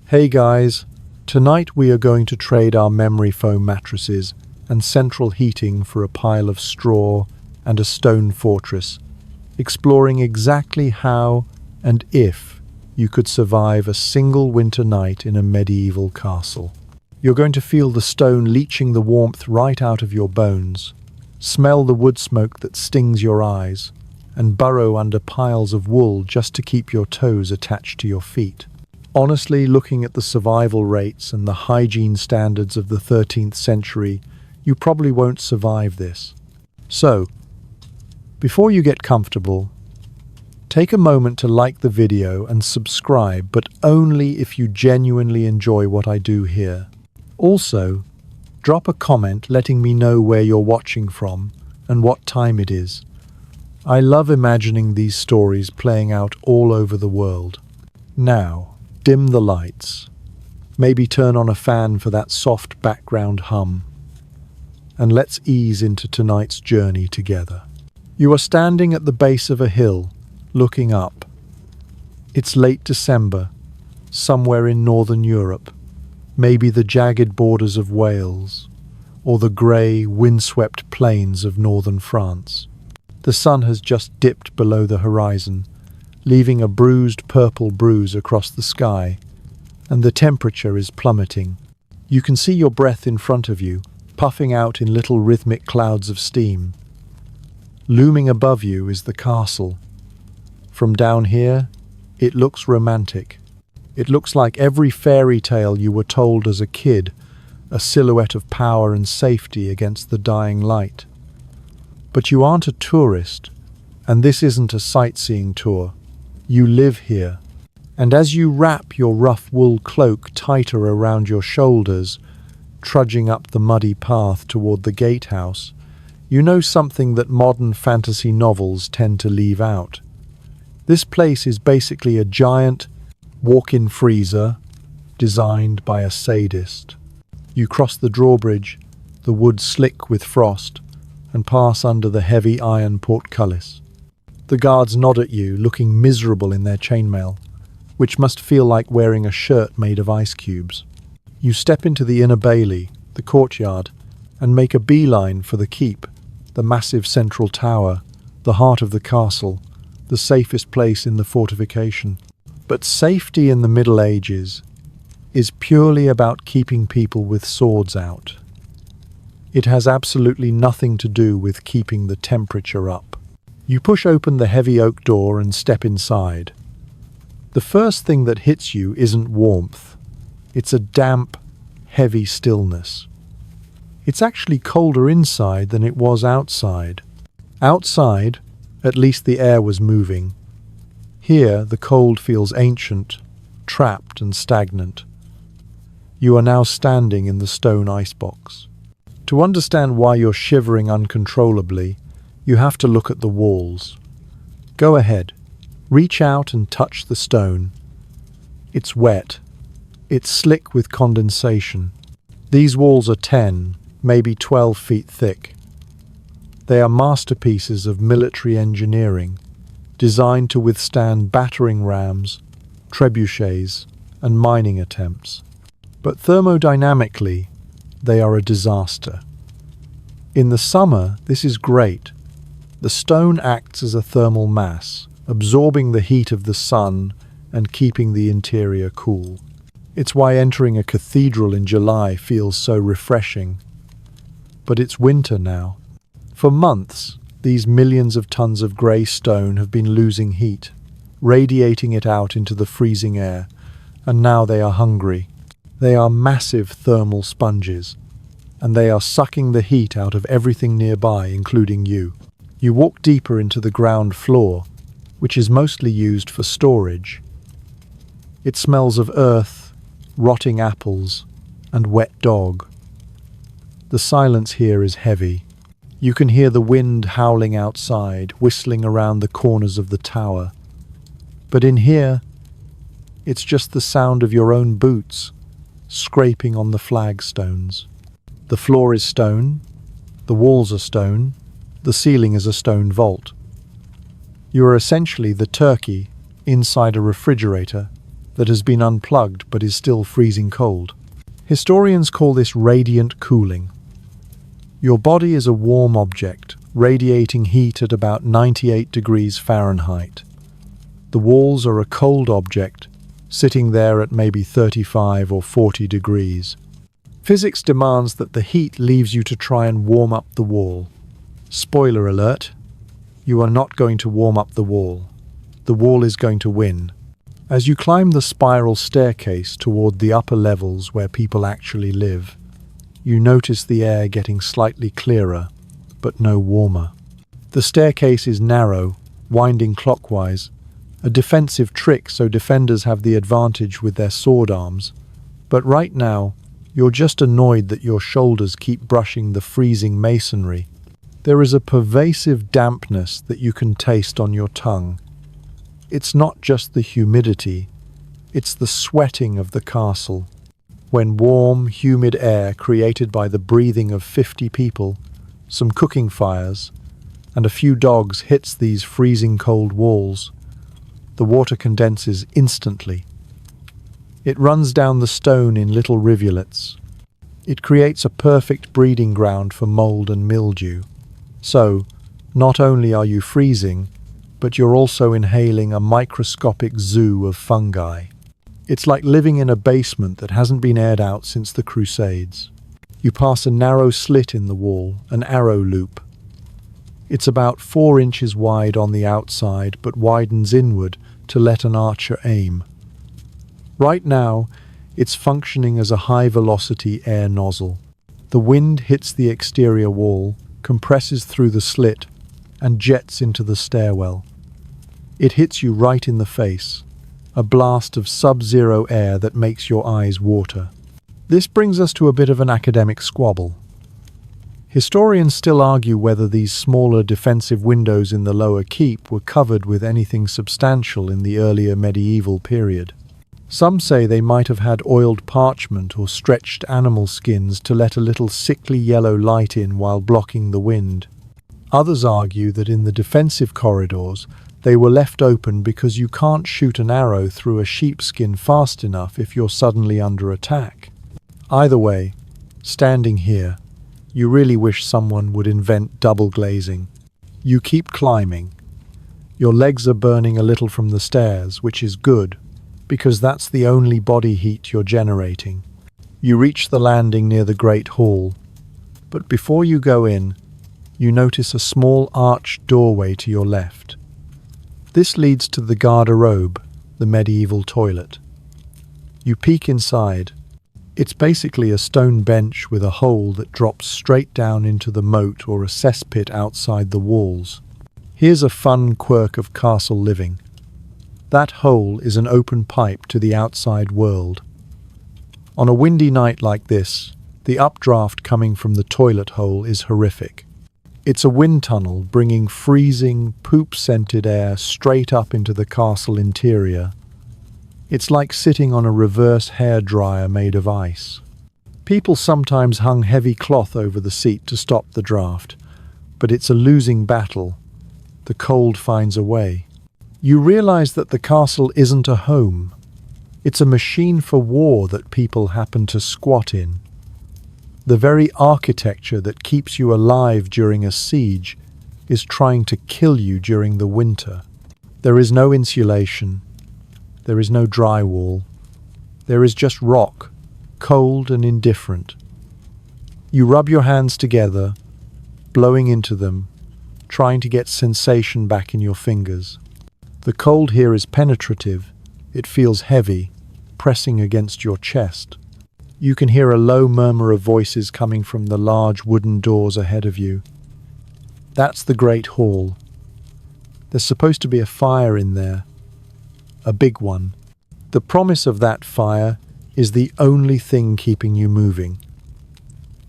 Hey guys, tonight we are going to trade our memory foam mattresses and central heating for a pile of straw and a stone fortress, exploring exactly how and if you could survive a single winter night in a medieval castle. You're going to feel the stone leaching the warmth right out of your bones, smell the wood smoke that stings your eyes, and burrow under piles of wool just to keep your toes attached to your feet. Honestly, looking at the survival rates and the hygiene standards of the 13th century, you probably won't survive this. So, before you get comfortable, take a moment to like the video and subscribe, but only if you genuinely enjoy what I do here. Also, drop a comment letting me know where you're watching from and what time it is. I love imagining these stories playing out all over the world. Now, dim the lights, maybe turn on a fan for that soft background hum, and let's ease into tonight's journey together. You are standing at the base of a hill, looking up. It's late December, somewhere in northern Europe, maybe the jagged borders of Wales, or the grey, windswept plains of northern France. The sun has just dipped below the horizon, leaving a bruised purple bruise across the sky, and the temperature is plummeting. You can see your breath in front of you, puffing out in little rhythmic clouds of steam. Looming above you is the castle. From down here, it looks romantic. It looks like every fairy tale you were told as a kid, a silhouette of power and safety against the dying light. But you aren't a tourist, and this isn't a sightseeing tour. You live here, and as you wrap your rough wool cloak tighter around your shoulders, trudging up the muddy path toward the gatehouse, you know something that modern fantasy novels tend to leave out. This place is basically a giant walk-in freezer designed by a sadist. You cross the drawbridge, the wood slick with frost, and pass under the heavy iron portcullis. The guards nod at you, looking miserable in their chainmail, which must feel like wearing a shirt made of ice cubes. You step into the inner bailey, the courtyard, and make a beeline for the keep, the massive central tower, the heart of the castle, the safest place in the fortification. But safety in the Middle Ages is purely about keeping people with swords out. It has absolutely nothing to do with keeping the temperature up. You push open the heavy oak door and step inside. The first thing that hits you isn't warmth. It's a damp, heavy stillness. It's actually colder inside than it was outside. Outside, at least the air was moving. Here, the cold feels ancient, trapped and stagnant. You are now standing in the stone icebox. To understand why you're shivering uncontrollably, you have to look at the walls. Go ahead, reach out and touch the stone. It's wet. It's slick with condensation. These walls are 10, maybe 12 feet thick. They are masterpieces of military engineering, designed to withstand battering rams, trebuchets, and mining attempts. But thermodynamically, they are a disaster. In the summer, this is great. The stone acts as a thermal mass, absorbing the heat of the sun and keeping the interior cool. It's why entering a cathedral in July feels so refreshing. But it's winter now. For months, these millions of tons of grey stone have been losing heat, radiating it out into the freezing air, and now they are hungry. They are massive thermal sponges, and they are sucking the heat out of everything nearby, including you. You walk deeper into the ground floor, which is mostly used for storage. It smells of earth, rotting apples, and wet dog. The silence here is heavy. You can hear the wind howling outside, whistling around the corners of the tower. But in here, it's just the sound of your own boots, scraping on the flagstones. The floor is stone, the walls are stone, the ceiling is a stone vault. You are essentially the turkey inside a refrigerator that has been unplugged but is still freezing cold. Historians call this radiant cooling. Your body is a warm object, radiating heat at about 98 degrees Fahrenheit. The walls are a cold object, sitting there at maybe 35 or 40 degrees. Physics demands that the heat leaves you to try and warm up the wall. Spoiler alert, you are not going to warm up the wall. The wall is going to win. As you climb the spiral staircase toward the upper levels where people actually live, you notice the air getting slightly clearer, but no warmer. The staircase is narrow, winding clockwise, a defensive trick so defenders have the advantage with their sword arms. But right now, you're just annoyed that your shoulders keep brushing the freezing masonry. There is a pervasive dampness that you can taste on your tongue. It's not just the humidity, it's the sweating of the castle. When warm, humid air created by the breathing of 50 people, some cooking fires, and a few dogs hits these freezing cold walls, the water condenses instantly. It runs down the stone in little rivulets. It creates a perfect breeding ground for mold and mildew. So, not only are you freezing, but you're also inhaling a microscopic zoo of fungi. It's like living in a basement that hasn't been aired out since the Crusades. You pass a narrow slit in the wall, an arrow loop. It's about 4 inches wide on the outside, but widens inward to let an archer aim. Right now, it's functioning as a high-velocity air nozzle. The wind hits the exterior wall, compresses through the slit, and jets into the stairwell. It hits you right in the face, a blast of sub-zero air that makes your eyes water. This brings us to a bit of an academic squabble. Historians still argue whether these smaller defensive windows in the lower keep were covered with anything substantial in the earlier medieval period. Some say they might have had oiled parchment or stretched animal skins to let a little sickly yellow light in while blocking the wind. Others argue that in the defensive corridors, they were left open because you can't shoot an arrow through a sheepskin fast enough if you're suddenly under attack. Either way, standing here, you really wish someone would invent double glazing. You keep climbing. Your legs are burning a little from the stairs, which is good, because that's the only body heat you're generating. You reach the landing near the Great Hall, but before you go in, you notice a small arched doorway to your left. This leads to the garde-robe, the medieval toilet. You peek inside. It's basically a stone bench with a hole that drops straight down into the moat or a cesspit outside the walls. Here's a fun quirk of castle living. That hole is an open pipe to the outside world. On a windy night like this, the updraft coming from the toilet hole is horrific. It's a wind tunnel bringing freezing, poop-scented air straight up into the castle interior. It's like sitting on a reverse hairdryer made of ice. People sometimes hung heavy cloth over the seat to stop the draft, but it's a losing battle. The cold finds a way. You realize that the castle isn't a home. It's a machine for war that people happen to squat in. The very architecture that keeps you alive during a siege is trying to kill you during the winter. There is no insulation. There is no drywall. There is just rock, cold and indifferent. You rub your hands together, blowing into them, trying to get sensation back in your fingers. The cold here is penetrative. It feels heavy, pressing against your chest. You can hear a low murmur of voices coming from the large wooden doors ahead of you. That's the Great Hall. There's supposed to be a fire in there. A big one. The promise of that fire is the only thing keeping you moving.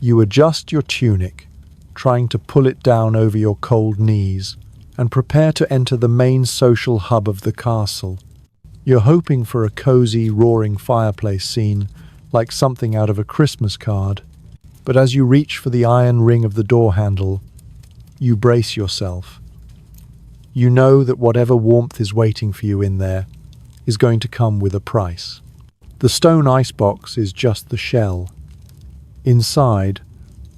You adjust your tunic, trying to pull it down over your cold knees, and prepare to enter the main social hub of the castle. You're hoping for a cozy, roaring fireplace scene, like something out of a Christmas card. But as you reach for the iron ring of the door handle, you brace yourself. You know that whatever warmth is waiting for you in there, is going to come with a price. The stone icebox is just the shell. Inside,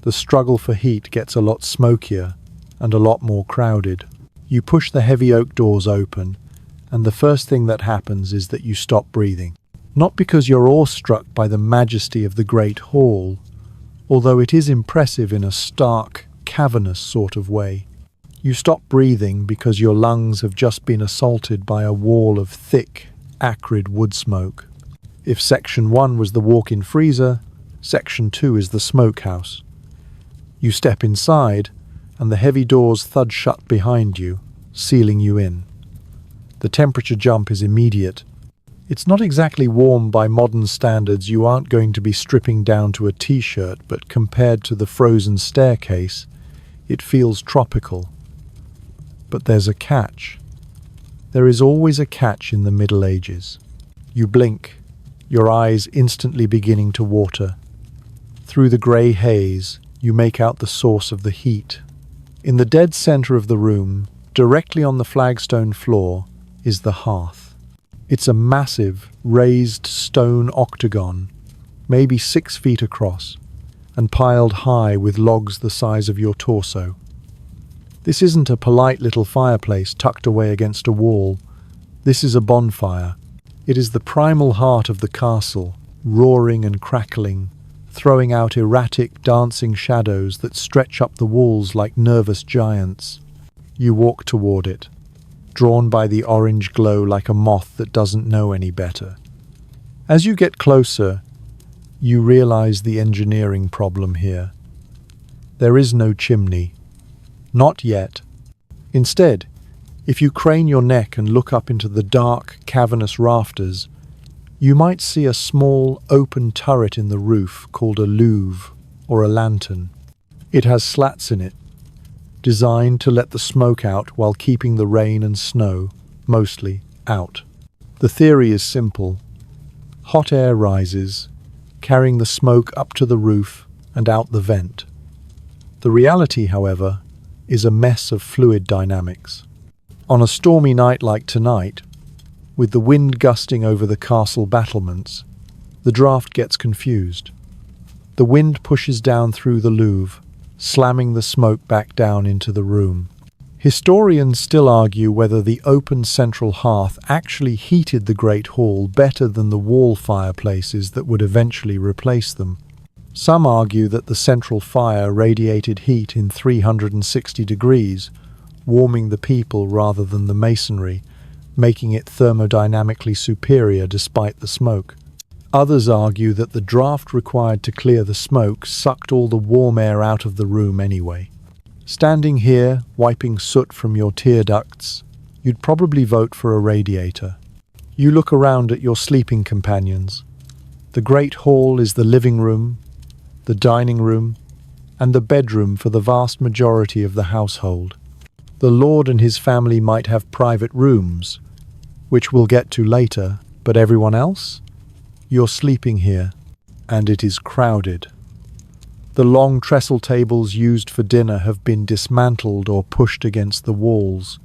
the struggle for heat gets a lot smokier and a lot more crowded. You push the heavy oak doors open, and the first thing that happens is that you stop breathing. Not because you're awestruck by the majesty of the great hall, although it is impressive in a stark, cavernous sort of way. You stop breathing because your lungs have just been assaulted by a wall of thick, acrid wood smoke. If Section 1 was the walk-in freezer, Section 2 is the smokehouse. You step inside, and the heavy doors thud shut behind you, sealing you in. The temperature jump is immediate. It's not exactly warm by modern standards. You aren't going to be stripping down to a t-shirt, but compared to the frozen staircase, it feels tropical. But there's a catch. There is always a catch in the Middle Ages. You blink, your eyes instantly beginning to water. Through the grey haze, you make out the source of the heat. In the dead center of the room, directly on the flagstone floor, is the hearth. It's a massive, raised stone octagon, maybe 6 feet across, and piled high with logs the size of your torso. This isn't a polite little fireplace tucked away against a wall. This is a bonfire. It is the primal heart of the castle, roaring and crackling, throwing out erratic, dancing shadows that stretch up the walls like nervous giants. You walk toward it, drawn by the orange glow like a moth that doesn't know any better. As you get closer, you realize the engineering problem here. There is no chimney. Not yet. Instead, if you crane your neck and look up into the dark, cavernous rafters, you might see a small, open turret in the roof called a louve, or a lantern. It has slats in it, designed to let the smoke out while keeping the rain and snow, mostly, out. The theory is simple. Hot air rises, carrying the smoke up to the roof and out the vent. The reality, however, is a mess of fluid dynamics. On a stormy night like tonight, with the wind gusting over the castle battlements, the draft gets confused. The wind pushes down through the louve, slamming the smoke back down into the room. Historians still argue whether the open central hearth actually heated the Great Hall better than the wall fireplaces that would eventually replace them. Some argue that the central fire radiated heat in 360 degrees, warming the people rather than the masonry, making it thermodynamically superior despite the smoke. Others argue that the draft required to clear the smoke sucked all the warm air out of the room anyway. Standing here, wiping soot from your tear ducts, you'd probably vote for a radiator. You look around at your sleeping companions. The Great Hall is the living room, the dining room, and the bedroom for the vast majority of the household. The Lord and his family might have private rooms, which we'll get to later, but everyone else? You're sleeping here, and it is crowded. The long trestle tables used for dinner have been dismantled or pushed against the walls.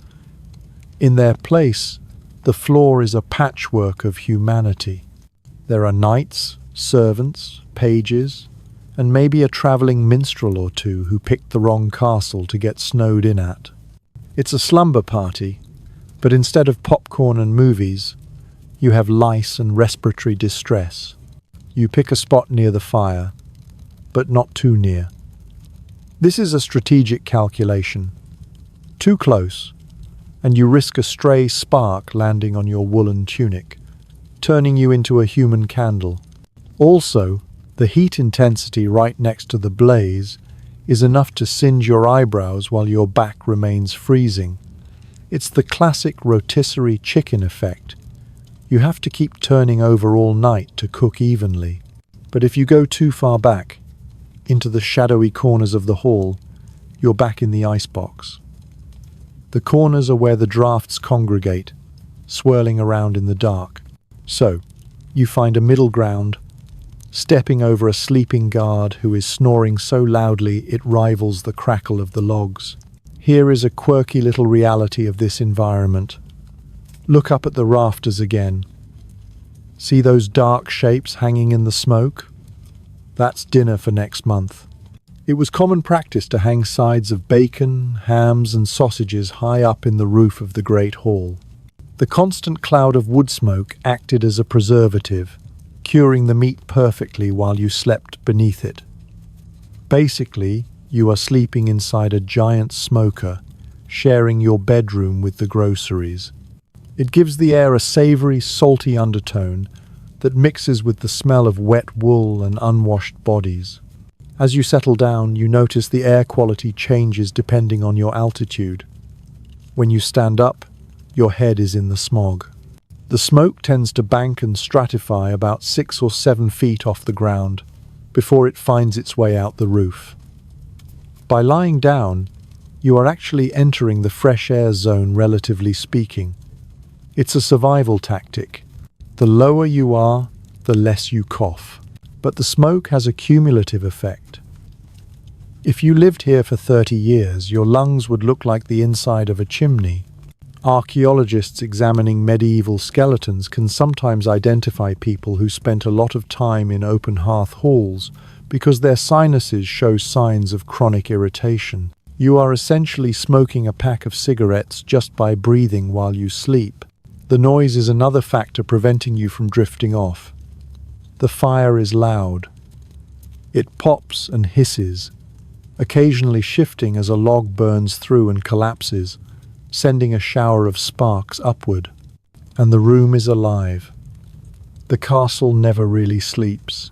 In their place, the floor is a patchwork of humanity. There are knights, servants, pages, and maybe a travelling minstrel or two who picked the wrong castle to get snowed in at. It's a slumber party, but instead of popcorn and movies, you have lice and respiratory distress. You pick a spot near the fire, but not too near. This is a strategic calculation. Too close, and you risk a stray spark landing on your woolen tunic, turning you into a human candle. Also, the heat intensity right next to the blaze is enough to singe your eyebrows while your back remains freezing. It's the classic rotisserie chicken effect. You have to keep turning over all night to cook evenly. But if you go too far back, into the shadowy corners of the hall, you're back in the icebox. The corners are where the drafts congregate, swirling around in the dark. So, you find a middle ground, stepping over a sleeping guard who is snoring so loudly it rivals the crackle of the logs. Here is a quirky little reality of this environment. Look up at the rafters again. See those dark shapes hanging in the smoke? That's dinner for next month. It was common practice to hang sides of bacon, hams, and sausages high up in the roof of the great hall. The constant cloud of wood smoke acted as a preservative, curing the meat perfectly while you slept beneath it. Basically, you are sleeping inside a giant smoker, sharing your bedroom with the groceries. It gives the air a savory, salty undertone that mixes with the smell of wet wool and unwashed bodies. As you settle down, you notice the air quality changes depending on your altitude. When you stand up, your head is in the smog. The smoke tends to bank and stratify about 6 or 7 feet off the ground before it finds its way out the roof. By lying down, you are actually entering the fresh air zone, relatively speaking. It's a survival tactic. The lower you are, the less you cough. But the smoke has a cumulative effect. If you lived here for 30 years, your lungs would look like the inside of a chimney. Archaeologists examining medieval skeletons can sometimes identify people who spent a lot of time in open hearth halls because their sinuses show signs of chronic irritation. You are essentially smoking a pack of cigarettes just by breathing while you sleep. The noise is another factor preventing you from drifting off. The fire is loud. It pops and hisses, occasionally shifting as a log burns through and collapses, sending a shower of sparks upward. And the room is alive. The castle never really sleeps.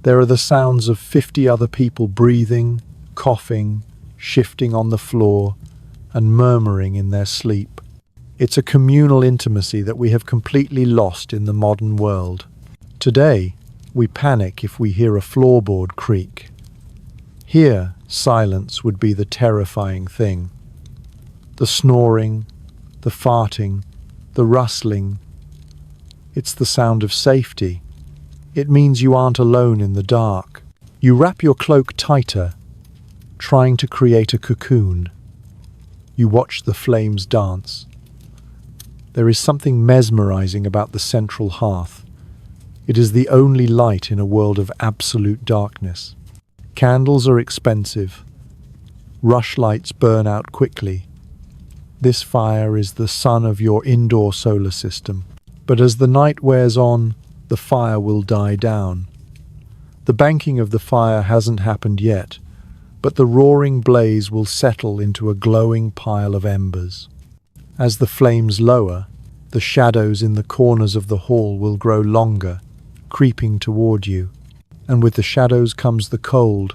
There are the sounds of 50 other people breathing, coughing, shifting on the floor, and murmuring in their sleep. It's a communal intimacy that we have completely lost in the modern world. Today, we panic if we hear a floorboard creak. Here, silence would be the terrifying thing. The snoring, the farting, the rustling. It's the sound of safety. It means you aren't alone in the dark. You wrap your cloak tighter, trying to create a cocoon. You watch the flames dance. There is something mesmerizing about the central hearth. It is the only light in a world of absolute darkness. Candles are expensive. Rush lights burn out quickly. This fire is the sun of your indoor solar system. But as the night wears on, the fire will die down. The banking of the fire hasn't happened yet, but the roaring blaze will settle into a glowing pile of embers. As the flames lower, the shadows in the corners of the hall will grow longer, creeping toward you. And with the shadows comes the cold,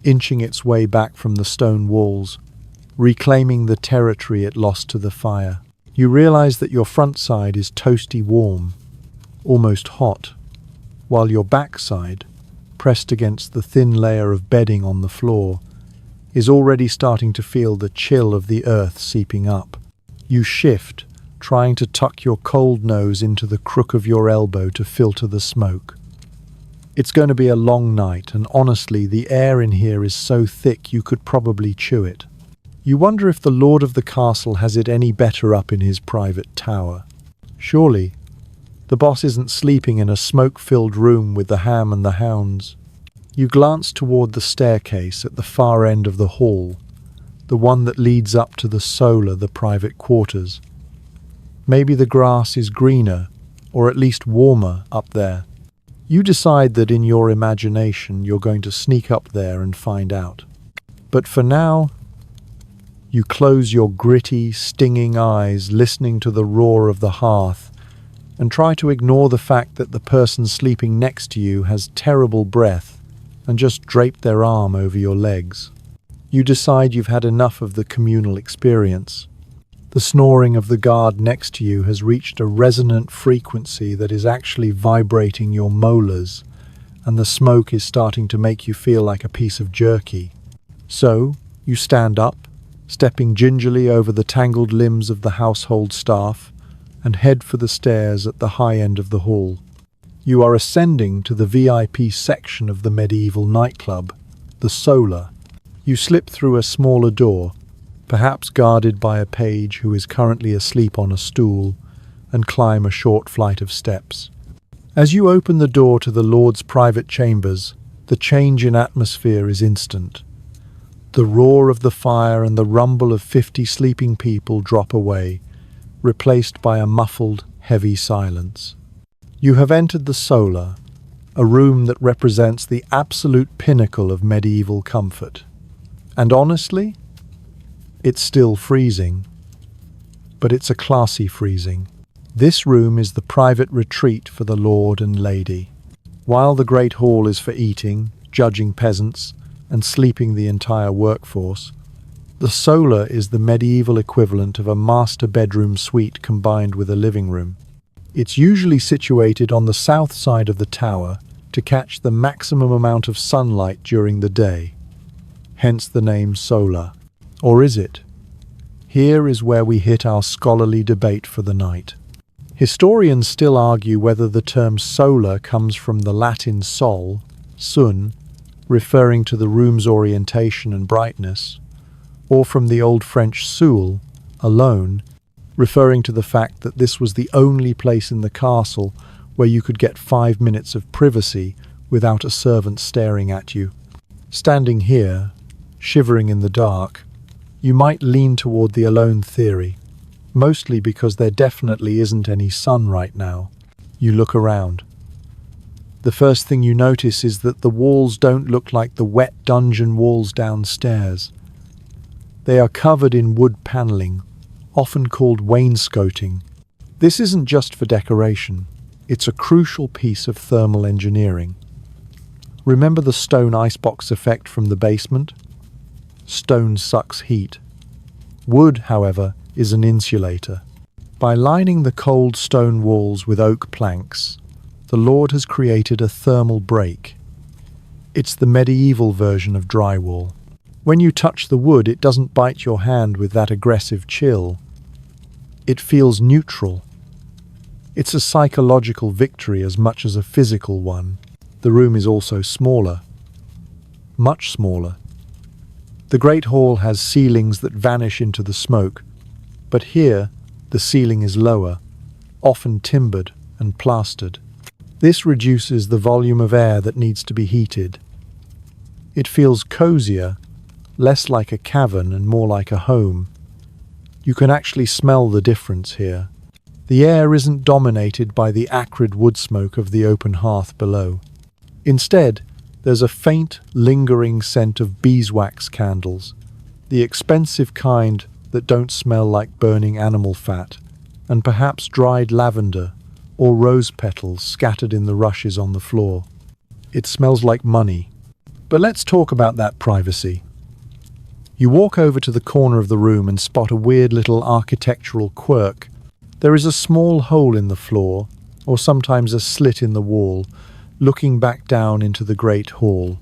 inching its way back from the stone walls, reclaiming the territory it lost to the fire. You realize that your front side is toasty warm, almost hot, while your backside, pressed against the thin layer of bedding on the floor, is already starting to feel the chill of the earth seeping up. You shift, trying to tuck your cold nose into the crook of your elbow to filter the smoke. It's going to be a long night, and honestly, the air in here is so thick you could probably chew it. You wonder if the lord of the castle has it any better up in his private tower. Surely, the boss isn't sleeping in a smoke-filled room with the ham and the hounds. You glance toward the staircase at the far end of the hall, the one that leads up to the solar, the private quarters. Maybe the grass is greener, or at least warmer, up there. You decide that in your imagination you're going to sneak up there and find out. But for now, you close your gritty, stinging eyes, listening to the roar of the hearth, and try to ignore the fact that the person sleeping next to you has terrible breath and just draped their arm over your legs. You decide you've had enough of the communal experience. The snoring of the guard next to you has reached a resonant frequency that is actually vibrating your molars, and the smoke is starting to make you feel like a piece of jerky. So, you stand up, stepping gingerly over the tangled limbs of the household staff, and head for the stairs at the high end of the hall. You are ascending to the VIP section of the medieval nightclub, the Solar. You slip through a smaller door, perhaps guarded by a page who is currently asleep on a stool, and climb a short flight of steps. As you open the door to the Lord's private chambers, the change in atmosphere is instant. The roar of the fire and the rumble of 50 sleeping people drop away, replaced by a muffled, heavy silence. You have entered the solar, a room that represents the absolute pinnacle of medieval comfort. And honestly, it's still freezing. But it's a classy freezing. This room is the private retreat for the Lord and Lady. While the Great Hall is for eating, judging peasants, and sleeping the entire workforce, the solar is the medieval equivalent of a master bedroom suite combined with a living room. It's usually situated on the south side of the tower to catch the maximum amount of sunlight during the day, hence the name solar. Or is it? Here is where we hit our scholarly debate for the night. Historians still argue whether the term solar comes from the Latin sol, sun, referring to the room's orientation and brightness, or from the Old French soul, alone, referring to the fact that this was the only place in the castle where you could get 5 minutes of privacy without a servant staring at you. Standing here, shivering in the dark, you might lean toward the alone theory, mostly because there definitely isn't any sun right now. You look around. The first thing you notice is that the walls don't look like the wet dungeon walls downstairs. They are covered in wood paneling, often called wainscoting. This isn't just for decoration. It's a crucial piece of thermal engineering. Remember the stone icebox effect from the basement? Stone sucks heat. Wood, however, is an insulator. By lining the cold stone walls with oak planks, the Lord has created a thermal break. It's the medieval version of drywall. When you touch the wood, it doesn't bite your hand with that aggressive chill. It feels neutral. It's a psychological victory as much as a physical one. The room is also smaller. Much smaller. The Great Hall has ceilings that vanish into the smoke, but here the ceiling is lower, often timbered and plastered. This reduces the volume of air that needs to be heated. It feels cozier, less like a cavern and more like a home. You can actually smell the difference here. The air isn't dominated by the acrid wood smoke of the open hearth below. Instead, there's a faint, lingering scent of beeswax candles, the expensive kind that don't smell like burning animal fat, and perhaps dried lavender or rose petals scattered in the rushes on the floor. It smells like money. But let's talk about that privacy. You walk over to the corner of the room and spot a weird little architectural quirk. There is a small hole in the floor, or sometimes a slit in the wall, looking back down into the Great Hall.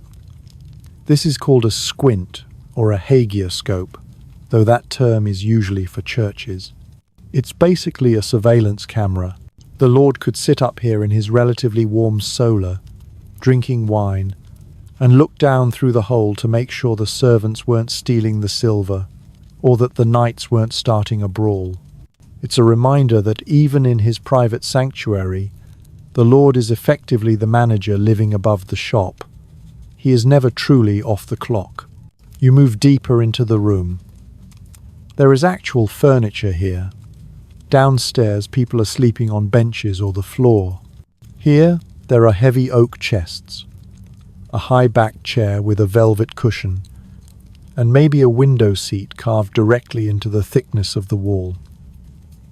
This is called a squint or a hagioscope, though that term is usually for churches. It's basically a surveillance camera. The Lord could sit up here in his relatively warm solar, drinking wine, and look down through the hole to make sure the servants weren't stealing the silver, or that the knights weren't starting a brawl. It's a reminder that even in his private sanctuary, the Lord is effectively the manager living above the shop. He is never truly off the clock. You move deeper into the room. There is actual furniture here. Downstairs, people are sleeping on benches or the floor. Here, there are heavy oak chests, a high-backed chair with a velvet cushion, and maybe a window seat carved directly into the thickness of the wall.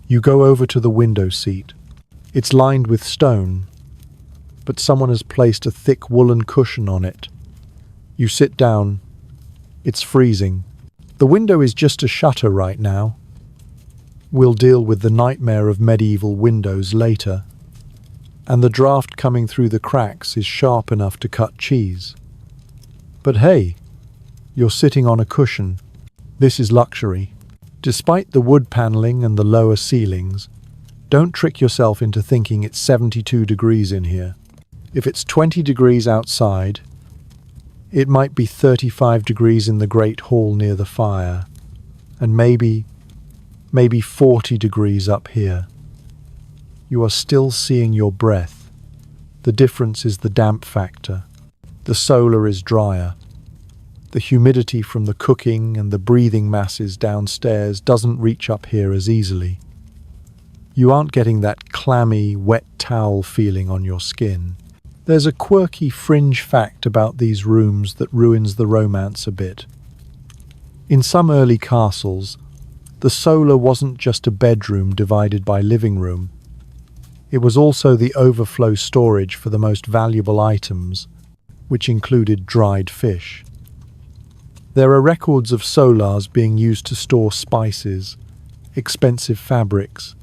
You go over to the window seat. It's lined with stone, but someone has placed a thick woolen cushion on it. You sit down. It's freezing. The window is just a shutter right now. We'll deal with the nightmare of medieval windows later. And the draft coming through the cracks is sharp enough to cut cheese. But hey, you're sitting on a cushion. This is luxury. Despite the wood paneling and the lower ceilings, don't trick yourself into thinking it's 72 degrees in here. If it's 20 degrees outside, it might be 35 degrees in the Great Hall near the fire, and maybe 40 degrees up here. You are still seeing your breath, The difference is the damp factor. The solar is drier. The humidity from the cooking and the breathing masses downstairs doesn't reach up here as easily. You aren't getting that clammy, wet towel feeling on your skin. There's a quirky fringe fact about these rooms that ruins the romance a bit. In some early castles, the solar wasn't just a bedroom divided by living room. It was also the overflow storage for the most valuable items, which included dried fish. There are records of solars being used to store spices, expensive fabrics,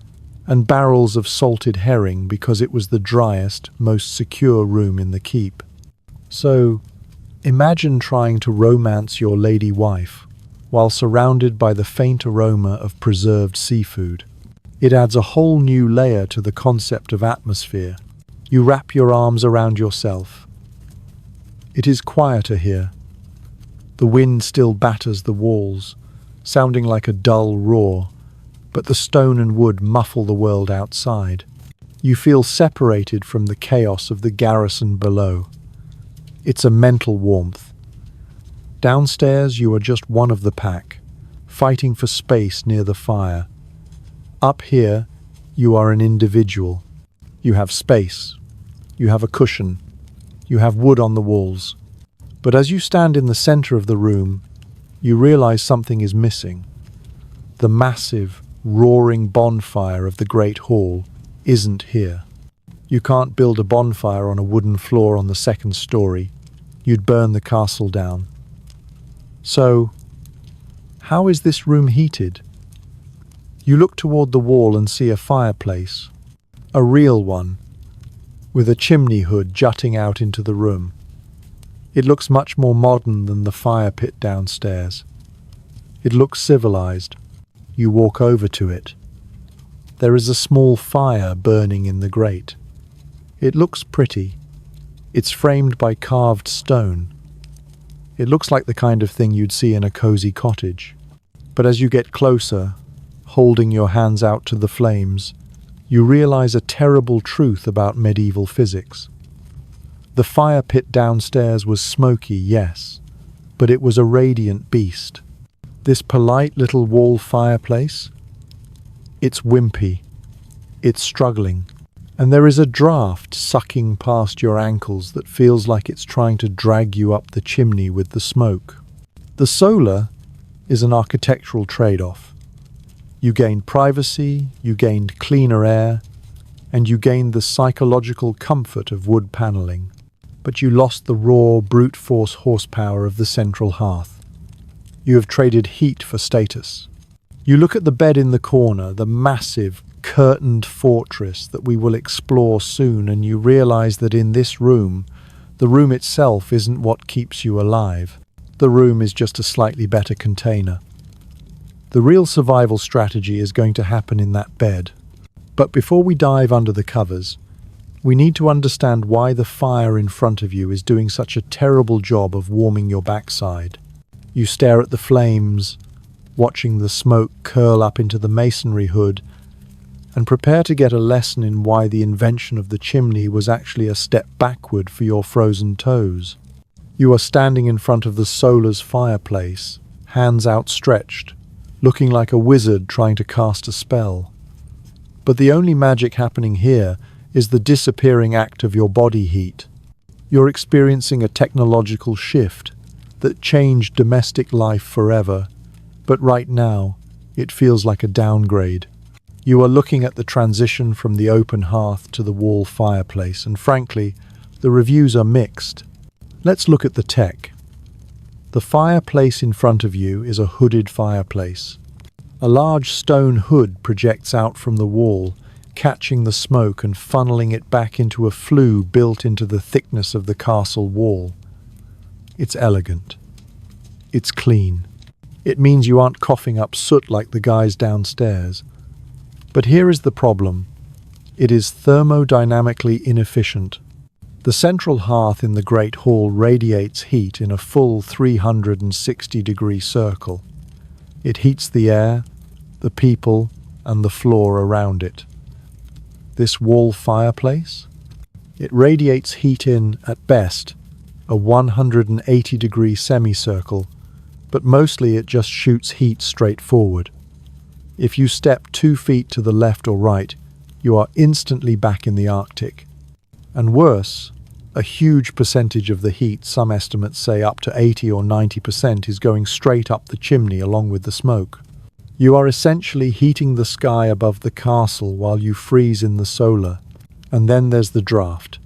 and barrels of salted herring because it was the driest, most secure room in the keep. So, imagine trying to romance your lady wife while surrounded by the faint aroma of preserved seafood. It adds a whole new layer to the concept of atmosphere. You wrap your arms around yourself. It is quieter here. The wind still batters the walls, sounding like a dull roar, but the stone and wood muffle the world outside. You feel separated from the chaos of the garrison below. It's a mental warmth. Downstairs, you are just one of the pack, fighting for space near the fire. Up here, you are an individual. You have space. You have a cushion. You have wood on the walls. But as you stand in the center of the room, you realize something is missing. The massive, roaring bonfire of the Great Hall isn't here. You can't build a bonfire on a wooden floor on the second story. You'd burn the castle down. So, how is this room heated? You look toward the wall and see a fireplace, a real one, with a chimney hood jutting out into the room. It looks much more modern than the fire pit downstairs. It looks civilized. You walk over to it. There is a small fire burning in the grate. It looks pretty. It's framed by carved stone. It looks like the kind of thing you'd see in a cozy cottage. But as you get closer, holding your hands out to the flames, you realize a terrible truth about medieval physics. The fire pit downstairs was smoky, yes, but it was a radiant beast. This polite little wall fireplace, it's wimpy, it's struggling, and there is a draft sucking past your ankles that feels like it's trying to drag you up the chimney with the smoke. The solar is an architectural trade-off. You gained privacy, you gained cleaner air, and you gained the psychological comfort of wood paneling, but you lost the raw, brute force horsepower of the central hearth. You have traded heat for status. You look at the bed in the corner, the massive, curtained fortress that we will explore soon, and you realize that in this room, the room itself isn't what keeps you alive. The room is just a slightly better container. The real survival strategy is going to happen in that bed. But before we dive under the covers, we need to understand why the fire in front of you is doing such a terrible job of warming your backside. You stare at the flames, watching the smoke curl up into the masonry hood, and prepare to get a lesson in why the invention of the chimney was actually a step backward for your frozen toes. You are standing in front of the solar's fireplace, hands outstretched, looking like a wizard trying to cast a spell. But the only magic happening here is the disappearing act of your body heat. You're experiencing a technological shift that changed domestic life forever, but right now, it feels like a downgrade. You are looking at the transition from the open hearth to the wall fireplace, and frankly, the reviews are mixed. Let's look at the tech. The fireplace in front of you is a hooded fireplace. A large stone hood projects out from the wall, catching the smoke and funneling it back into a flue built into the thickness of the castle wall. It's elegant. It's clean. It means you aren't coughing up soot like the guys downstairs. But here is the problem. It is thermodynamically inefficient. The central hearth in the Great Hall radiates heat in a full 360-degree circle. It heats the air, the people, and the floor around it. This wall fireplace? It radiates heat in, at best, a 180-degree semicircle, but mostly it just shoots heat straight forward. If you step 2 feet to the left or right, you are instantly back in the Arctic. And worse, a huge percentage of the heat, some estimates say up to 80 or 90%, is going straight up the chimney along with the smoke. You are essentially heating the sky above the castle while you freeze in the solar. And then there's the draft.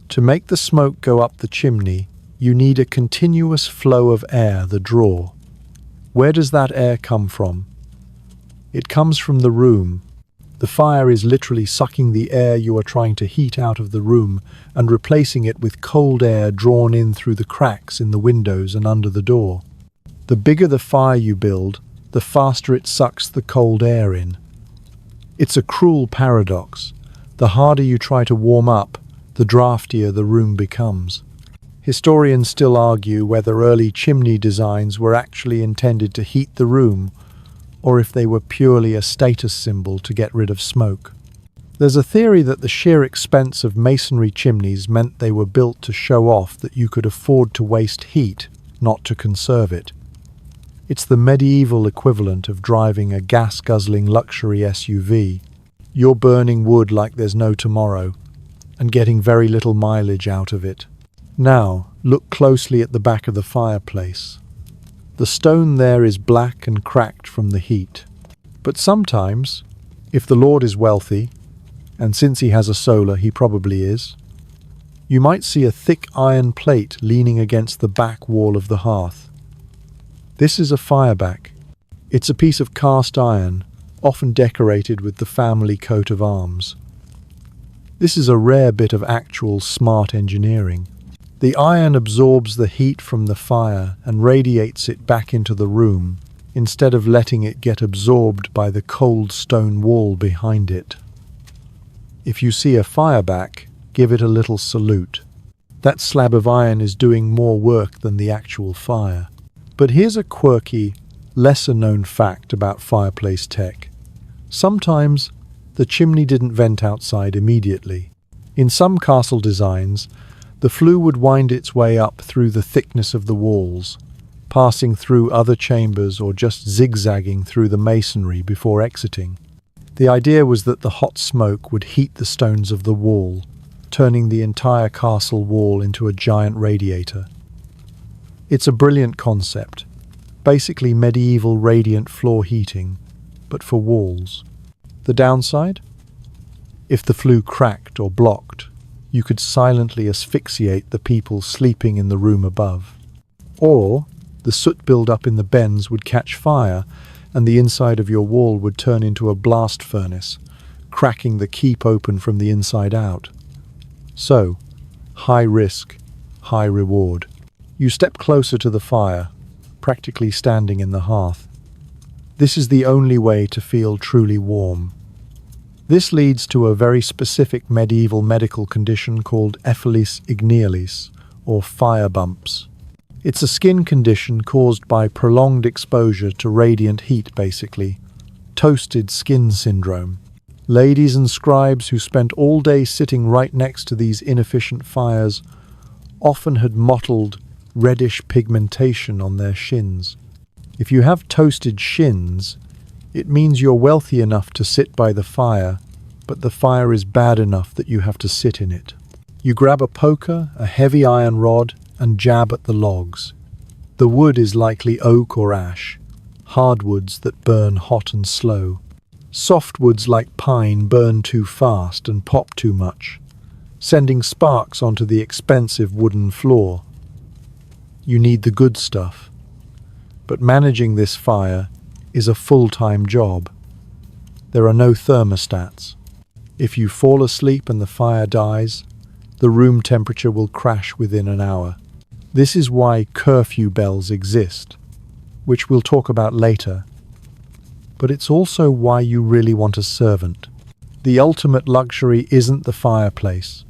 To make the smoke go up the chimney, you need a continuous flow of air, the draw. Where does that air come from? It comes from the room. The fire is literally sucking the air you are trying to heat out of the room and replacing it with cold air drawn in through the cracks in the windows and under the door. The bigger the fire you build, the faster it sucks the cold air in. It's a cruel paradox. The harder you try to warm up, the draftier the room becomes. Historians still argue whether early chimney designs were actually intended to heat the room, or if they were purely a status symbol to get rid of smoke. There's a theory that the sheer expense of masonry chimneys meant they were built to show off that you could afford to waste heat, not to conserve it. It's the medieval equivalent of driving a gas-guzzling luxury SUV. You're burning wood like there's no tomorrow, and getting very little mileage out of it. Now, look closely at the back of the fireplace. The stone there is black and cracked from the heat. But sometimes, if the Lord is wealthy, and since he has a solar, he probably is, you might see a thick iron plate leaning against the back wall of the hearth. This is a fireback. It's a piece of cast iron, often decorated with the family coat of arms. This is a rare bit of actual smart engineering. The iron absorbs the heat from the fire and radiates it back into the room, instead of letting it get absorbed by the cold stone wall behind it. If you see a fireback, give it a little salute. That slab of iron is doing more work than the actual fire. But here's a quirky, lesser-known fact about fireplace tech. Sometimes, the chimney didn't vent outside immediately. In some castle designs, the flue would wind its way up through the thickness of the walls, passing through other chambers or just zigzagging through the masonry before exiting. The idea was that the hot smoke would heat the stones of the wall, turning the entire castle wall into a giant radiator. It's a brilliant concept, basically medieval radiant floor heating, but for walls. The downside? If the flue cracked or blocked, you could silently asphyxiate the people sleeping in the room above. Or the soot buildup in the bends would catch fire and the inside of your wall would turn into a blast furnace, cracking the keep open from the inside out. So, high risk, high reward. You step closer to the fire, practically standing in the hearth. This is the only way to feel truly warm. This leads to a very specific medieval medical condition called epiphysis ignialis, or fire bumps. It's a skin condition caused by prolonged exposure to radiant heat, basically. Toasted skin syndrome. Ladies and scribes who spent all day sitting right next to these inefficient fires often had mottled, reddish pigmentation on their shins. If you have toasted shins, it means you're wealthy enough to sit by the fire, but the fire is bad enough that you have to sit in it. You grab a poker, a heavy iron rod, and jab at the logs. The wood is likely oak or ash, hardwoods that burn hot and slow. Softwoods like pine burn too fast and pop too much, sending sparks onto the expensive wooden floor. You need the good stuff. But managing this fire is a full-time job. There are no thermostats. If you fall asleep and the fire dies, the room temperature will crash within an hour. This is why curfew bells exist, which we'll talk about later. But it's also why you really want a servant. The ultimate luxury isn't the fireplace.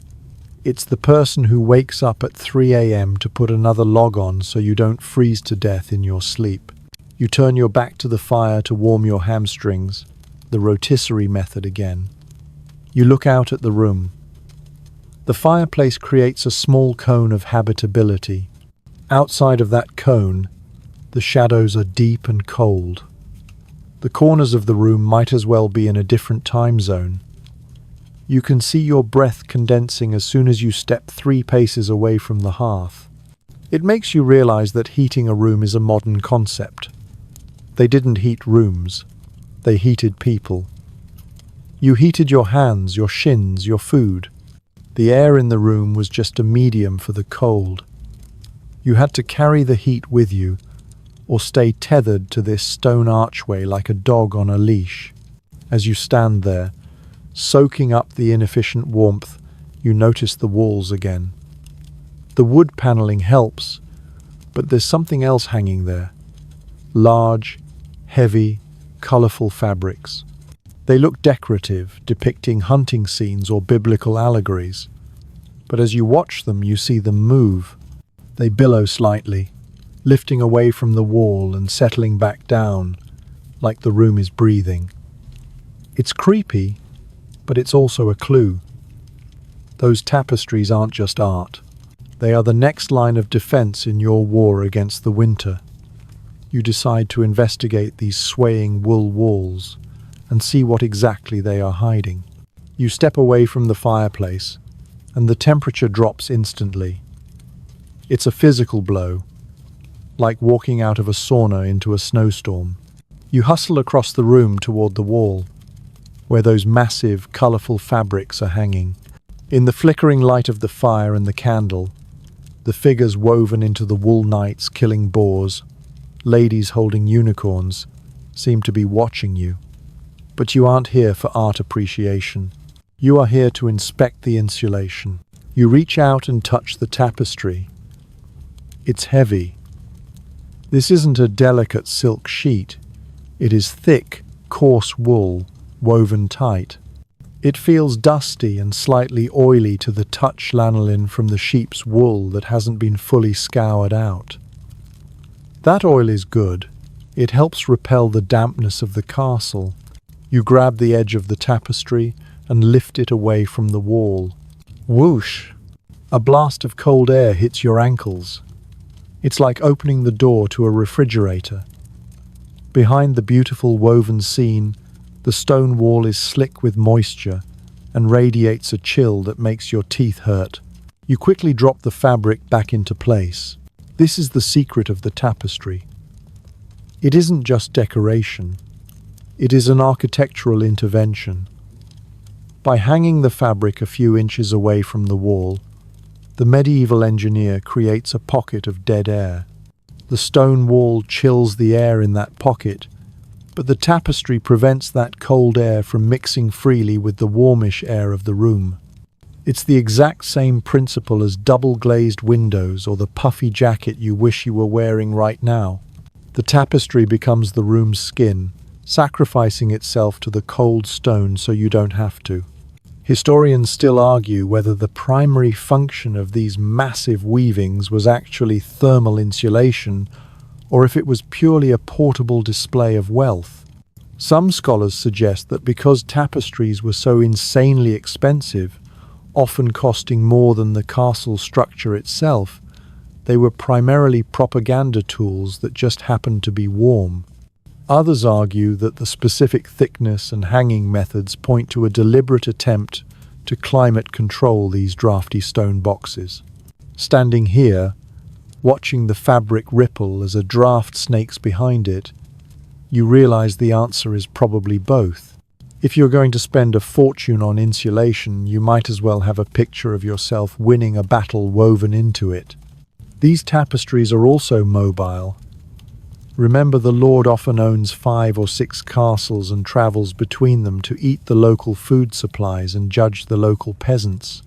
It's the person who wakes up at 3 a.m. to put another log on so you don't freeze to death in your sleep. You turn your back to the fire to warm your hamstrings, the rotisserie method again. You look out at the room. The fireplace creates a small cone of habitability. Outside of that cone, the shadows are deep and cold. The corners of the room might as well be in a different time zone. You can see your breath condensing as soon as you step 3 paces away from the hearth. It makes you realize that heating a room is a modern concept. They didn't heat rooms, they heated people. You heated your hands, your shins, your food. The air in the room was just a medium for the cold. You had to carry the heat with you, or stay tethered to this stone archway like a dog on a leash. As you stand there, soaking up the inefficient warmth, you notice the walls again. The wood paneling helps, but there's something else hanging there. Large, heavy, colorful fabrics. They look decorative, depicting hunting scenes or biblical allegories. But as you watch them, you see them move. They billow slightly, lifting away from the wall and settling back down, like the room is breathing. It's creepy, but it's also a clue. Those tapestries aren't just art. They are the next line of defense in your war against the winter. You decide to investigate these swaying wool walls and see what exactly they are hiding. You step away from the fireplace, and the temperature drops instantly. It's a physical blow, like walking out of a sauna into a snowstorm. You hustle across the room toward the wall, where those massive, colorful fabrics are hanging. In the flickering light of the fire and the candle, the figures woven into the wool knights killing boars, ladies holding unicorns, seem to be watching you. But you aren't here for art appreciation. You are here to inspect the insulation. You reach out and touch the tapestry. It's heavy. This isn't a delicate silk sheet. It is thick, coarse wool, woven tight. It feels dusty and slightly oily to the touch, lanolin from the sheep's wool that hasn't been fully scoured out. That oil is good. It helps repel the dampness of the castle. You grab the edge of the tapestry and lift it away from the wall. Whoosh! A blast of cold air hits your ankles. It's like opening the door to a refrigerator. Behind the beautiful woven scene, the stone wall is slick with moisture and radiates a chill that makes your teeth hurt. You quickly drop the fabric back into place. This is the secret of the tapestry. It isn't just decoration. It is an architectural intervention. By hanging the fabric a few inches away from the wall, the medieval engineer creates a pocket of dead air. The stone wall chills the air in that pocket, but the tapestry prevents that cold air from mixing freely with the warmish air of the room. It's the exact same principle as double-glazed windows or the puffy jacket you wish you were wearing right now. The tapestry becomes the room's skin, sacrificing itself to the cold stone so you don't have to. Historians still argue whether the primary function of these massive weavings was actually thermal insulation or if it was purely a portable display of wealth. Some scholars suggest that because tapestries were so insanely expensive, often costing more than the castle structure itself, they were primarily propaganda tools that just happened to be warm. Others argue that the specific thickness and hanging methods point to a deliberate attempt to climate control these drafty stone boxes. Standing here, watching the fabric ripple as a draft snakes behind it, you realize the answer is probably both. If you're going to spend a fortune on insulation, you might as well have a picture of yourself winning a battle woven into it. These tapestries are also mobile. Remember, the Lord often owns 5 or 6 castles and travels between them to eat the local food supplies and judge the local peasants.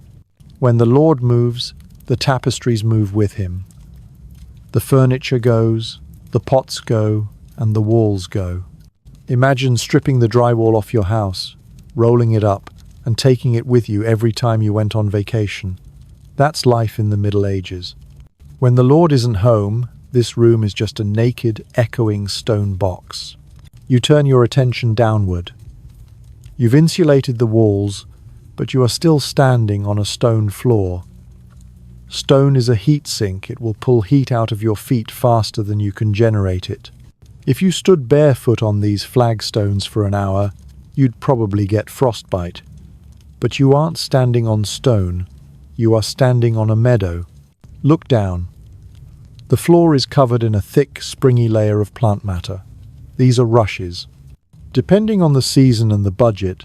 When the Lord moves, the tapestries move with him. The furniture goes, the pots go, and the walls go. Imagine stripping the drywall off your house, rolling it up, and taking it with you every time you went on vacation. That's life in the Middle Ages. When the Lord isn't home, this room is just a naked, echoing stone box. You turn your attention downward. You've insulated the walls, but you are still standing on a stone floor. Stone is a heat sink. It will pull heat out of your feet faster than you can generate it. If you stood barefoot on these flagstones for an hour, you'd probably get frostbite. But you aren't standing on stone. You are standing on a meadow. Look down. The floor is covered in a thick, springy layer of plant matter. These are rushes. Depending on the season and the budget,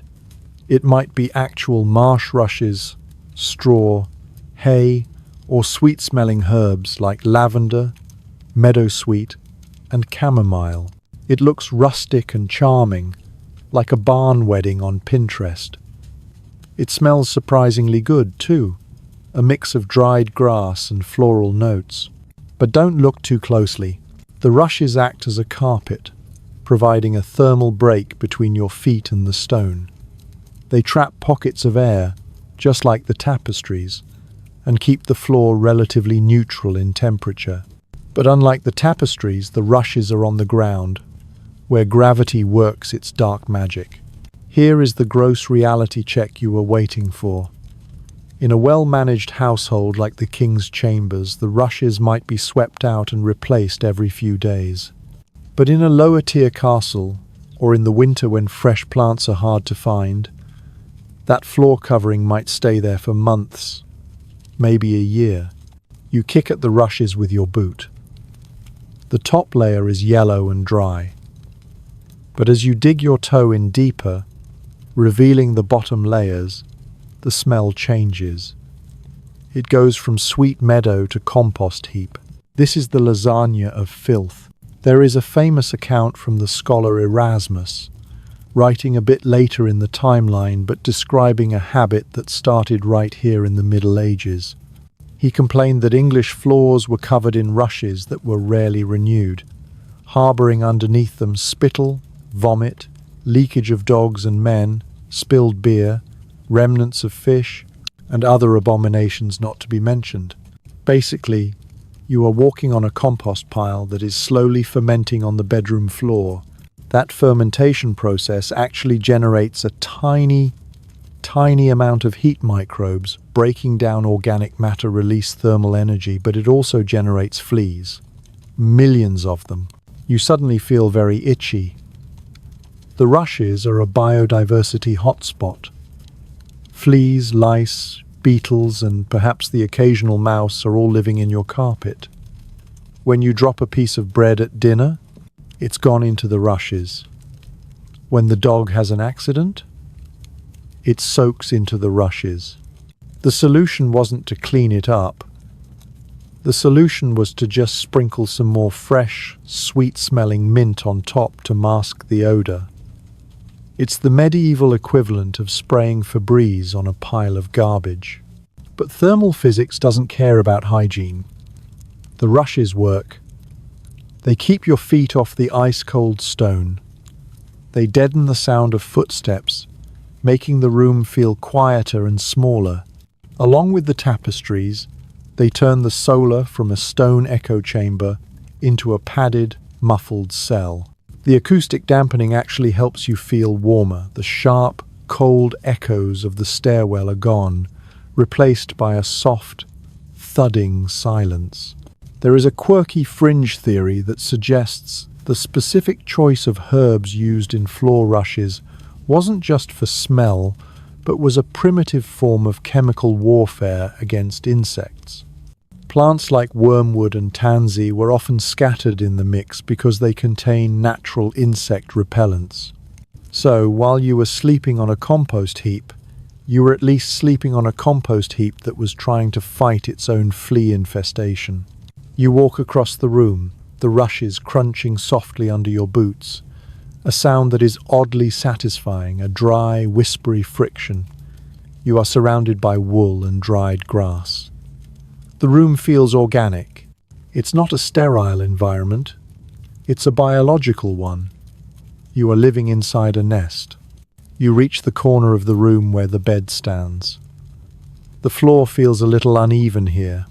it might be actual marsh rushes, straw, hay, or sweet-smelling herbs like lavender, meadowsweet, and chamomile. It looks rustic and charming, like a barn wedding on Pinterest. It smells surprisingly good, too, a mix of dried grass and floral notes. But don't look too closely. The rushes act as a carpet, providing a thermal break between your feet and the stone. They trap pockets of air, just like the tapestries, and keep the floor relatively neutral in temperature. But unlike the tapestries, the rushes are on the ground, where gravity works its dark magic. Here is the gross reality check you were waiting for. In a well-managed household like the king's chambers, the rushes might be swept out and replaced every few days. But in a lower-tier castle, or in the winter when fresh plants are hard to find, that floor covering might stay there for months, maybe a year. You kick at the rushes with your boot. The top layer is yellow and dry. But as you dig your toe in deeper, revealing the bottom layers, the smell changes. It goes from sweet meadow to compost heap. This is the lasagna of filth. There is a famous account from the scholar Erasmus, writing a bit later in the timeline but describing a habit that started right here in the Middle Ages. He complained that English floors were covered in rushes that were rarely renewed, harbouring underneath them spittle, vomit, leakage of dogs and men, spilled beer, remnants of fish, and other abominations not to be mentioned. Basically, you are walking on a compost pile that is slowly fermenting on the bedroom floor. That fermentation process actually generates a tiny amount of heat microbes, breaking down organic matter, release thermal energy, but it also generates fleas. Millions of them. You suddenly feel very itchy. The rushes are a biodiversity hotspot. Fleas, lice, beetles, and perhaps the occasional mouse are all living in your carpet. When you drop a piece of bread at dinner, it's gone into the rushes. When the dog has an accident, it soaks into the rushes. The solution wasn't to clean it up. The solution was to just sprinkle some more fresh, sweet-smelling mint on top to mask the odor. It's the medieval equivalent of spraying Febreze on a pile of garbage. But thermal physics doesn't care about hygiene. The rushes work. They keep your feet off the ice-cold stone. They deaden the sound of footsteps, making the room feel quieter and smaller. Along with the tapestries, they turn the solar from a stone echo chamber into a padded, muffled cell. The acoustic dampening actually helps you feel warmer. The sharp, cold echoes of the stairwell are gone, replaced by a soft, thudding silence. There is a quirky fringe theory that suggests the specific choice of herbs used in floor rushes wasn't just for smell, but was a primitive form of chemical warfare against insects. Plants like wormwood and tansy were often scattered in the mix because they contain natural insect repellents. So, while you were sleeping on a compost heap, you were at least sleeping on a compost heap that was trying to fight its own flea infestation. You walk across the room, the rushes crunching softly under your boots, a sound that is oddly satisfying, a dry, whispery friction. You are surrounded by wool and dried grass. The room feels organic. It's not a sterile environment. It's a biological one. You are living inside a nest. You reach the corner of the room where the bed stands. The floor feels a little uneven here,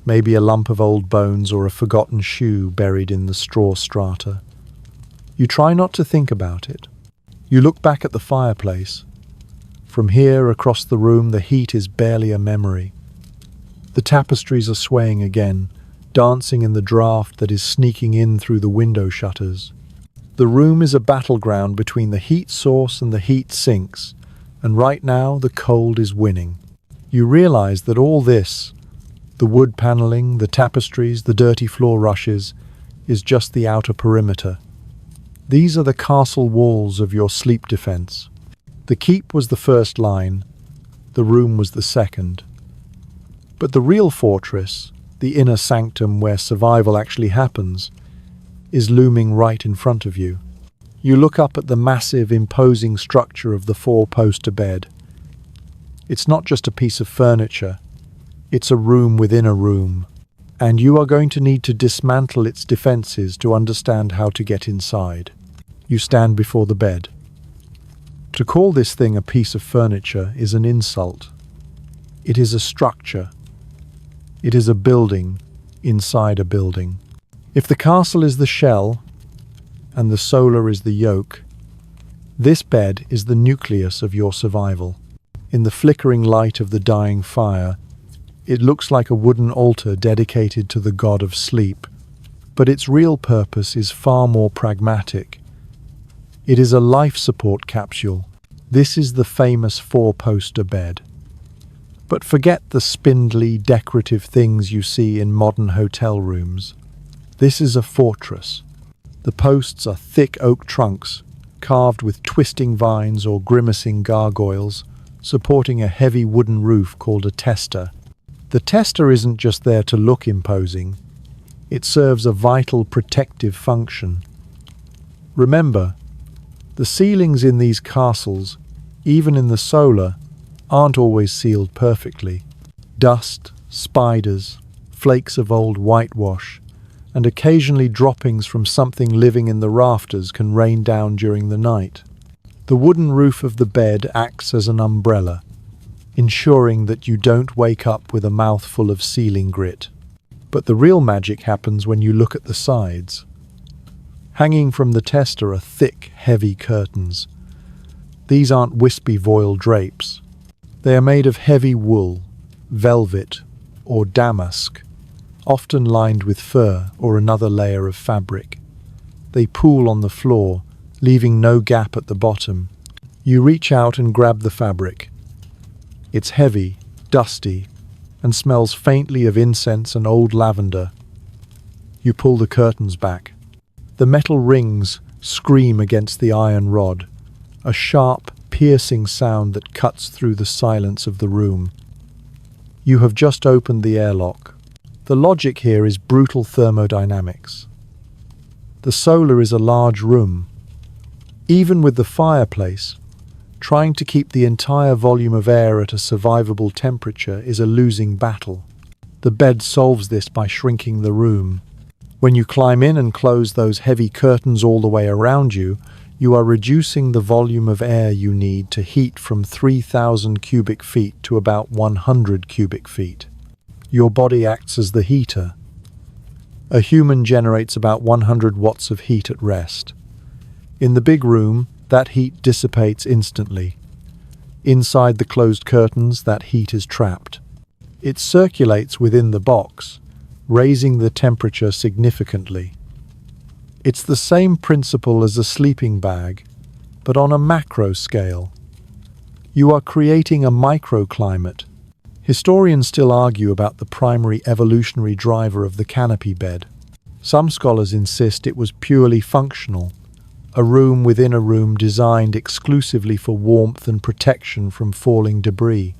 maybe a lump of old bones or a forgotten shoe buried in the straw strata. You try not to think about it. You look back at the fireplace. From here, across the room, the heat is barely a memory. The tapestries are swaying again, dancing in the draft that is sneaking in through the window shutters. The room is a battleground between the heat source and the heat sinks, and right now the cold is winning. You realize that all this, the wood paneling, the tapestries, the dirty floor rushes, is just the outer perimeter. These are the castle walls of your sleep defense. The keep was the first line, the room was the second. But the real fortress, the inner sanctum where survival actually happens, is looming right in front of you. You look up at the massive, imposing structure of the four-poster bed. It's not just a piece of furniture, it's a room within a room, and you are going to need to dismantle its defenses to understand how to get inside. You stand before the bed. To call this thing a piece of furniture is an insult. It is a structure. It is a building inside a building. If the castle is the shell and the solar is the yolk, this bed is the nucleus of your survival. In the flickering light of the dying fire, it looks like a wooden altar dedicated to the god of sleep, but its real purpose is far more pragmatic. It is a life support capsule. This is the famous four-poster bed. But forget the spindly, decorative things you see in modern hotel rooms. This is a fortress. The posts are thick oak trunks, carved with twisting vines or grimacing gargoyles, supporting a heavy wooden roof called a tester. The tester isn't just there to look imposing. It serves a vital protective function. Remember, the ceilings in these castles, even in the solar, aren't always sealed perfectly. Dust, spiders, flakes of old whitewash, and occasionally droppings from something living in the rafters can rain down during the night. The wooden roof of the bed acts as an umbrella, ensuring that you don't wake up with a mouthful of ceiling grit. But the real magic happens when you look at the sides. Hanging from the tester are thick, heavy curtains. These aren't wispy voile drapes. They are made of heavy wool, velvet, or damask, often lined with fur or another layer of fabric. They pool on the floor, leaving no gap at the bottom. You reach out and grab the fabric. It's heavy, dusty, and smells faintly of incense and old lavender. You pull the curtains back. The metal rings scream against the iron rod, a sharp, piercing sound that cuts through the silence of the room. You have just opened the airlock. The logic here is brutal thermodynamics. The solar is a large room. Even with the fireplace, trying to keep the entire volume of air at a survivable temperature is a losing battle. The bed solves this by shrinking the room. When you climb in and close those heavy curtains all the way around you, you are reducing the volume of air you need to heat from 3,000 cubic feet to about 100 cubic feet. Your body acts as the heater. A human generates about 100 watts of heat at rest. In the big room, that heat dissipates instantly. Inside the closed curtains, that heat is trapped. It circulates within the box, raising the temperature significantly. It's the same principle as a sleeping bag, but on a macro scale. You are creating a microclimate. Historians still argue about the primary evolutionary driver of the canopy bed. Some scholars insist it was purely functional, a room within a room designed exclusively for warmth and protection from falling debris.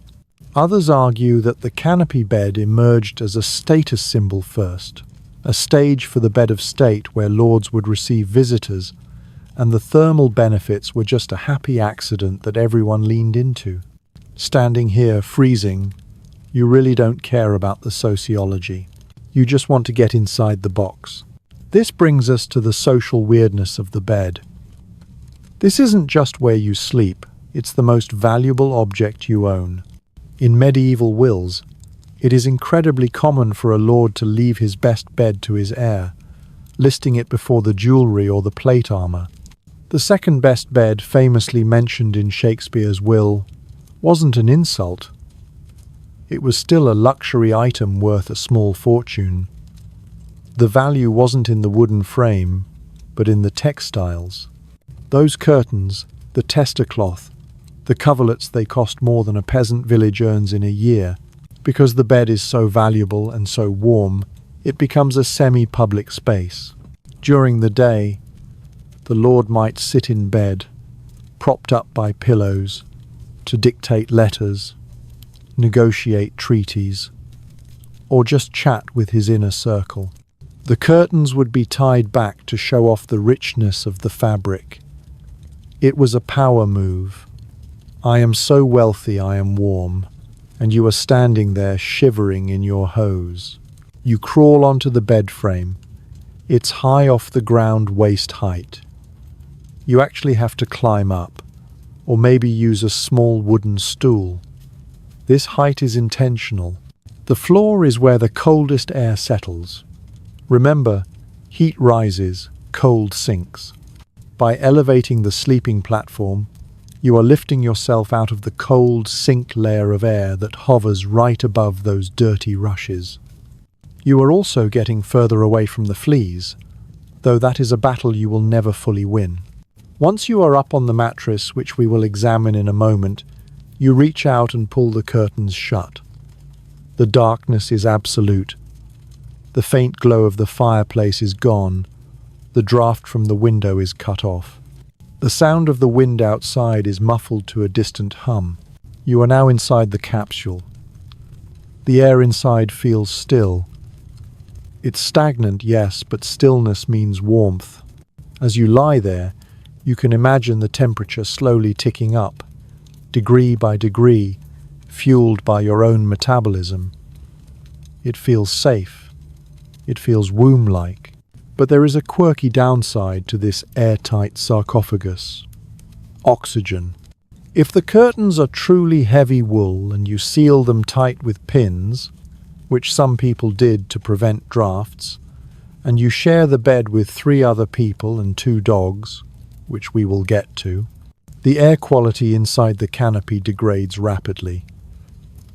Others argue that the canopy bed emerged as a status symbol first, a stage for the bed of state where lords would receive visitors, and the thermal benefits were just a happy accident that everyone leaned into. Standing here freezing, you really don't care about the sociology. You just want to get inside the box. This brings us to the social weirdness of the bed. This isn't just where you sleep, it's the most valuable object you own. In medieval wills, it is incredibly common for a lord to leave his best bed to his heir, listing it before the jewellery or the plate armour. The second best bed, famously mentioned in Shakespeare's will, wasn't an insult. It was still a luxury item worth a small fortune. The value wasn't in the wooden frame, but in the textiles. Those curtains, the tester cloth, the coverlets, they cost more than a peasant village earns in a year. Because the bed is so valuable and so warm, it becomes a semi-public space. During the day, the Lord might sit in bed, propped up by pillows, to dictate letters, negotiate treaties, or just chat with his inner circle. The curtains would be tied back to show off the richness of the fabric. It was a power move. I am so wealthy I am warm, and you are standing there shivering in your hose. You crawl onto the bed frame. It's high off the ground, waist height. You actually have to climb up, or maybe use a small wooden stool. This height is intentional. The floor is where the coldest air settles. Remember, heat rises, cold sinks. By elevating the sleeping platform, you are lifting yourself out of the cold sink layer of air that hovers right above those dirty rushes. You are also getting further away from the fleas, though that is a battle you will never fully win. Once you are up on the mattress, which we will examine in a moment, you reach out and pull the curtains shut. The darkness is absolute. The faint glow of the fireplace is gone. The draft from the window is cut off. The sound of the wind outside is muffled to a distant hum. You are now inside the capsule. The air inside feels still. It's stagnant, yes, but stillness means warmth. As you lie there, you can imagine the temperature slowly ticking up, degree by degree, fueled by your own metabolism. It feels safe. It feels womb-like. But there is a quirky downside to this airtight sarcophagus. Oxygen. If the curtains are truly heavy wool and you seal them tight with pins, which some people did to prevent drafts, and you share the bed with 3 other people and 2 dogs, which we will get to, the air quality inside the canopy degrades rapidly.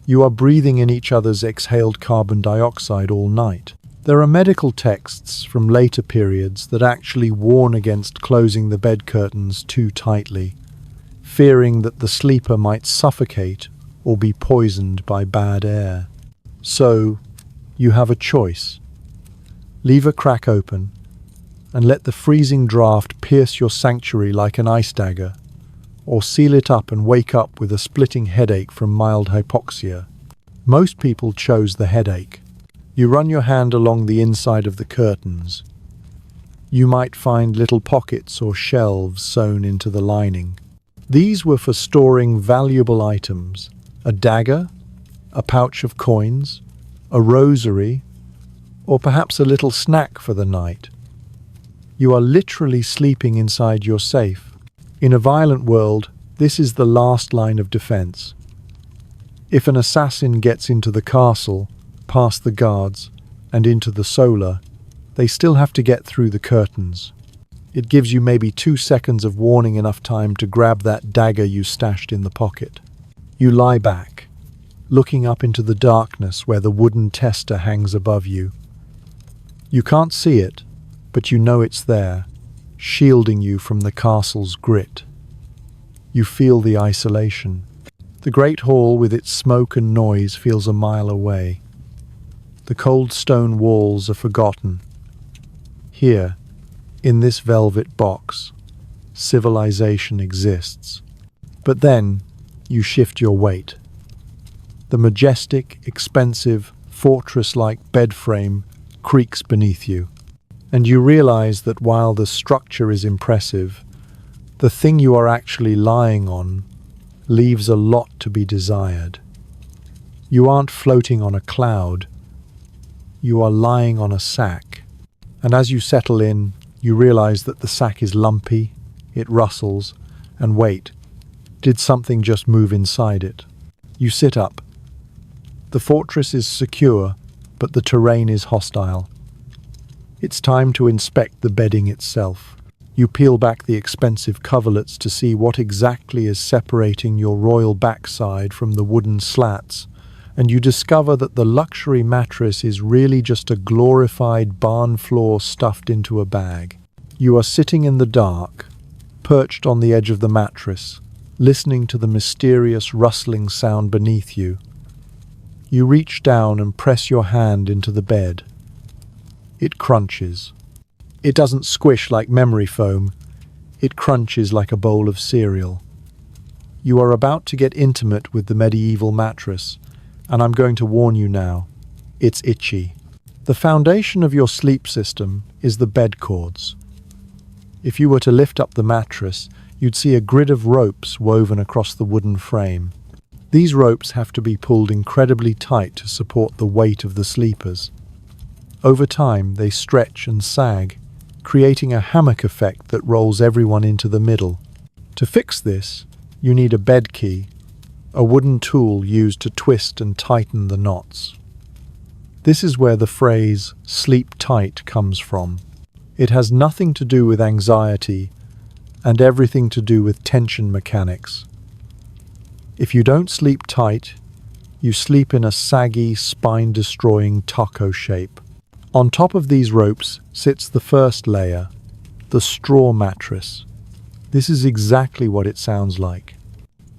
You are breathing in each other's exhaled carbon dioxide all night. There are medical texts from later periods that actually warn against closing the bed curtains too tightly, fearing that the sleeper might suffocate or be poisoned by bad air. So, you have a choice. Leave a crack open and let the freezing draft pierce your sanctuary like an ice dagger, or seal it up and wake up with a splitting headache from mild hypoxia. Most people chose the headache. You run your hand along the inside of the curtains. You might find little pockets or shelves sewn into the lining. These were for storing valuable items: a dagger, a pouch of coins, a rosary, or perhaps a little snack for the night. You are literally sleeping inside your safe. In a violent world, this is the last line of defense. If an assassin gets into the castle, past the guards, and into the solar, they still have to get through the curtains. It gives you maybe 2 seconds of warning, enough time to grab that dagger you stashed in the pocket. You lie back, looking up into the darkness where the wooden tester hangs above you. You can't see it, but you know it's there, shielding you from the castle's grit. You feel the isolation. The great hall with its smoke and noise feels a mile away. The cold stone walls are forgotten. Here, in this velvet box, civilization exists. But then, you shift your weight. The majestic, expensive, fortress-like bed frame creaks beneath you, and you realize that while the structure is impressive, the thing you are actually lying on leaves a lot to be desired. You aren't floating on a cloud. You are lying on a sack. And as you settle in, you realize that the sack is lumpy, it rustles, and wait, did something just move inside it? You sit up. The fortress is secure, but the terrain is hostile. It's time to inspect the bedding itself. You peel back the expensive coverlets to see what exactly is separating your royal backside from the wooden slats, and you discover that the luxury mattress is really just a glorified barn floor stuffed into a bag. You are sitting in the dark, perched on the edge of the mattress, listening to the mysterious rustling sound beneath you. You reach down and press your hand into the bed. It crunches. It doesn't squish like memory foam. It crunches like a bowl of cereal. You are about to get intimate with the medieval mattress, and I'm going to warn you now, it's itchy. The foundation of your sleep system is the bed cords. If you were to lift up the mattress, you'd see a grid of ropes woven across the wooden frame. These ropes have to be pulled incredibly tight to support the weight of the sleepers. Over time, they stretch and sag, creating a hammock effect that rolls everyone into the middle. To fix this, you need a bed key, a wooden tool used to twist and tighten the knots. This is where the phrase "sleep tight" comes from. It has nothing to do with anxiety and everything to do with tension mechanics. If you don't sleep tight, you sleep in a saggy, spine-destroying taco shape. On top of these ropes sits the first layer, the straw mattress. This is exactly what it sounds like.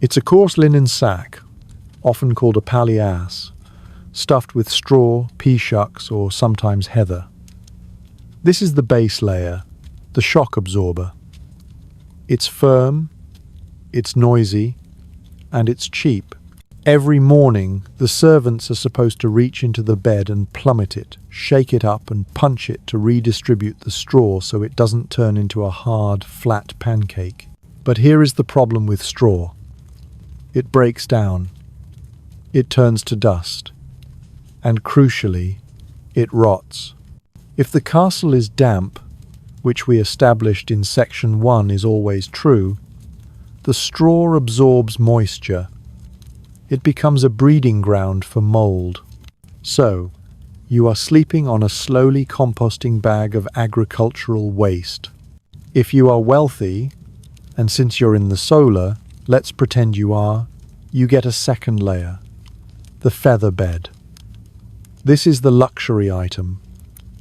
It's a coarse linen sack, often called a palliasse, stuffed with straw, pea shucks, or sometimes heather. This is the base layer, the shock absorber. It's firm, it's noisy, and it's cheap. Every morning, the servants are supposed to reach into the bed and plummet it, shake it up and punch it to redistribute the straw so it doesn't turn into a hard, flat pancake. But here is the problem with straw. It breaks down. It turns to dust. And crucially, it rots. If the castle is damp, which we established in section 1 is always true, the straw absorbs moisture. It becomes a breeding ground for mold. So, you are sleeping on a slowly composting bag of agricultural waste. If you are wealthy, and since you're in the solar, let's pretend you are, you get a second layer, the feather bed. This is the luxury item.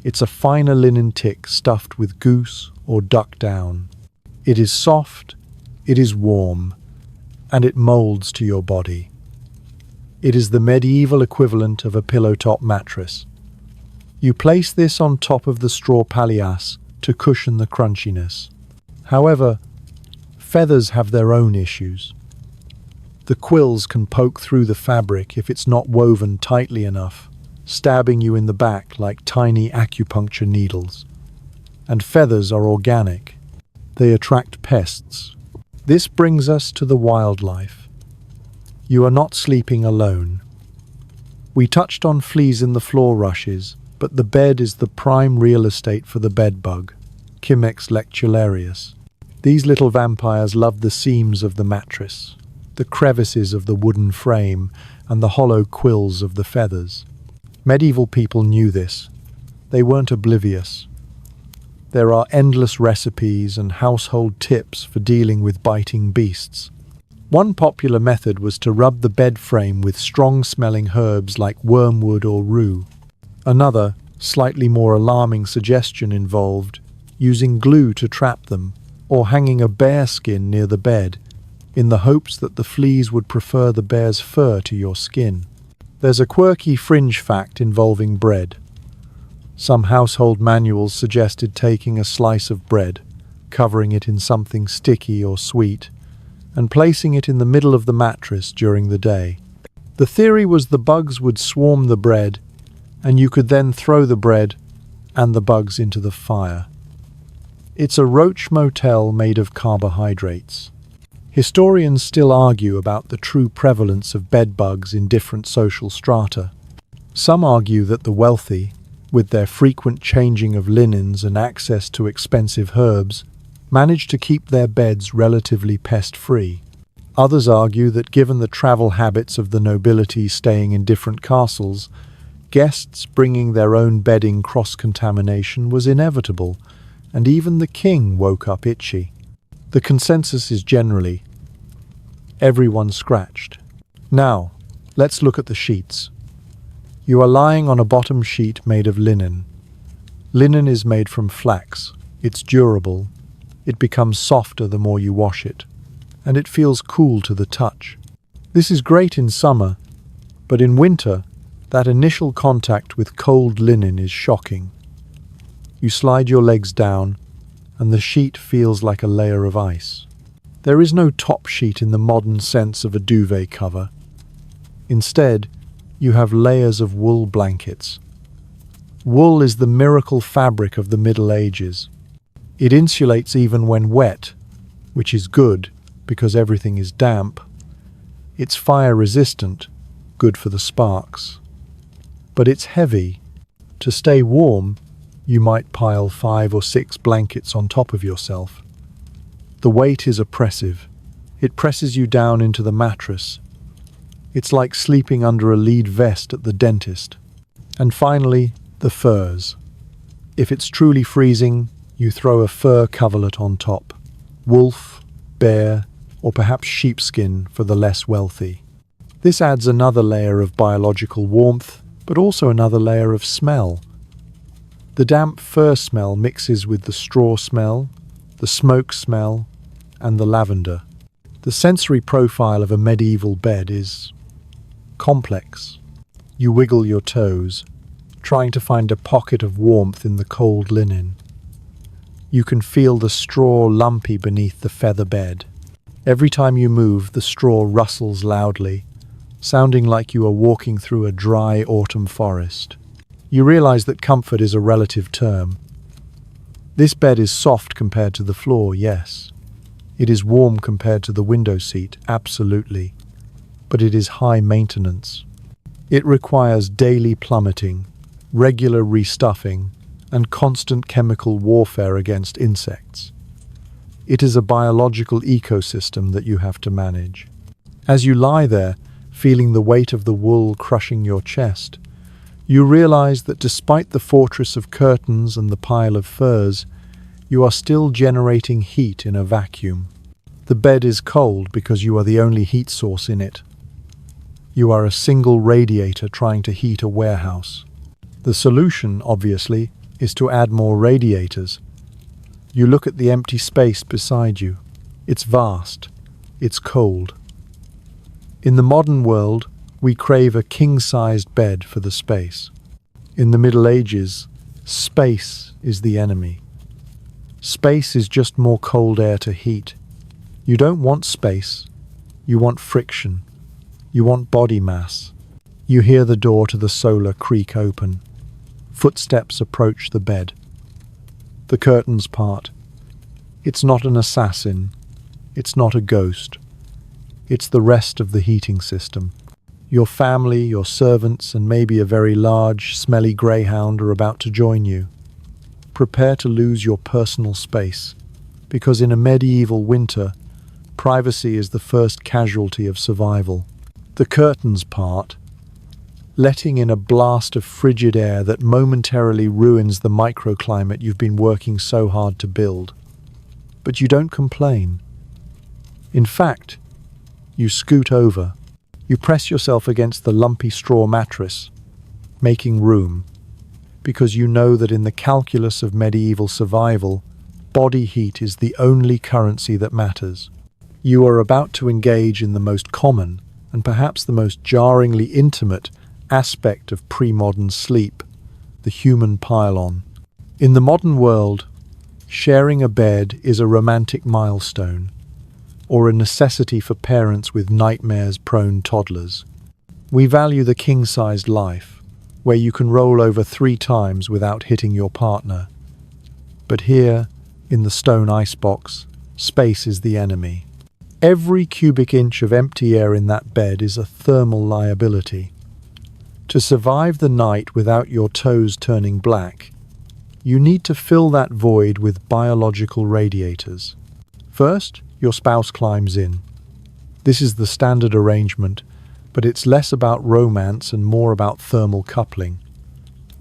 It's a finer linen tick stuffed with goose or duck down. It is soft, it is warm, and it molds to your body. It is the medieval equivalent of a pillow-top mattress. You place this on top of the straw palliasse to cushion the crunchiness. However, feathers have their own issues. The quills can poke through the fabric if it's not woven tightly enough, stabbing you in the back like tiny acupuncture needles. And feathers are organic. They attract pests. This brings us to the wildlife. You are not sleeping alone. We touched on fleas in the floor rushes, but the bed is the prime real estate for the bedbug, Chimex lectularius. These little vampires love the seams of the mattress, the crevices of the wooden frame, and the hollow quills of the feathers. Medieval people knew this. They weren't oblivious. There are endless recipes and household tips for dealing with biting beasts. One popular method was to rub the bed frame with strong-smelling herbs like wormwood or rue. Another, slightly more alarming suggestion involved using glue to trap them, or hanging a bear skin near the bed, in the hopes that the fleas would prefer the bear's fur to your skin. There's a quirky fringe fact involving bread. Some household manuals suggested taking a slice of bread, covering it in something sticky or sweet, and placing it in the middle of the mattress during the day. The theory was the bugs would swarm the bread, and you could then throw the bread and the bugs into the fire. It's a roach motel made of carbohydrates. Historians still argue about the true prevalence of bed bugs in different social strata. Some argue that the wealthy, with their frequent changing of linens and access to expensive herbs, managed to keep their beds relatively pest-free. Others argue that given the travel habits of the nobility staying in different castles, guests bringing their own bedding cross-contamination was inevitable, and even the king woke up itchy. The consensus is generally, everyone's scratched. Now, let's look at the sheets. You are lying on a bottom sheet made of linen. Linen is made from flax. It's durable. It becomes softer the more you wash it, and it feels cool to the touch. This is great in summer, but in winter, that initial contact with cold linen is shocking. You slide your legs down, and the sheet feels like a layer of ice. There is no top sheet in the modern sense of a duvet cover. Instead, you have layers of wool blankets. Wool is the miracle fabric of the Middle Ages. It insulates even when wet, which is good because everything is damp. It's fire resistant, good for the sparks. But it's heavy. To stay warm, you might pile 5 or 6 blankets on top of yourself. The weight is oppressive. It presses you down into the mattress. It's like sleeping under a lead vest at the dentist. And finally, the furs. If it's truly freezing, you throw a fur coverlet on top. Wolf, bear, or perhaps sheepskin for the less wealthy. This adds another layer of biological warmth, but also another layer of smell. The damp fur smell mixes with the straw smell, the smoke smell, and the lavender. The sensory profile of a medieval bed is complex. You wiggle your toes, trying to find a pocket of warmth in the cold linen. You can feel the straw lumpy beneath the feather bed. Every time you move, the straw rustles loudly, sounding like you are walking through a dry autumn forest. You realize that comfort is a relative term. This bed is soft compared to the floor, yes. It is warm compared to the window seat, absolutely. But it is high maintenance. It requires daily plummeting, regular restuffing, and constant chemical warfare against insects. It is a biological ecosystem that you have to manage. As you lie there, feeling the weight of the wool crushing your chest, you realize that despite the fortress of curtains and the pile of furs, you are still generating heat in a vacuum. The bed is cold because you are the only heat source in it. You are a single radiator trying to heat a warehouse. The solution, obviously, is to add more radiators. You look at the empty space beside you. It's vast. It's cold. In the modern world, we crave a king-sized bed for the space. In the Middle Ages, space is the enemy. Space is just more cold air to heat. You don't want space. You want friction. You want body mass. You hear the door to the solar creak open. Footsteps approach the bed. The curtains part. It's not an assassin. It's not a ghost. It's the rest of the heating system. Your family, your servants, and maybe a very large, smelly greyhound are about to join you. Prepare to lose your personal space, because in a medieval winter, privacy is the first casualty of survival. The curtains part, letting in a blast of frigid air that momentarily ruins the microclimate you've been working so hard to build. But you don't complain. In fact, you scoot over. You press yourself against the lumpy straw mattress, making room, because you know that in the calculus of medieval survival, body heat is the only currency that matters. You are about to engage in the most common, and perhaps the most jarringly intimate, aspect of pre-modern sleep, the human pile-on. In the modern world, sharing a bed is a romantic milestone, or a necessity for parents with nightmares-prone toddlers. We value the king-sized life, where you can roll over 3 times without hitting your partner. But here, in the stone icebox, space is the enemy. Every cubic inch of empty air in that bed is a thermal liability. To survive the night without your toes turning black, you need to fill that void with biological radiators. First, your spouse climbs in. This is the standard arrangement, but it's less about romance and more about thermal coupling.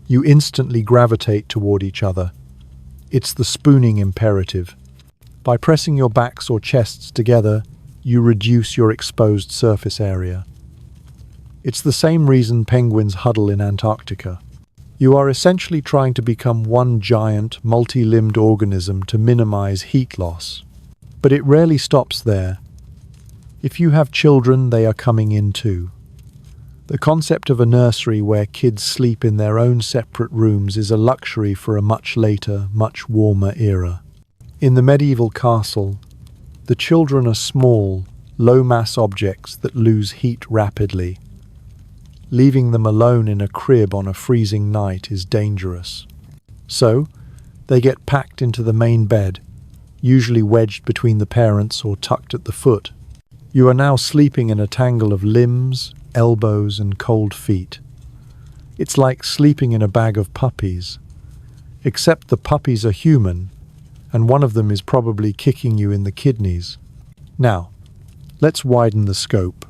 You instantly gravitate toward each other. It's the spooning imperative. By pressing your backs or chests together, you reduce your exposed surface area. It's the same reason penguins huddle in Antarctica. You are essentially trying to become one giant, multi-limbed organism to minimize heat loss. But it rarely stops there. If you have children, they are coming in too. The concept of a nursery where kids sleep in their own separate rooms is a luxury for a much later, much warmer era. In the medieval castle, the children are small, low-mass objects that lose heat rapidly. Leaving them alone in a crib on a freezing night is dangerous. So, they get packed into the main bed, usually wedged between the parents or tucked at the foot. You are now sleeping in a tangle of limbs, elbows, and cold feet. It's like sleeping in a bag of puppies, except the puppies are human, and one of them is probably kicking you in the kidneys. Now, let's widen the scope.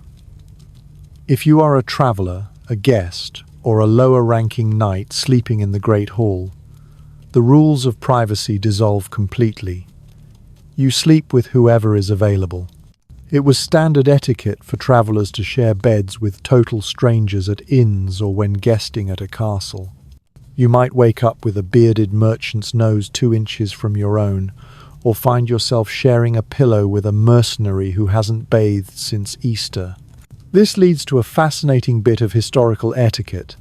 If you are a traveler, a guest, or a lower-ranking knight sleeping in the Great Hall, the rules of privacy dissolve completely. You sleep with whoever is available. It was standard etiquette for travelers to share beds with total strangers at inns or when guesting at a castle. You might wake up with a bearded merchant's nose 2 inches from your own, or find yourself sharing a pillow with a mercenary who hasn't bathed since Easter. This leads to a fascinating bit of historical etiquette.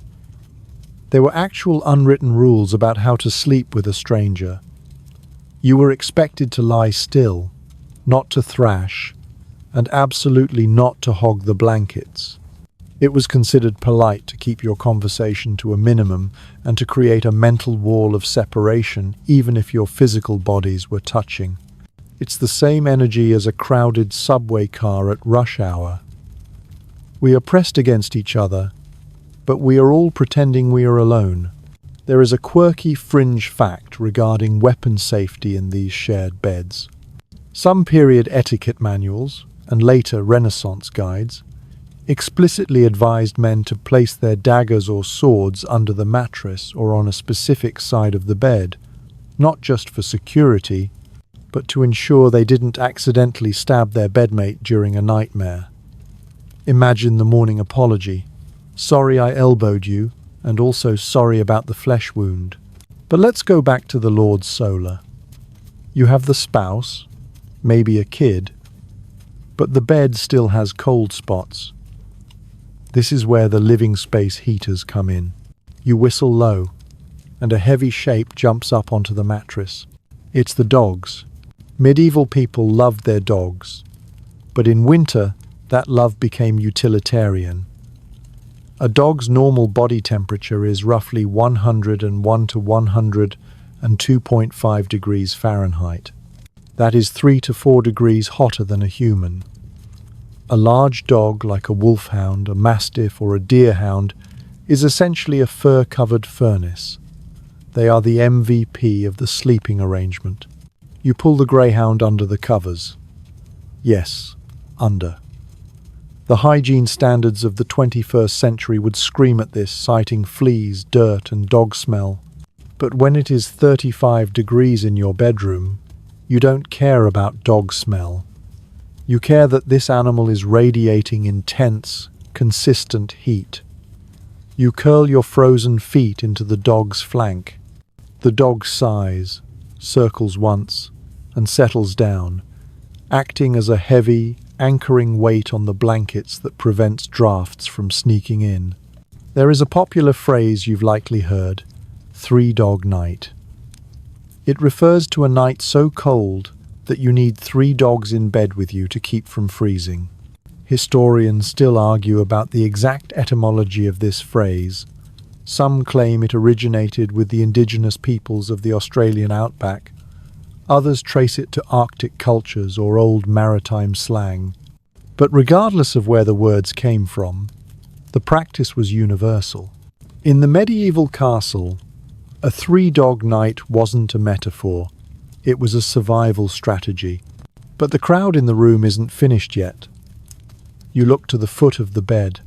There were actual unwritten rules about how to sleep with a stranger. You were expected to lie still, not to thrash, and absolutely not to hog the blankets. It was considered polite to keep your conversation to a minimum and to create a mental wall of separation even if your physical bodies were touching. It's the same energy as a crowded subway car at rush hour. We are pressed against each other, but we are all pretending we are alone. There is a quirky fringe fact regarding weapon safety in these shared beds. Some period etiquette manuals, and later Renaissance guides, explicitly advised men to place their daggers or swords under the mattress or on a specific side of the bed, not just for security, but to ensure they didn't accidentally stab their bedmate during a nightmare. Imagine the morning apology. Sorry I elbowed you, and also sorry about the flesh wound. But let's go back to the Lord Solar. You have the spouse, maybe a kid, but the bed still has cold spots. This is where the living space heaters come in. You whistle low, and a heavy shape jumps up onto the mattress. It's the dogs. Medieval people loved their dogs, but in winter, that love became utilitarian. A dog's normal body temperature is roughly 101 to 102.5 degrees Fahrenheit. That is 3 to 4 degrees hotter than a human. A large dog like a wolfhound, a mastiff, or a deerhound is essentially a fur-covered furnace. They are the MVP of the sleeping arrangement. You pull the greyhound under the covers. Yes, under. The hygiene standards of the 21st century would scream at this, citing fleas, dirt, and dog smell. But when it is 35 degrees in your bedroom, you don't care about dog smell. You care that this animal is radiating intense, consistent heat. You curl your frozen feet into the dog's flank. The dog sighs, circles once, and settles down, acting as a heavy, anchoring weight on the blankets that prevents drafts from sneaking in. There is a popular phrase you've likely heard, 3-dog night. It refers to a night so cold that you need 3 dogs in bed with you to keep from freezing. Historians still argue about the exact etymology of this phrase. Some claim it originated with the indigenous peoples of the Australian outback. Others trace it to Arctic cultures or old maritime slang. But regardless of where the words came from, the practice was universal. In the medieval castle, a 3-dog night wasn't a metaphor. It was a survival strategy. But the crowd in the room isn't finished yet. You look to the foot of the bed.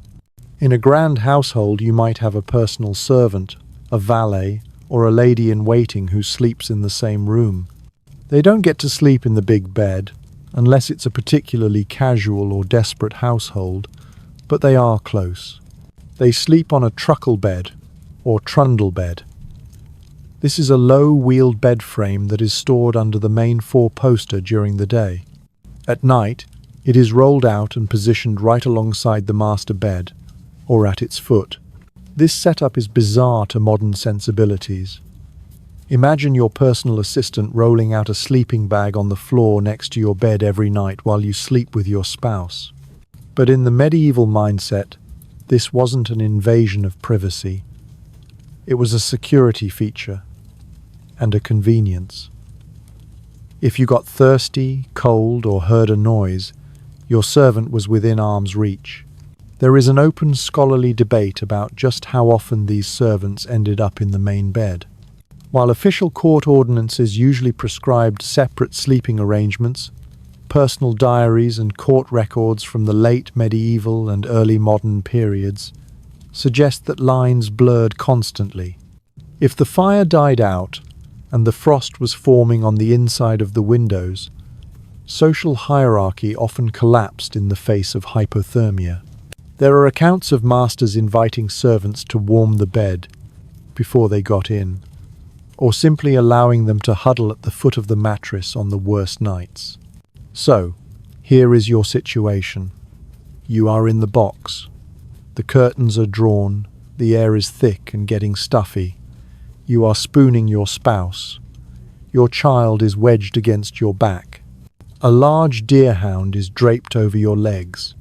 In a grand household, you might have a personal servant, a valet, or a lady in waiting who sleeps in the same room. They don't get to sleep in the big bed, unless it's a particularly casual or desperate household, but they are close. They sleep on a truckle bed, or trundle bed. This is a low-wheeled bed frame that is stored under the main four-poster during the day. At night, it is rolled out and positioned right alongside the master bed, or at its foot. This setup is bizarre to modern sensibilities. Imagine your personal assistant rolling out a sleeping bag on the floor next to your bed every night while you sleep with your spouse. But in the medieval mindset, this wasn't an invasion of privacy. It was a security feature and a convenience. If you got thirsty, cold, or heard a noise, your servant was within arm's reach. There is an open scholarly debate about just how often these servants ended up in the main bed. While official court ordinances usually prescribed separate sleeping arrangements, personal diaries and court records from the late medieval and early modern periods suggest that lines blurred constantly. If the fire died out and the frost was forming on the inside of the windows, social hierarchy often collapsed in the face of hypothermia. There are accounts of masters inviting servants to warm the bed before they got in, or simply allowing them to huddle at the foot of the mattress on the worst nights. So, here is your situation. You are in the box. The curtains are drawn, the air is thick and getting stuffy. You are spooning your spouse. Your child is wedged against your back. A large deerhound is draped over your legs.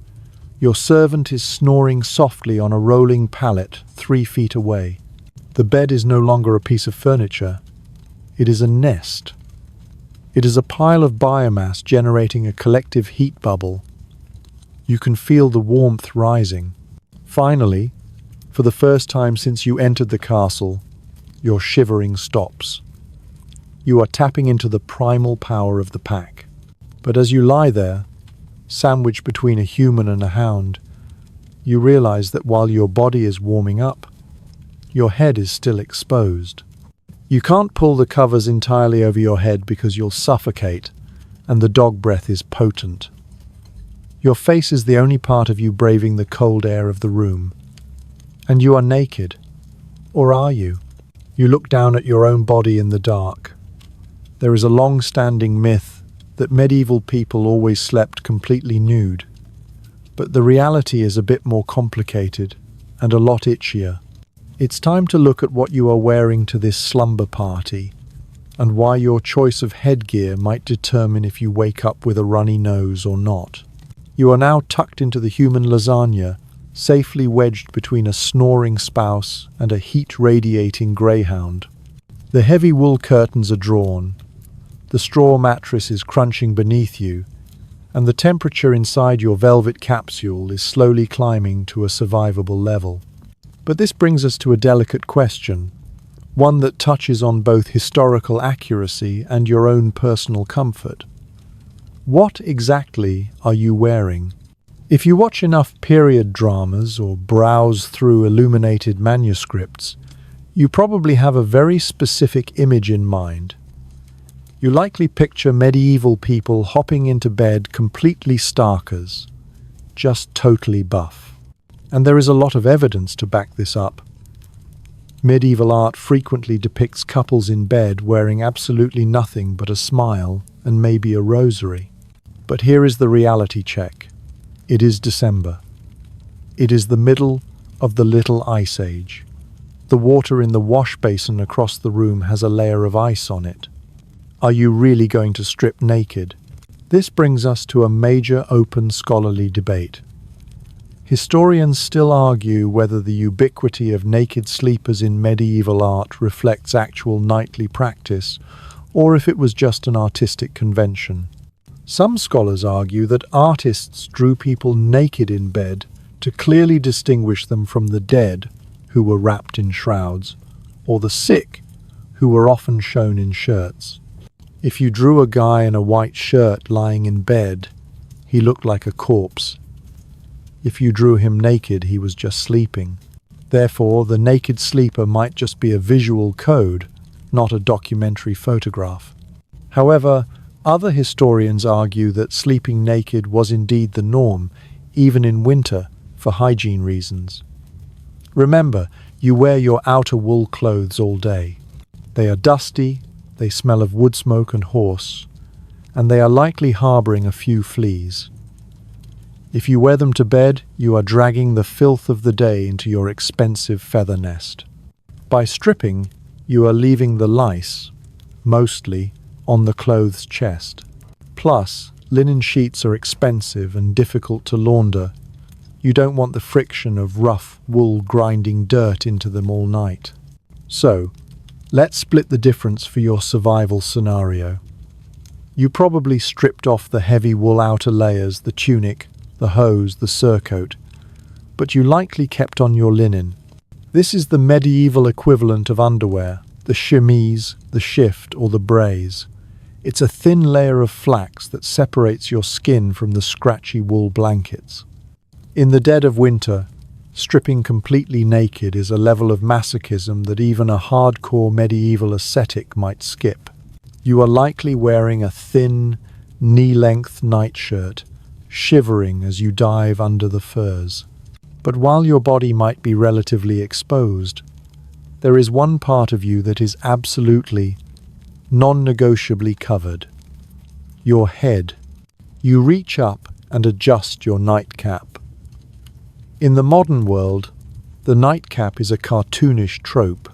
Your servant is snoring softly on a rolling pallet 3 feet away. The bed is no longer a piece of furniture. It is a nest. It is a pile of biomass generating a collective heat bubble. You can feel the warmth rising. Finally, for the first time since you entered the castle, your shivering stops. You are tapping into the primal power of the pack. But as you lie there, sandwiched between a human and a hound, you realize that while your body is warming up, your head is still exposed. You can't pull the covers entirely over your head because you'll suffocate, and the dog breath is potent. Your face is the only part of you braving the cold air of the room. And you are naked. Or are you? You look down at your own body in the dark. There is a long-standing myth that medieval people always slept completely nude. But the reality is a bit more complicated and a lot itchier. It's time to look at what you are wearing to this slumber party and why your choice of headgear might determine if you wake up with a runny nose or not. You are now tucked into the human lasagna, safely wedged between a snoring spouse and a heat-radiating greyhound. The heavy wool curtains are drawn, the straw mattress is crunching beneath you, and the temperature inside your velvet capsule is slowly climbing to a survivable level. But this brings us to a delicate question, one that touches on both historical accuracy and your own personal comfort. What exactly are you wearing? If you watch enough period dramas or browse through illuminated manuscripts, you probably have a very specific image in mind. You likely picture medieval people hopping into bed completely starkers, just totally buff. And there is a lot of evidence to back this up. Medieval art frequently depicts couples in bed wearing absolutely nothing but a smile and maybe a rosary. But here is the reality check. It is December. It is the middle of the Little Ice Age. The water in the wash basin across the room has a layer of ice on it. Are you really going to strip naked? This brings us to a major open scholarly debate. Historians still argue whether the ubiquity of naked sleepers in medieval art reflects actual nightly practice, or if it was just an artistic convention. Some scholars argue that artists drew people naked in bed to clearly distinguish them from the dead, who were wrapped in shrouds, or the sick, who were often shown in shirts. If you drew a guy in a white shirt lying in bed, he looked like a corpse. If you drew him naked, he was just sleeping. Therefore, the naked sleeper might just be a visual code, not a documentary photograph. However, other historians argue that sleeping naked was indeed the norm, even in winter, for hygiene reasons. Remember, you wear your outer wool clothes all day. They are dusty, they smell of wood smoke and horse, and they are likely harboring a few fleas. If you wear them to bed, you are dragging the filth of the day into your expensive feather nest. By stripping, you are leaving the lice, mostly, on the clothes chest. Plus, linen sheets are expensive and difficult to launder. You don't want the friction of rough wool grinding dirt into them all night. So, let's split the difference for your survival scenario. You probably stripped off the heavy wool outer layers, the tunic, the hose, the surcoat, but you likely kept on your linen. This is the medieval equivalent of underwear, the chemise, the shift, or the braise. It's a thin layer of flax that separates your skin from the scratchy wool blankets. In the dead of winter, stripping completely naked is a level of masochism that even a hardcore medieval ascetic might skip. You are likely wearing a thin, knee-length nightshirt, shivering as you dive under the furs. But while your body might be relatively exposed, there is one part of you that is absolutely, non-negotiably covered. Your head. You reach up and adjust your nightcap. In the modern world, the nightcap is a cartoonish trope,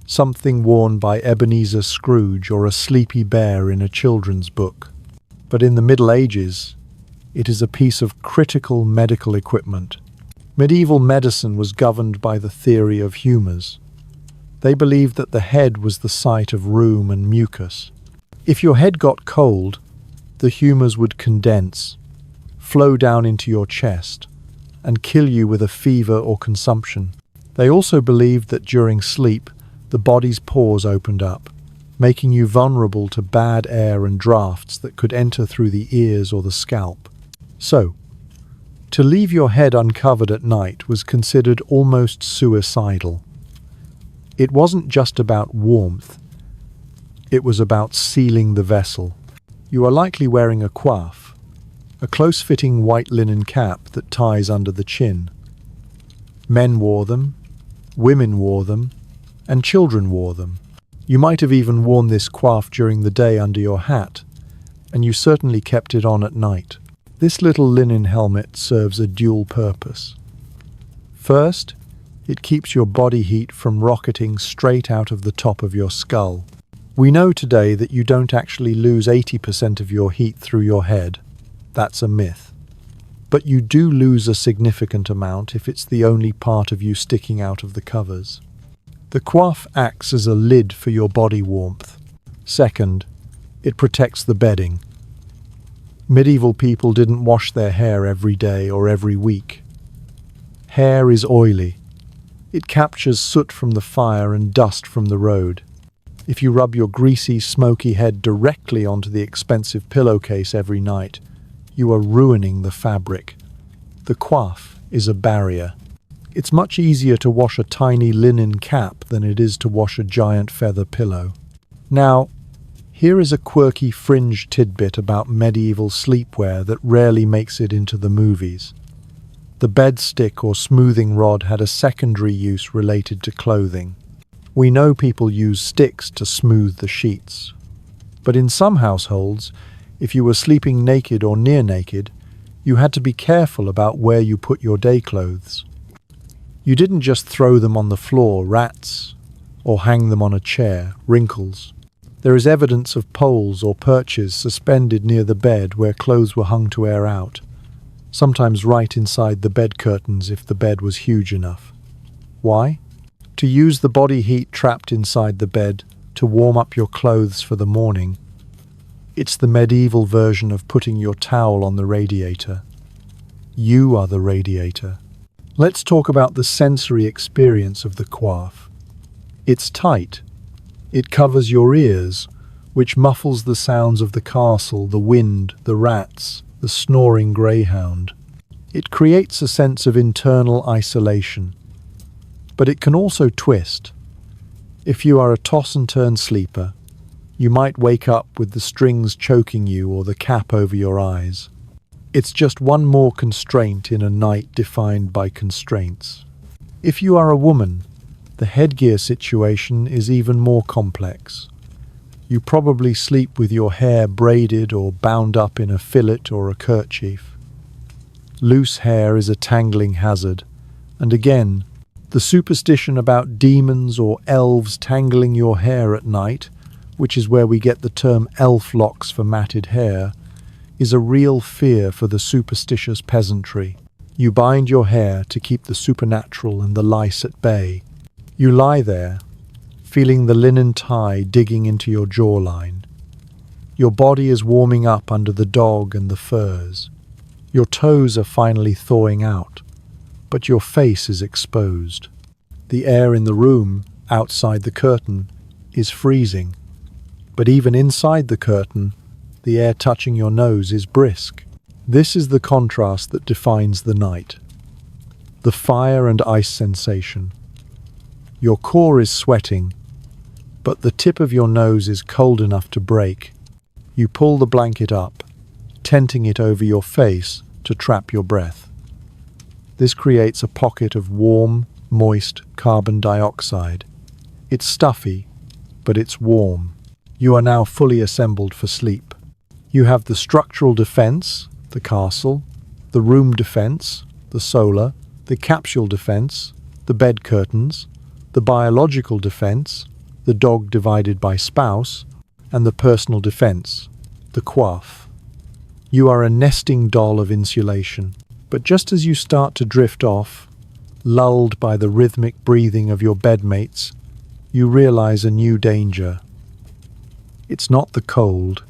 something worn by Ebenezer Scrooge or a sleepy bear in a children's book. But in the Middle Ages, it is a piece of critical medical equipment. Medieval medicine was governed by the theory of humours. They believed that the head was the site of rheum and mucus. If your head got cold, the humours would condense, flow down into your chest, and kill you with a fever or consumption. They also believed that during sleep, the body's pores opened up, making you vulnerable to bad air and drafts that could enter through the ears or the scalp. So, to leave your head uncovered at night was considered almost suicidal. It wasn't just about warmth, it was about sealing the vessel. You are likely wearing a coif, a close-fitting white linen cap that ties under the chin. Men wore them, women wore them, and children wore them. You might have even worn this coif during the day under your hat, and you certainly kept it on at night. This little linen helmet serves a dual purpose. First, it keeps your body heat from rocketing straight out of the top of your skull. We know today that you don't actually lose 80% of your heat through your head. That's a myth. But you do lose a significant amount if it's the only part of you sticking out of the covers. The coif acts as a lid for your body warmth. Second, it protects the bedding. Medieval people didn't wash their hair every day or every week. Hair is oily. It captures soot from the fire and dust from the road. If you rub your greasy, smoky head directly onto the expensive pillowcase every night, you are ruining the fabric. The coif is a barrier. It's much easier to wash a tiny linen cap than it is to wash a giant feather pillow. Now, here is a quirky fringe tidbit about medieval sleepwear that rarely makes it into the movies. The bedstick or smoothing rod had a secondary use related to clothing. We know people use sticks to smooth the sheets. But in some households, if you were sleeping naked or near naked, you had to be careful about where you put your day clothes. You didn't just throw them on the floor, rats, or hang them on a chair, wrinkles. There is evidence of poles or perches suspended near the bed where clothes were hung to air out, sometimes right inside the bed curtains if the bed was huge enough. Why? To use the body heat trapped inside the bed to warm up your clothes for the morning. It's the medieval version of putting your towel on the radiator. You are the radiator. Let's talk about the sensory experience of the coif. It's tight. It covers your ears, which muffles the sounds of the castle, the wind, the rats, the snoring greyhound. It creates a sense of internal isolation. but it can also twist. If you are a toss-and-turn sleeper, you might wake up with the strings choking you or the cap over your eyes. It's just one more constraint in a night defined by constraints. If you are a woman, the headgear situation is even more complex. You probably sleep with your hair braided or bound up in a fillet or a kerchief. Loose hair is a tangling hazard, and again, the superstition about demons or elves tangling your hair at night, which is where we get the term elf locks for matted hair, is a real fear for the superstitious peasantry. You bind your hair to keep the supernatural and the lice at bay. You lie there, feeling the linen tie digging into your jawline. Your body is warming up under the dog and the furs. Your toes are finally thawing out, but your face is exposed. The air in the room, outside the curtain, is freezing. But even inside the curtain, the air touching your nose is brisk. This is the contrast that defines the night. The fire and ice sensation. Your core is sweating, but the tip of your nose is cold enough to break. You pull the blanket up, tenting it over your face to trap your breath. This creates a pocket of warm, moist carbon dioxide. It's stuffy, but it's warm. You are now fully assembled for sleep. You have the structural defense, the castle, the room defense, the solar, the capsule defense, the bed curtains, the biological defense, the dog divided by spouse, and the personal defense, the coif. You are a nesting doll of insulation. But just as you start to drift off, lulled by the rhythmic breathing of your bedmates, you realize a new danger. It's not the cold,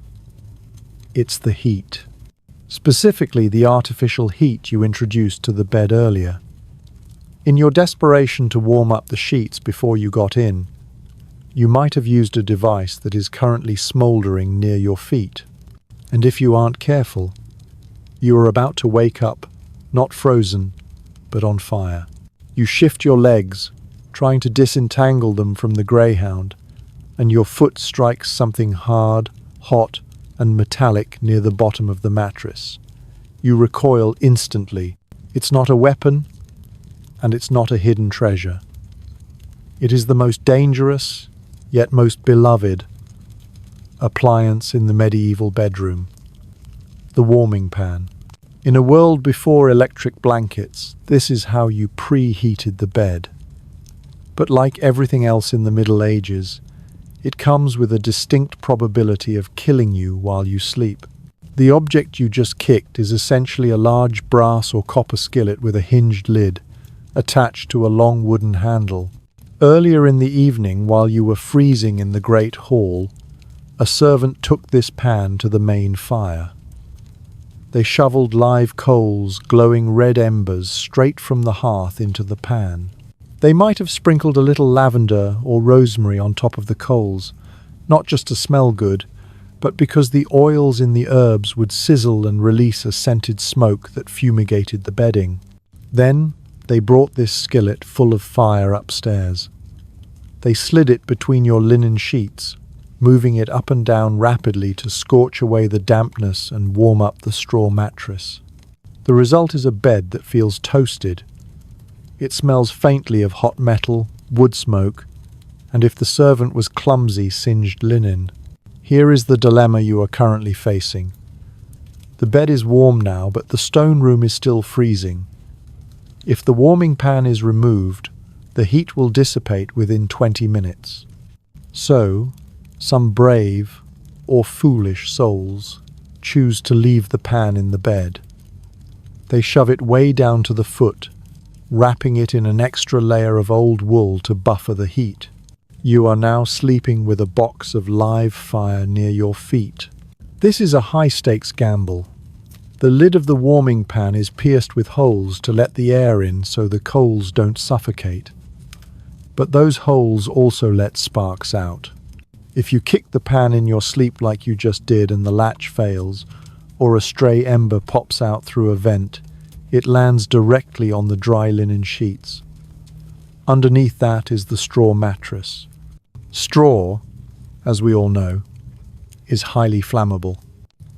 it's the heat. Specifically, the artificial heat you introduced to the bed earlier. In your desperation to warm up the sheets before you got in, you might have used a device that is currently smoldering near your feet. And if you aren't careful, you are about to wake up, not frozen, but on fire. You shift your legs, trying to disentangle them from the greyhound, and your foot strikes something hard, hot, and metallic near the bottom of the mattress. You recoil instantly. It's not a weapon, and it's not a hidden treasure. It is the most dangerous, yet most beloved, appliance in the medieval bedroom. The warming pan. In a world before electric blankets, this is how you preheated the bed. But like everything else in the Middle Ages, it comes with a distinct probability of killing you while you sleep. The object you just kicked is essentially a large brass or copper skillet with a hinged lid, attached to a long wooden handle. Earlier in the evening, while you were freezing in the great hall, a servant took this pan to the main fire. They shoveled live coals, glowing red embers, straight from the hearth into the pan. They might have sprinkled a little lavender or rosemary on top of the coals, not just to smell good, but because the oils in the herbs would sizzle and release a scented smoke that fumigated the bedding. Then they brought this skillet full of fire upstairs. They slid it between your linen sheets, moving it up and down rapidly to scorch away the dampness and warm up the straw mattress. The result is a bed that feels toasted. It smells faintly of hot metal, wood smoke, and if the servant was clumsy, singed linen. Here is the dilemma you are currently facing. The bed is warm now, but the stone room is still freezing. If the warming pan is removed, the heat will dissipate within 20 minutes. So, some brave or foolish souls choose to leave the pan in the bed. They shove it way down to the foot, wrapping it in an extra layer of old wool to buffer the heat. You are now sleeping with a box of live fire near your feet. This is a high-stakes gamble. The lid of the warming pan is pierced with holes to let the air in so the coals don't suffocate. But those holes also let sparks out. If you kick the pan in your sleep like you just did and the latch fails, or a stray ember pops out through a vent, it lands directly on the dry linen sheets. Underneath that is the straw mattress. Straw, as we all know, is highly flammable.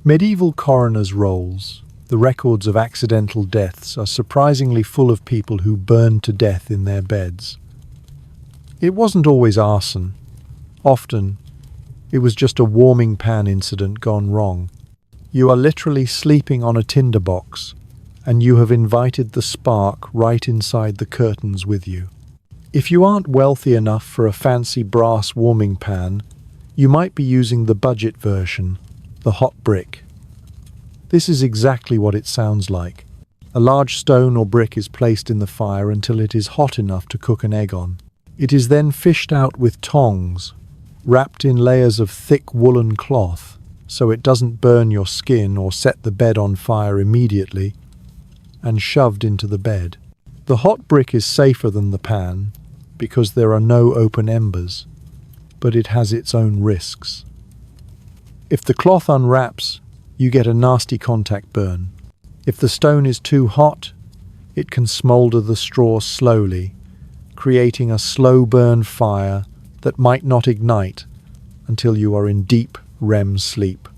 Medieval coroners' rolls, the records of accidental deaths, are surprisingly full of people who burned to death in their beds. It wasn't always arson. Often, it was just a warming pan incident gone wrong. You are literally sleeping on a tinderbox, and you have invited the spark right inside the curtains with you. If you aren't wealthy enough for a fancy brass warming pan, you might be using the budget version, the hot brick. This is exactly what it sounds like. A large stone or brick is placed in the fire until it is hot enough to cook an egg on. It is then fished out with tongs, wrapped in layers of thick woolen cloth, so it doesn't burn your skin or set the bed on fire immediately, and shoved into the bed. The hot brick is safer than the pan because there are no open embers, but it has its own risks. If the cloth unwraps, you get a nasty contact burn. If the stone is too hot, it can smolder the straw slowly, creating a slow burn fire that might not ignite until you are in deep REM sleep.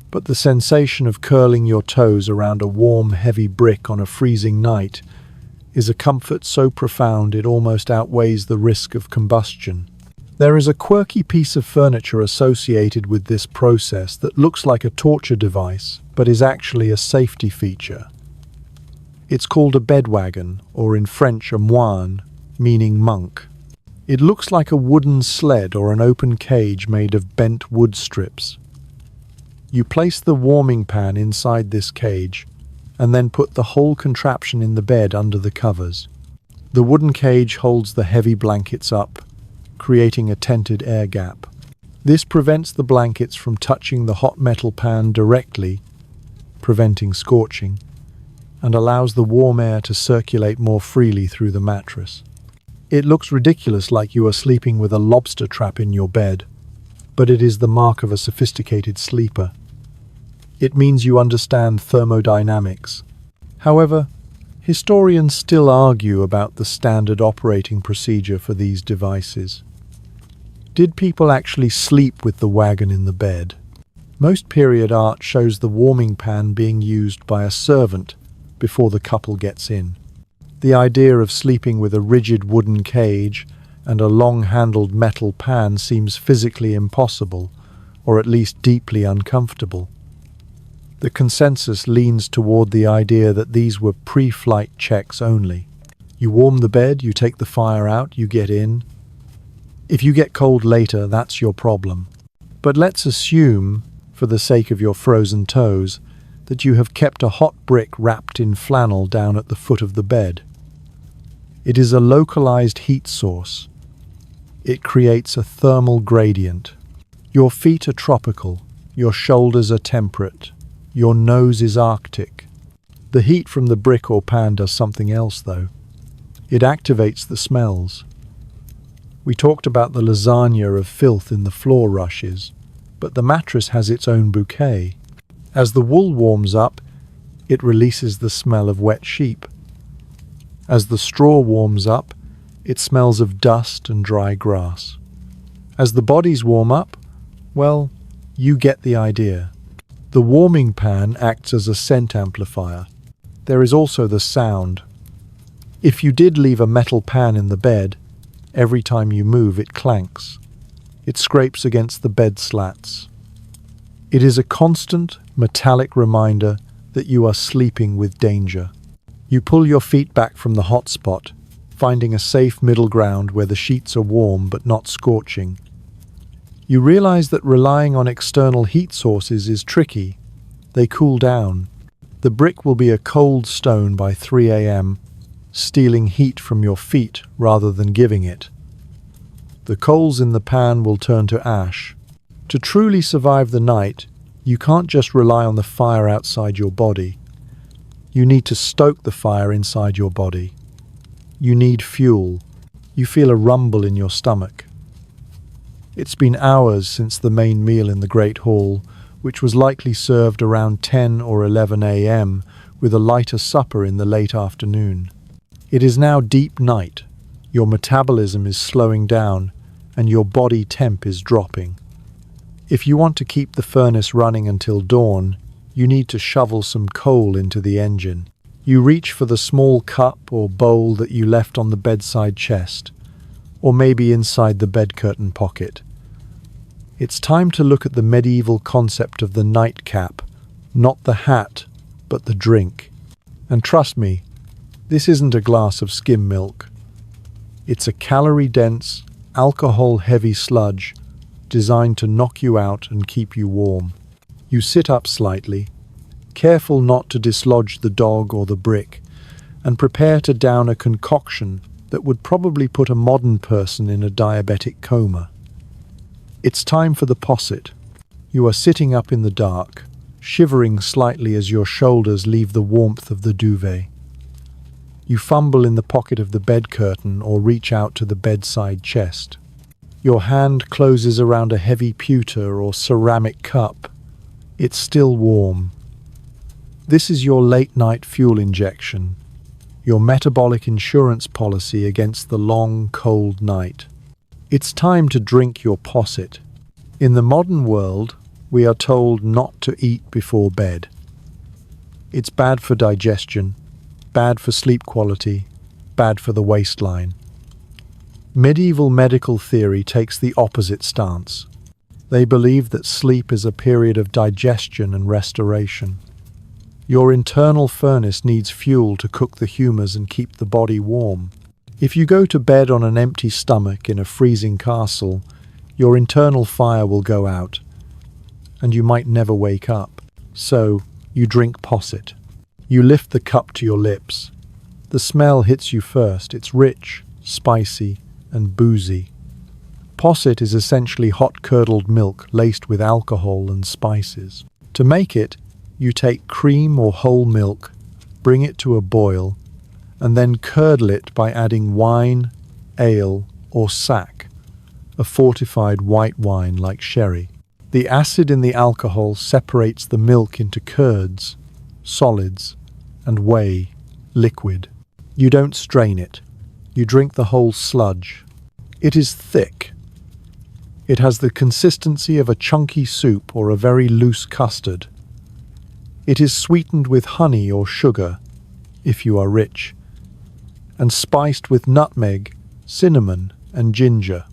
But the sensation of curling your toes around a warm, heavy brick on a freezing night is a comfort so profound it almost outweighs the risk of combustion. There is a quirky piece of furniture associated with this process that looks like a torture device, but is actually a safety feature. It's called a bedwagon, or in French a moine, meaning monk. It looks like a wooden sled or an open cage made of bent wood strips. You place the warming pan inside this cage, and then put the whole contraption in the bed under the covers. The wooden cage holds the heavy blankets up, creating a tented air gap. This prevents the blankets from touching the hot metal pan directly, preventing scorching, and allows the warm air to circulate more freely through the mattress. It looks ridiculous, like you are sleeping with a lobster trap in your bed, but it is the mark of a sophisticated sleeper. It means you understand thermodynamics. However, historians still argue about the standard operating procedure for these devices. Did people actually sleep with the wagon in the bed? Most period art shows the warming pan being used by a servant before the couple gets in. The idea of sleeping with a rigid wooden cage and a long-handled metal pan seems physically impossible, or at least deeply uncomfortable. The consensus leans toward the idea that these were pre-flight checks only. You warm the bed, you take the fire out, you get in. If you get cold later, that's your problem. But let's assume, for the sake of your frozen toes, that you have kept a hot brick wrapped in flannel down at the foot of the bed. It is a localized heat source. It creates a thermal gradient. Your feet are tropical, your shoulders are temperate, your nose is Arctic. The heat from the brick or pan does something else, though. It activates the smells. We talked about the lasagna of filth in the floor rushes, but the mattress has its own bouquet. As the wool warms up, it releases the smell of wet sheep. As the straw warms up, it smells of dust and dry grass. As the bodies warm up, well, you get the idea. The warming pan acts as a scent amplifier. There is also the sound. If you did leave a metal pan in the bed, every time you move it clanks. It scrapes against the bed slats. It is a constant, metallic reminder that you are sleeping with danger. You pull your feet back from the hot spot, finding a safe middle ground where the sheets are warm but not scorching. You realize that relying on external heat sources is tricky. They cool down. The brick will be a cold stone by 3 a.m., stealing heat from your feet rather than giving it. The coals in the pan will turn to ash. To truly survive the night, you can't just rely on the fire outside your body. You need to stoke the fire inside your body. You need fuel. You feel a rumble in your stomach. It's been hours since the main meal in the Great Hall, which was likely served around 10 or 11 a.m., with a lighter supper in the late afternoon. It is now deep night, Your metabolism is slowing down and your body temp is dropping. If you want to keep the furnace running until dawn, you need to shovel some coal into the engine. You reach for the small cup or bowl that you left on the bedside chest, or maybe inside the bed curtain pocket. It's time to look at the medieval concept of the nightcap, not the hat, but the drink. And trust me, this isn't a glass of skim milk. It's a calorie-dense, alcohol-heavy sludge designed to knock you out and keep you warm. You sit up slightly, careful not to dislodge the dog or the brick, and prepare to down a concoction that would probably put a modern person in a diabetic coma. It's time for the posset. You are sitting up in the dark, shivering slightly as your shoulders leave the warmth of the duvet. You fumble in the pocket of the bed curtain or reach out to the bedside chest. Your hand closes around a heavy pewter or ceramic cup. It's still warm. This is your late-night fuel injection, your metabolic insurance policy against the long, cold night. It's time to drink your posset. In the modern world, we are told not to eat before bed. It's bad for digestion, bad for sleep quality, bad for the waistline. Medieval medical theory takes the opposite stance. They believe that sleep is a period of digestion and restoration. Your internal furnace needs fuel to cook the humors and keep the body warm. If you go to bed on an empty stomach in a freezing castle, your internal fire will go out, and you might never wake up. So, you drink posset. You lift the cup to your lips. The smell hits you first. It's rich, spicy, and boozy. Posset is essentially hot curdled milk laced with alcohol and spices. To make it, you take cream or whole milk, bring it to a boil, and then curdle it by adding wine, ale, or sack, a fortified white wine like sherry. The acid in the alcohol separates the milk into curds, solids, and whey, liquid. You don't strain it. You drink the whole sludge. It is thick. It has the consistency of a chunky soup or a very loose custard. It is sweetened with honey or sugar, if you are rich, and spiced with nutmeg, cinnamon, and ginger.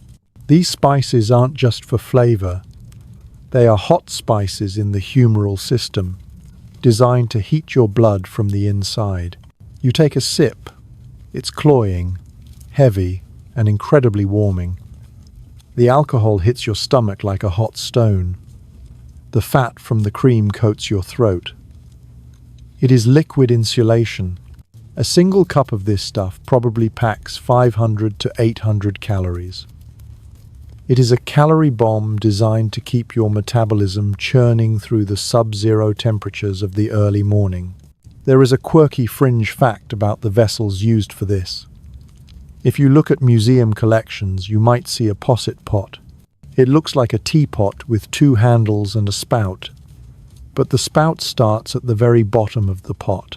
These spices aren't just for flavor. They are hot spices in the humoral system, designed to heat your blood from the inside. You take a sip. It's cloying, heavy, and incredibly warming. The alcohol hits your stomach like a hot stone. The fat from the cream coats your throat. It is liquid insulation. A single cup of this stuff probably packs 500 to 800 calories. It is a calorie bomb designed to keep your metabolism churning through the sub-zero temperatures of the early morning. There is a quirky fringe fact about the vessels used for this. If you look at museum collections, you might see a posset pot. It looks like a teapot with two handles and a spout, but the spout starts at the very bottom of the pot.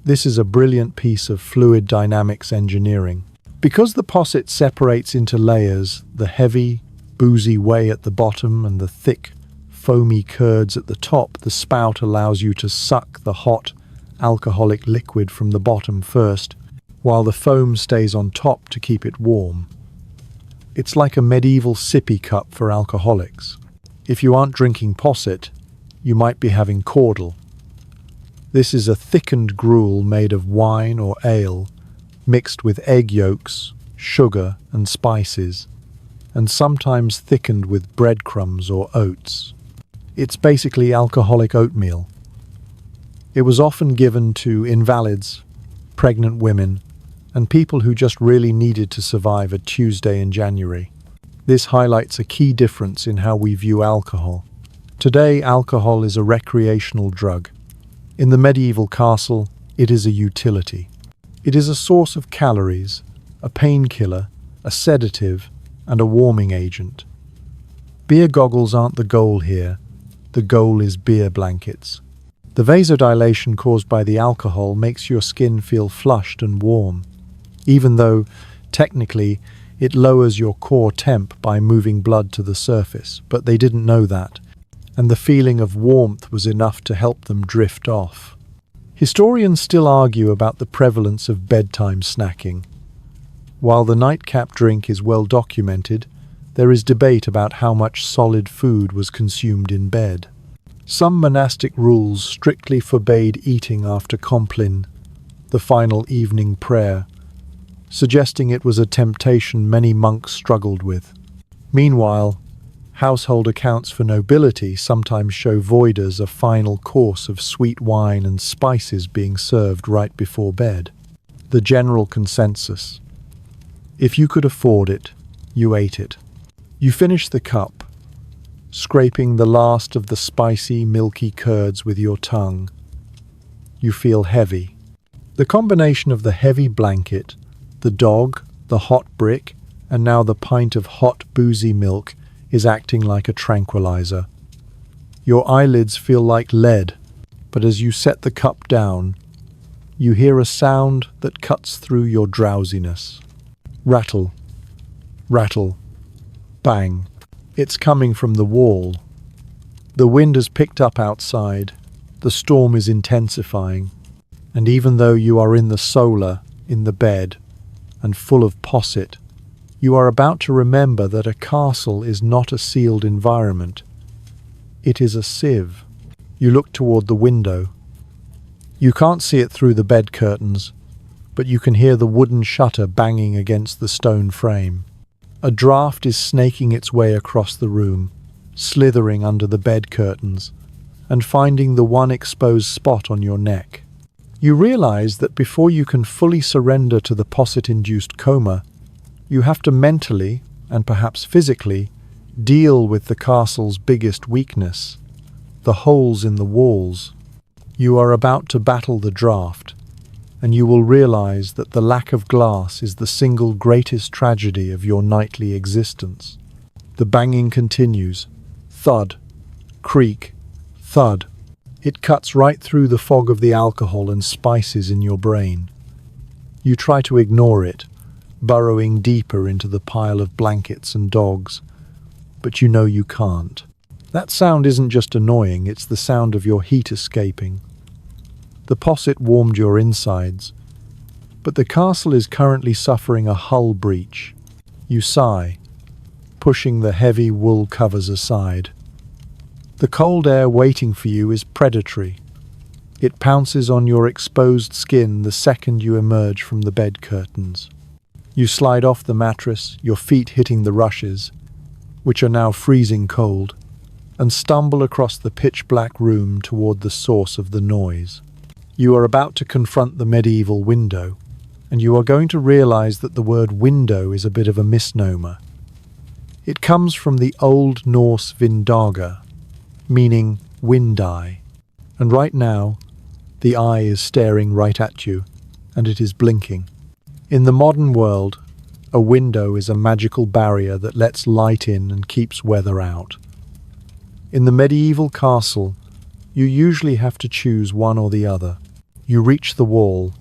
This is a brilliant piece of fluid dynamics engineering. Because the posset separates into layers, the heavy, boozy whey at the bottom and the thick, foamy curds at the top, the spout allows you to suck the hot, alcoholic liquid from the bottom first, while the foam stays on top to keep it warm. It's like a medieval sippy cup for alcoholics. If you aren't drinking posset, you might be having caudle. This is a thickened gruel made of wine or ale, mixed with egg yolks, sugar, and spices, and sometimes thickened with breadcrumbs or oats. It's basically alcoholic oatmeal. It was often given to invalids, pregnant women, and people who just really needed to survive a Tuesday in January. This highlights a key difference in how we view alcohol. Today, alcohol is a recreational drug. In the medieval castle, it is a utility. It is a source of calories, a painkiller, a sedative, and a warming agent. Beer goggles aren't the goal here. The goal is beer blankets. The vasodilation caused by the alcohol makes your skin feel flushed and warm, even though Technically, it lowers your core temp by moving blood to the surface, but they didn't know that, and the feeling of warmth was enough to help them drift off. Historians still argue about the prevalence of bedtime snacking. While the nightcap drink is well documented, there is debate about how much solid food was consumed in bed. Some monastic rules strictly forbade eating after Compline, the final evening prayer, suggesting it was a temptation many monks struggled with. Meanwhile, household accounts for nobility sometimes show voiders a final course of sweet wine and spices being served right before bed. The general consensus: if you could afford it, you ate it. You finish the cup, scraping the last of the spicy, milky curds with your tongue. You feel heavy. The combination of the heavy blanket, the dog, the hot brick, and now the pint of hot, boozy milk is acting like a tranquilizer. Your eyelids feel like lead, but as you set the cup down, you hear a sound that cuts through your drowsiness. Rattle, rattle, bang. It's coming from the wall. The wind has picked up outside. The storm is intensifying. And even though you are in the solar, in the bed, and full of posset, you are about to remember that a castle is not a sealed environment. It is a sieve. You look toward the window. You can't see it through the bed curtains, but you can hear the wooden shutter banging against the stone frame. A draft is snaking its way across the room, slithering under the bed curtains, and finding the one exposed spot on your neck. You realize that before you can fully surrender to the posset-induced coma, you have to mentally, and perhaps physically, deal with the castle's biggest weakness, the holes in the walls. You are about to battle the draft, and you will realize that the lack of glass is the single greatest tragedy of your nightly existence. The banging continues. Thud, creak, thud. It cuts right through the fog of the alcohol and spices in your brain. You try to ignore it, burrowing deeper into the pile of blankets and dogs, but you know you can't. That sound isn't just annoying, it's the sound of your heat escaping. The posset warmed your insides, but the castle is currently suffering a hull breach. You sigh, pushing the heavy wool covers aside. The cold air waiting for you is predatory. It pounces on your exposed skin the second you emerge from the bed curtains. You slide off the mattress, your feet hitting the rushes, which are now freezing cold, and stumble across the pitch-black room toward the source of the noise. You are about to confront the medieval window, and you are going to realize that the word window is a bit of a misnomer. It comes from the Old Norse vindaga, meaning wind eye, and right now, the eye is staring right at you, and it is blinking. In the modern world, a window is a magical barrier that lets light in and keeps weather out. In the medieval castle, you usually have to choose one or the other. You reach the wall.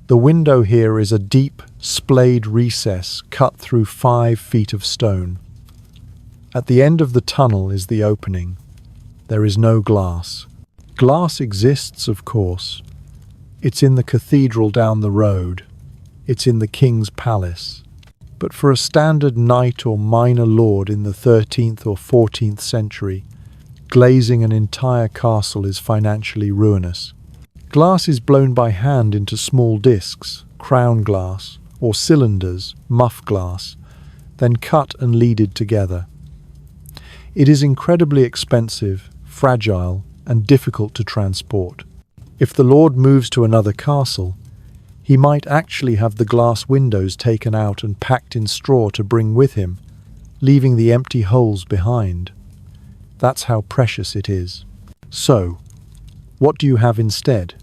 The window here is a deep, splayed recess cut through 5 feet of stone. At the end of the tunnel is the opening. There is no glass. Glass exists, of course. It's in the cathedral down the road. It's in the king's palace. But for a standard knight or minor lord in the 13th or 14th century, glazing an entire castle is financially ruinous. Glass is blown by hand into small discs, crown glass, or cylinders, muff glass, then cut and leaded together. It is incredibly expensive, fragile, and difficult to transport. If the lord moves to another castle, he might actually have the glass windows taken out and packed in straw to bring with him, leaving the empty holes behind. That's how precious it is. So, what do you have instead?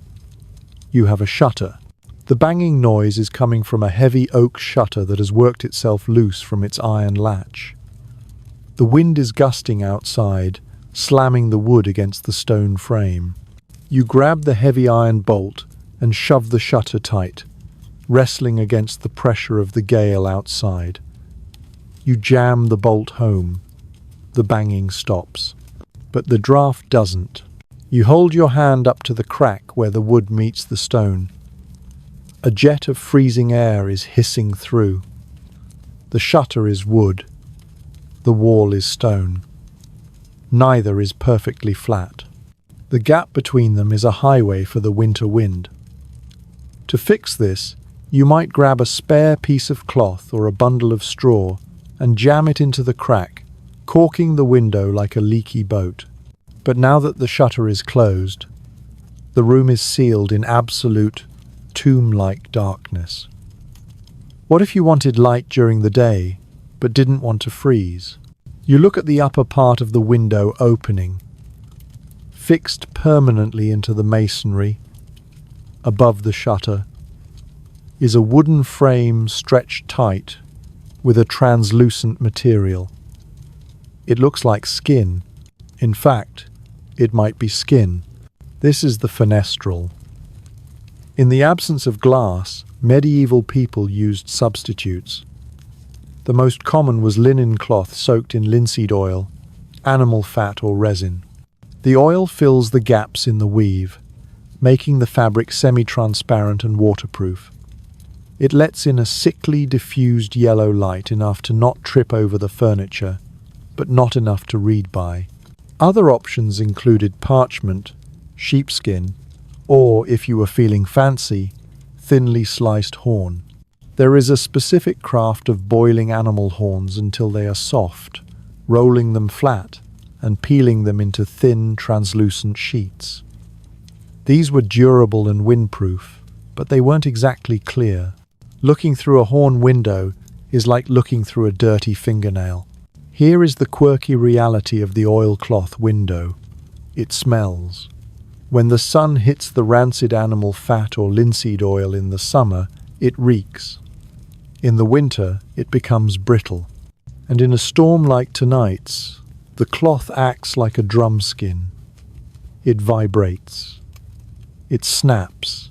You have a shutter. The banging noise is coming from a heavy oak shutter that has worked itself loose from its iron latch. The wind is gusting outside, slamming the wood against the stone frame. You grab the heavy iron bolt and shove the shutter tight. wrestling against the pressure of the gale outside. You jam the bolt home. The banging stops. But the draft doesn't. You hold your hand up to the crack where the wood meets the stone. A jet of freezing air is hissing through. The shutter is wood. The wall is stone. Neither is perfectly flat. The gap between them is a highway for the winter wind. To fix this, you might grab a spare piece of cloth or a bundle of straw and jam it into the crack, corking the window like a leaky boat. But now that the shutter is closed, the room is sealed in absolute, tomb-like darkness. What if you wanted light during the day, but didn't want to freeze? You look at the upper part of the window opening. Fixed permanently into the masonry, above the shutter, is a wooden frame stretched tight with a translucent material. It looks like skin. In fact, it might be skin. This is the fenestrel. In the absence of glass, medieval people used substitutes. The most common was linen cloth soaked in linseed oil, animal fat or resin. The oil fills the gaps in the weave, making the fabric semi-transparent and waterproof. It lets in a sickly, diffused yellow light enough to not trip over the furniture, but not enough to read by. Other options included parchment, sheepskin, or, if you were feeling fancy, thinly sliced horn. There is a specific craft of boiling animal horns until they are soft, rolling them flat, and peeling them into thin, translucent sheets. These were durable and windproof, but they weren't exactly clear. Looking through a horn window is like looking through a dirty fingernail. Here is the quirky reality of the oilcloth window. It smells. When the sun hits the rancid animal fat or linseed oil in the summer, it reeks. In the winter, it becomes brittle. And in a storm like tonight's, the cloth acts like a drum skin. It vibrates. It snaps.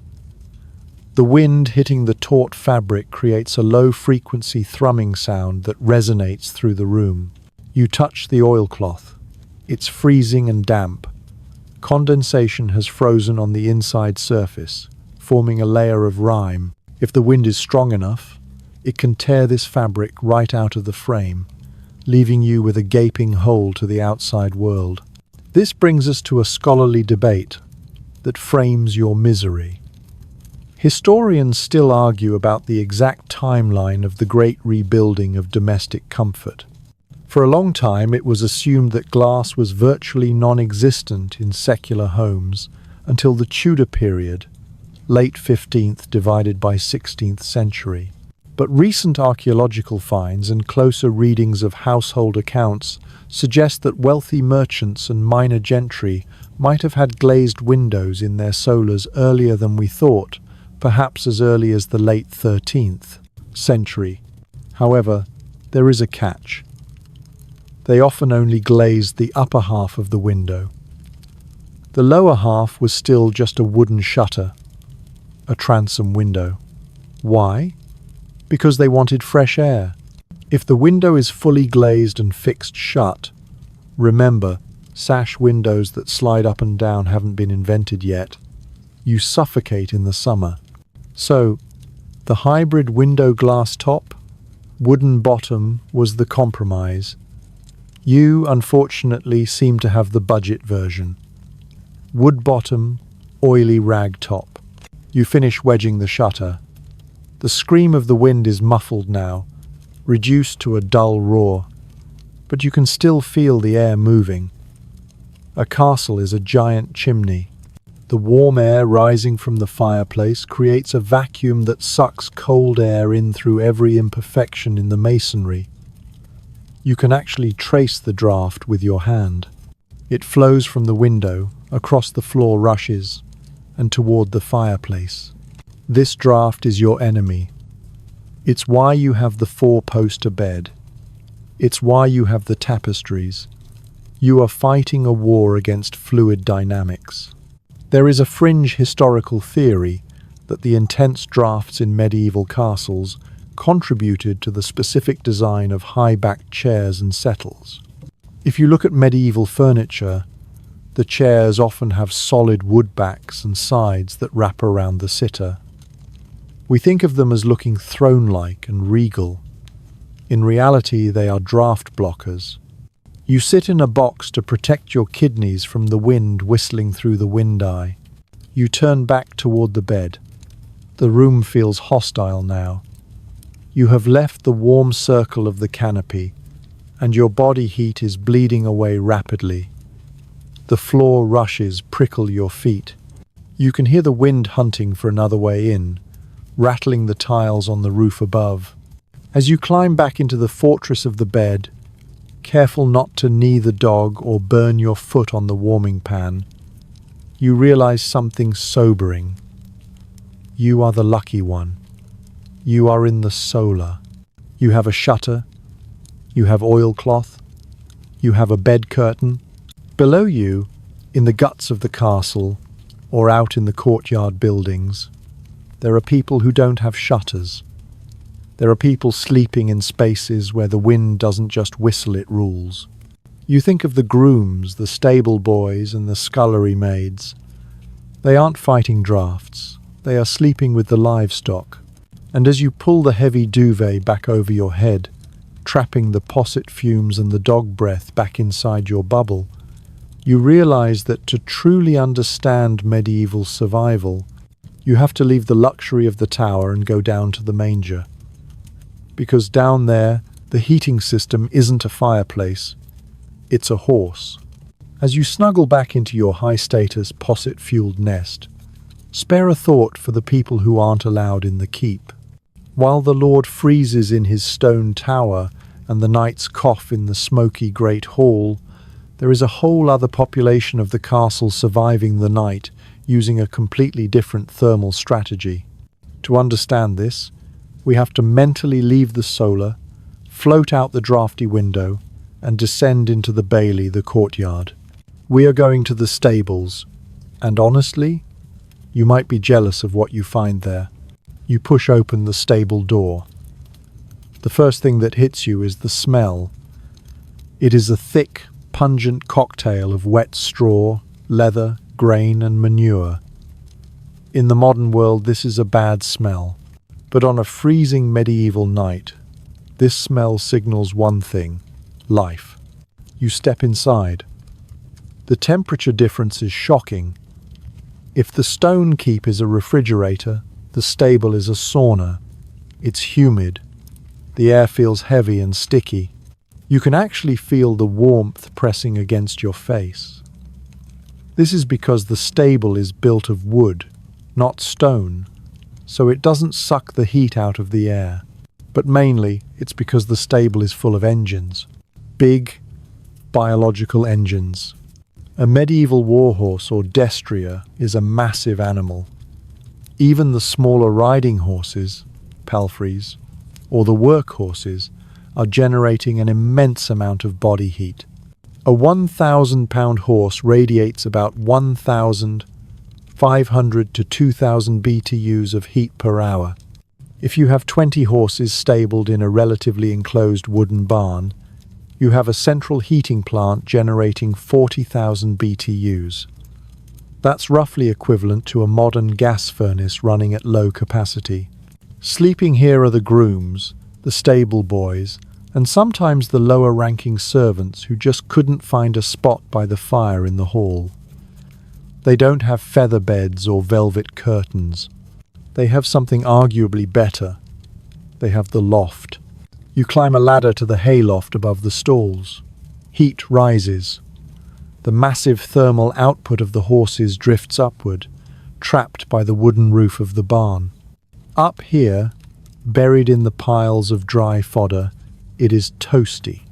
The wind hitting the taut fabric creates a low-frequency thrumming sound that resonates through the room. You touch the oilcloth. It's freezing and damp. Condensation has frozen on the inside surface, forming a layer of rime. If the wind is strong enough, it can tear this fabric right out of the frame, leaving you with a gaping hole to the outside world. This brings us to a scholarly debate that frames your misery. Historians still argue about the exact timeline of the great rebuilding of domestic comfort. For a long time, it was assumed that glass was virtually non-existent in secular homes until the Tudor period, late 15th divided by 16th century. But recent archaeological finds and closer readings of household accounts suggest that wealthy merchants and minor gentry might have had glazed windows in their solas earlier than we thought, perhaps as early as the late 13th century. However, there is a catch. They often only glazed the upper half of the window. The lower half was still just a wooden shutter, a transom window. Why? Because they wanted fresh air. If the window is fully glazed and fixed shut, remember, sash windows that slide up and down haven't been invented yet. You suffocate in the summer. So, the hybrid window glass top, wooden bottom was the compromise. You, unfortunately, seem to have the budget version. Wood bottom, oily rag top. You finish wedging the shutter. The scream of the wind is muffled now, reduced to a dull roar, but you can still feel the air moving. A castle is a giant chimney. The warm air rising from the fireplace creates a vacuum that sucks cold air in through every imperfection in the masonry. You can actually trace the draft with your hand. It flows from the window, across the floor rushes, and toward the fireplace. This draft is your enemy. It's why you have the four-poster bed. It's why you have the tapestries. You are fighting a war against fluid dynamics. There is a fringe historical theory that the intense drafts in medieval castles contributed to the specific design of high-backed chairs and settles. If you look at medieval furniture, the chairs often have solid wood backs and sides that wrap around the sitter. We think of them as looking throne-like and regal. In reality, they are draft blockers. You sit in a box to protect your kidneys from the wind whistling through the wind-eye. You turn back toward the bed. The room feels hostile now. You have left the warm circle of the canopy, and your body heat is bleeding away rapidly. The floor rushes prickle your feet. You can hear the wind hunting for another way in, rattling the tiles on the roof above. As you climb back into the fortress of the bed, careful not to knee the dog or burn your foot on the warming pan, you realize something sobering. You are the lucky one. You are in the solar. You have a shutter. You have oilcloth. You have a bed curtain. Below you, in the guts of the castle, or out in the courtyard buildings, there are people who don't have shutters. There are people sleeping in spaces where the wind doesn't just whistle, it rules. You think of the grooms, the stable boys, and the scullery maids. They aren't fighting drafts. They are sleeping with the livestock. And as you pull the heavy duvet back over your head, trapping the posset fumes and the dog breath back inside your bubble, you realize that to truly understand medieval survival, you have to leave the luxury of the tower and go down to the manger. Because down there, the heating system isn't a fireplace, it's a horse. As you snuggle back into your high-status, posset-fueled nest, spare a thought for the people who aren't allowed in the keep. While the Lord freezes in his stone tower and the knights cough in the smoky great hall, there is a whole other population of the castle surviving the night using a completely different thermal strategy. To understand this, we have to mentally leave the solar, float out the drafty window, and descend into the bailey, the courtyard. We are going to the stables, and honestly, you might be jealous of what you find there. You push open the stable door. The first thing that hits you is the smell. It is a thick, pungent cocktail of wet straw, leather, grain, and manure. In the modern world, this is a bad smell. But on a freezing medieval night, this smell signals one thing: life. You step inside. The temperature difference is shocking. If the stone keep is a refrigerator, the stable is a sauna. It's humid. The air feels heavy and sticky. You can actually feel the warmth pressing against your face. This is because the stable is built of wood, not stone, so it doesn't suck the heat out of the air. But mainly, it's because the stable is full of engines. Big, biological engines. A medieval warhorse or destrier is a massive animal. Even the smaller riding horses, palfreys, or the workhorses are generating an immense amount of body heat. A 1,000-pound horse radiates about 1,500 to 2,000 BTUs of heat per hour. If you have 20 horses stabled in a relatively enclosed wooden barn, you have a central heating plant generating 40,000 BTUs. That's roughly equivalent to a modern gas furnace running at low capacity. Sleeping here are the grooms, the stable boys, and sometimes the lower-ranking servants who just couldn't find a spot by the fire in the hall. They don't have feather beds or velvet curtains. They have something arguably better. They have the loft. You climb a ladder to the hayloft above the stalls. Heat rises. The massive thermal output of the horses drifts upward, trapped by the wooden roof of the barn. Up here, buried in the piles of dry fodder, it is toasty.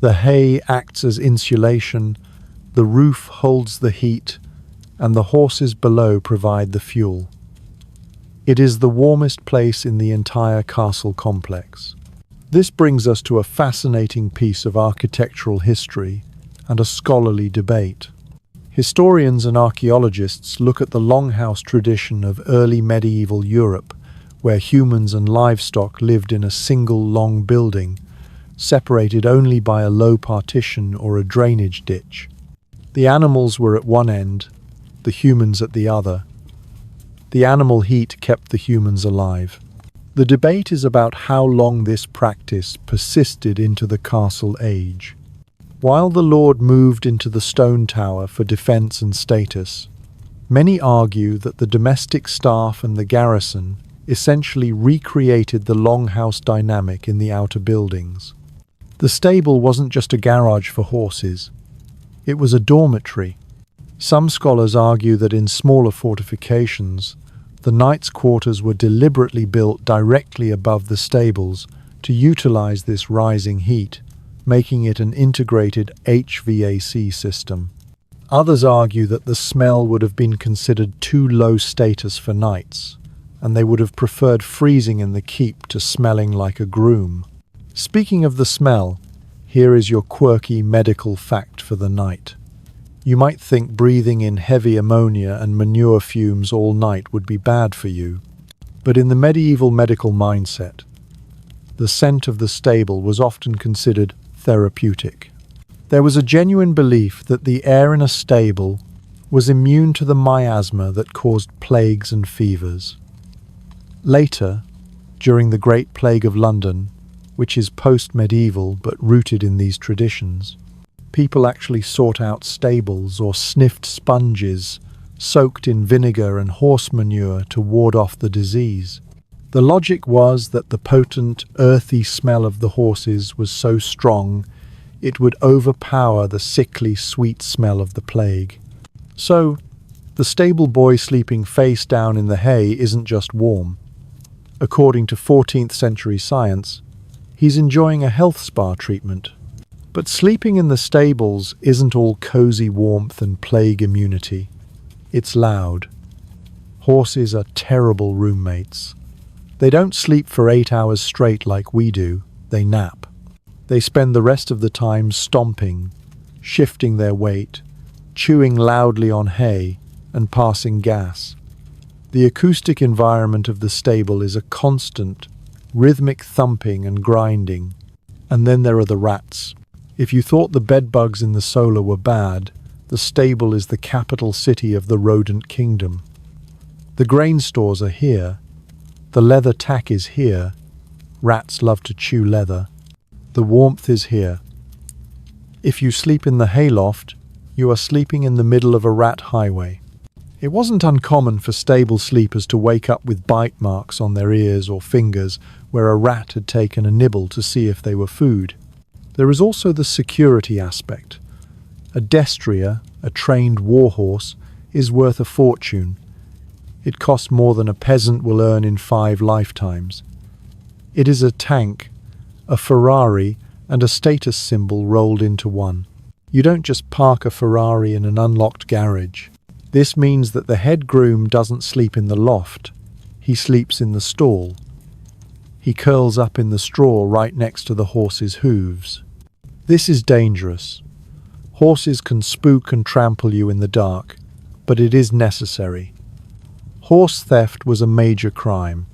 The hay acts as insulation, the roof holds the heat, and the horses below provide the fuel. It is the warmest place in the entire castle complex. This brings us to a fascinating piece of architectural history and a scholarly debate. Historians and archaeologists look at the longhouse tradition of early medieval Europe, where humans and livestock lived in a single long building, separated only by a low partition or a drainage ditch. The animals were at one end, the humans at the other. The animal heat kept the humans alive. The debate is about how long this practice persisted into the castle age. While the lord moved into the stone tower for defense and status, many argue that the domestic staff and the garrison essentially recreated the longhouse dynamic in the outer buildings. The stable wasn't just a garage for horses, it was a dormitory. Some scholars argue that in smaller fortifications, the knights' quarters were deliberately built directly above the stables to utilize this rising heat, making it an integrated HVAC system. Others argue that the smell would have been considered too low status for knights, and they would have preferred freezing in the keep to smelling like a groom. Speaking of the smell, here is your quirky medical fact for the night. You might think breathing in heavy ammonia and manure fumes all night would be bad for you, but in the medieval medical mindset, the scent of the stable was often considered therapeutic. There was a genuine belief that the air in a stable was immune to the miasma that caused plagues and fevers. Later, during the Great Plague of London, which is post-medieval but rooted in these traditions, people actually sought out stables or sniffed sponges soaked in vinegar and horse manure to ward off the disease. The logic was that the potent, earthy smell of the horses was so strong it would overpower the sickly, sweet smell of the plague. So, the stable boy sleeping face down in the hay isn't just warm. According to 14th century science, he's enjoying a health spa treatment. But sleeping in the stables isn't all cozy warmth and plague immunity. It's loud. Horses are terrible roommates. They don't sleep for 8 hours straight like we do, they nap. They spend the rest of the time stomping, shifting their weight, chewing loudly on hay, and passing gas. The acoustic environment of the stable is a constant, rhythmic thumping and grinding. And then there are the rats. If you thought the bedbugs in the solar were bad, the stable is the capital city of the rodent kingdom. The grain stores are here. The leather tack is here. Rats love to chew leather. The warmth is here. If you sleep in the hayloft, you are sleeping in the middle of a rat highway. It wasn't uncommon for stable sleepers to wake up with bite marks on their ears or fingers where a rat had taken a nibble to see if they were food. There is also the security aspect. A destrier, a trained warhorse, is worth a fortune. It costs more than a peasant will earn in 5 lifetimes. It is a tank, a Ferrari, and a status symbol rolled into one. You don't just park a Ferrari in an unlocked garage. This means that the head groom doesn't sleep in the loft. He sleeps in the stall. He curls up in the straw right next to the horse's hooves. This is dangerous. Horses can spook and trample you in the dark, but it is necessary. Horse theft was a major crime.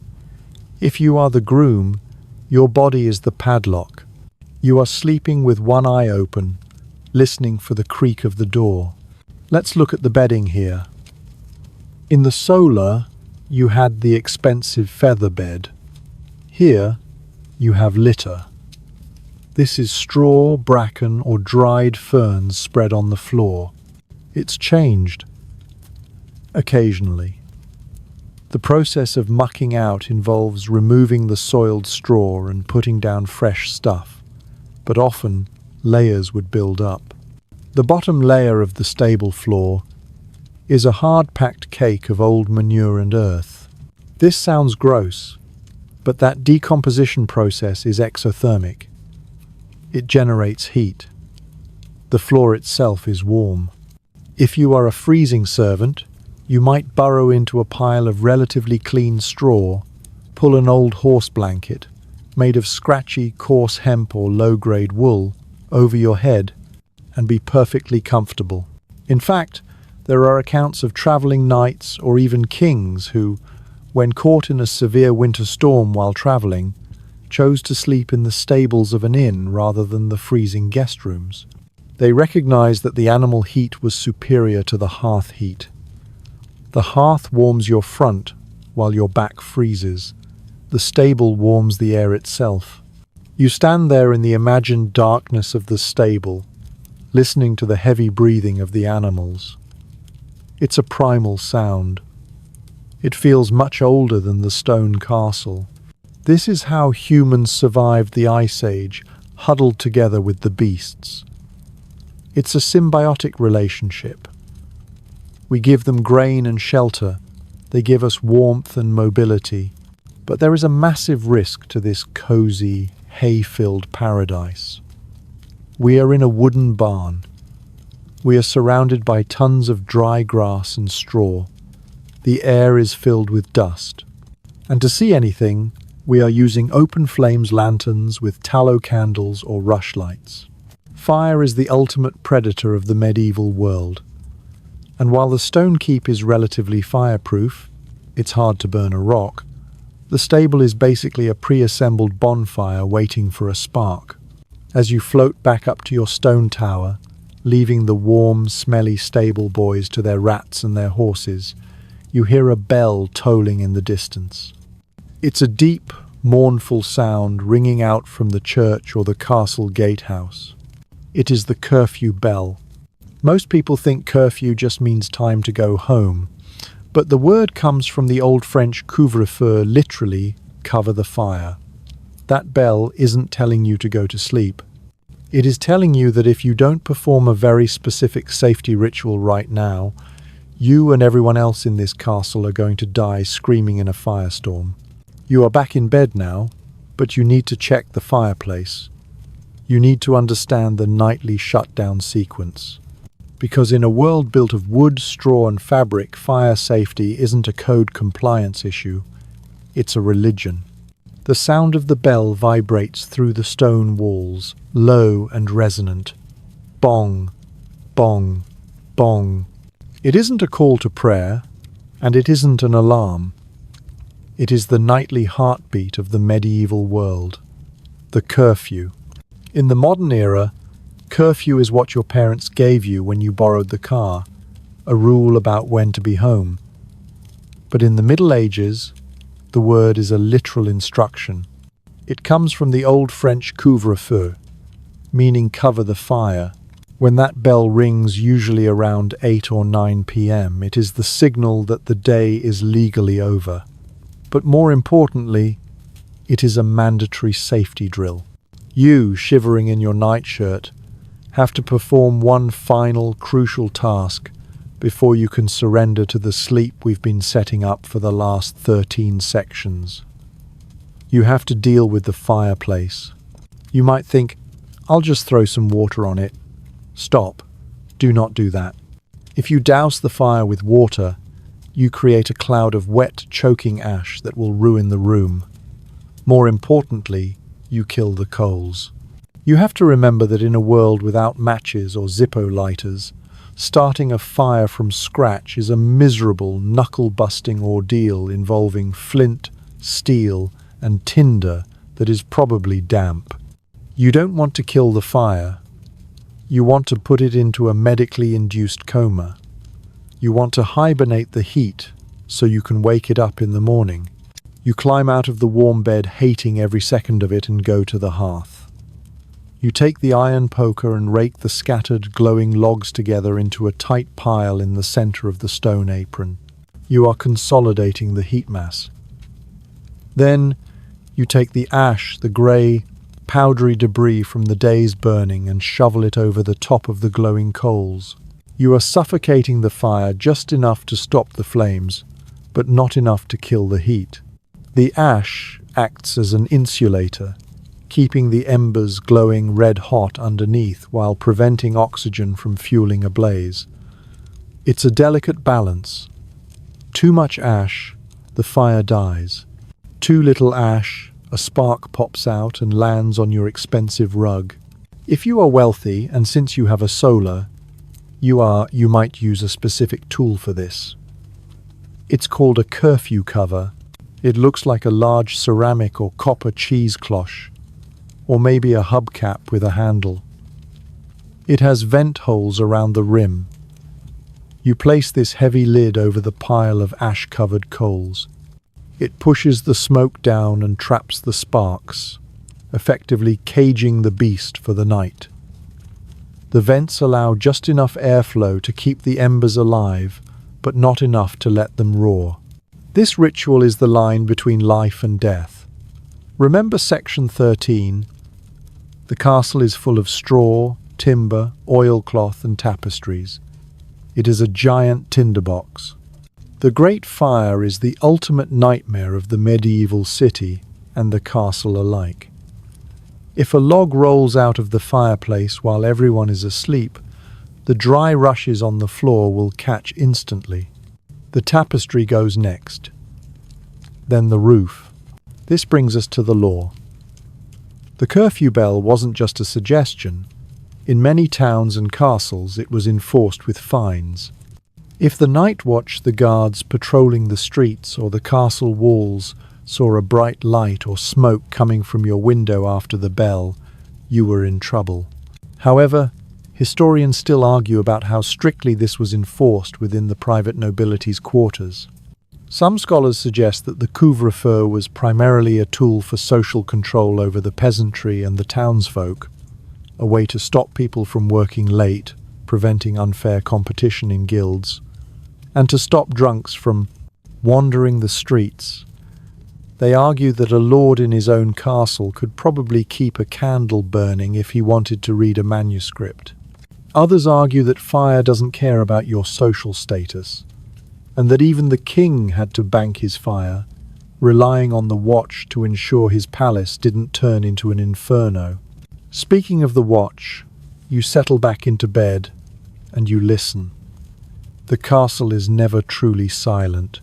If you are the groom, your body is the padlock. You are sleeping with one eye open, listening for the creak of the door. Let's look at the bedding here. In the solar, you had the expensive feather bed. Here, you have litter. This is straw, bracken, or dried ferns spread on the floor. It's changed. Occasionally. The process of mucking out involves removing the soiled straw and putting down fresh stuff, but often layers would build up. The bottom layer of the stable floor is a hard-packed cake of old manure and earth. This sounds gross, but that decomposition process is exothermic. It generates heat. The floor itself is warm. If you are a freezing servant, you might burrow into a pile of relatively clean straw, pull an old horse blanket, made of scratchy, coarse hemp or low-grade wool, over your head, and be perfectly comfortable. In fact, There are accounts of traveling knights or even kings who, when caught in a severe winter storm while traveling, chose to sleep in the stables of an inn rather than the freezing guest rooms. They recognized that the animal heat was superior to the hearth heat. The hearth warms your front while your back freezes. The stable warms the air itself. You stand there in the imagined darkness of the stable, listening to the heavy breathing of the animals. It's a primal sound. It feels much older than the stone castle. This is how humans survived the Ice Age, huddled together with the beasts. It's a symbiotic relationship. We give them grain and shelter. They give us warmth and mobility. But there is a massive risk to this cozy, hay-filled paradise. We are in a wooden barn. We are surrounded by tons of dry grass and straw. The air is filled with dust. And to see anything, we are using open flames lanterns with tallow candles or rushlights. Fire is the ultimate predator of the medieval world. And while the stone keep is relatively fireproof, it's hard to burn a rock, the stable is basically a pre-assembled bonfire waiting for a spark. As you float back up to your stone tower, leaving the warm, smelly stable boys to their rats and their horses, you hear a bell tolling in the distance. It's a deep, mournful sound ringing out from the church or the castle gatehouse. It is the curfew bell. Most people think curfew just means time to go home, but the word comes from the Old French couvre-feu, literally, cover the fire. That bell isn't telling you to go to sleep. It is telling you that if you don't perform a very specific safety ritual right now, you and everyone else in this castle are going to die screaming in a firestorm. You are back in bed now, but you need to check the fireplace. You need to understand the nightly shutdown sequence. Because in a world built of wood, straw and fabric, fire safety isn't a code compliance issue. It's a religion. The sound of the bell vibrates through the stone walls, low and resonant. Bong, bong, bong. It isn't a call to prayer, and it isn't an alarm. It is the nightly heartbeat of the medieval world. The curfew. In the modern era, curfew is what your parents gave you when you borrowed the car, a rule about when to be home. But in the Middle Ages, the word is a literal instruction. It comes from the Old French couvre-feu, meaning cover the fire. When that bell rings, usually around 8 or 9 p.m., it is the signal that the day is legally over. But more importantly, it is a mandatory safety drill. You, shivering in your nightshirt, have to perform one final crucial task before you can surrender to the sleep we've been setting up for the last 13 sections. You have to deal with the fireplace. You might think, I'll just throw some water on it. Stop. Do not do that. If you douse the fire with water, you create a cloud of wet, choking ash that will ruin the room. More importantly, you kill the coals. You have to remember that in a world without matches or Zippo lighters, starting a fire from scratch is a miserable, knuckle-busting ordeal involving flint, steel, and tinder that is probably damp. You don't want to kill the fire. You want to put it into a medically induced coma. You want to hibernate the heat so you can wake it up in the morning. You climb out of the warm bed hating every second of it and go to the hearth. You take the iron poker and rake the scattered, glowing logs together into a tight pile in the center of the stone apron. You are consolidating the heat mass. Then you take the ash, the grey, powdery debris from the day's burning and shovel it over the top of the glowing coals. You are suffocating the fire just enough to stop the flames, but not enough to kill the heat. The ash acts as an insulator, keeping the embers glowing red-hot underneath while preventing oxygen from fueling a blaze. It's a delicate balance. Too much ash, the fire dies. Too little ash, a spark pops out and lands on your expensive rug. If you are wealthy, and since you have a solar, You might use a specific tool for this. It's called a curfew cover. It looks like a large ceramic or copper cheesecloth, or maybe a hubcap with a handle. It has vent holes around the rim. You place this heavy lid over the pile of ash-covered coals. It pushes the smoke down and traps the sparks, effectively caging the beast for the night. The vents allow just enough airflow to keep the embers alive, but not enough to let them roar. This ritual is the line between life and death. Remember section 13? The castle is full of straw, timber, oilcloth, and tapestries. It is a giant tinderbox. The Great Fire is the ultimate nightmare of the medieval city and the castle alike. If a log rolls out of the fireplace while everyone is asleep, the dry rushes on the floor will catch instantly. The tapestry goes next. Then the roof. This brings us to the law. The curfew bell wasn't just a suggestion. In many towns and castles, it was enforced with fines. If the night watch, the guards patrolling the streets or the castle walls, saw a bright light or smoke coming from your window after the bell, you were in trouble. However, historians still argue about how strictly this was enforced within the private nobility's quarters. Some scholars suggest that the couvre-feu was primarily a tool for social control over the peasantry and the townsfolk, a way to stop people from working late, preventing unfair competition in guilds, and to stop drunks from wandering the streets. They argue that a lord in his own castle could probably keep a candle burning if he wanted to read a manuscript. Others argue that fire doesn't care about your social status, and that even the king had to bank his fire, relying on the watch to ensure his palace didn't turn into an inferno. Speaking of the watch, you settle back into bed and you listen. The castle is never truly silent.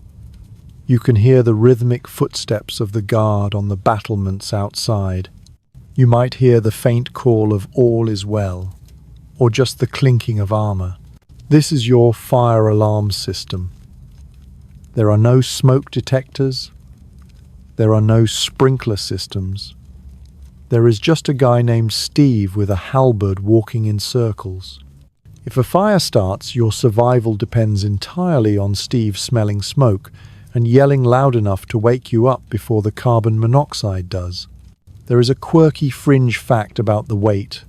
You can hear the rhythmic footsteps of the guard on the battlements outside. You might hear the faint call of all is well, or just the clinking of armor. This is your fire alarm system. There are no smoke detectors. There are no sprinkler systems. There is just a guy named Steve with a halberd walking in circles. If a fire starts, your survival depends entirely on Steve smelling smoke and yelling loud enough to wake you up before the carbon monoxide does. There is a quirky fringe fact about the wait,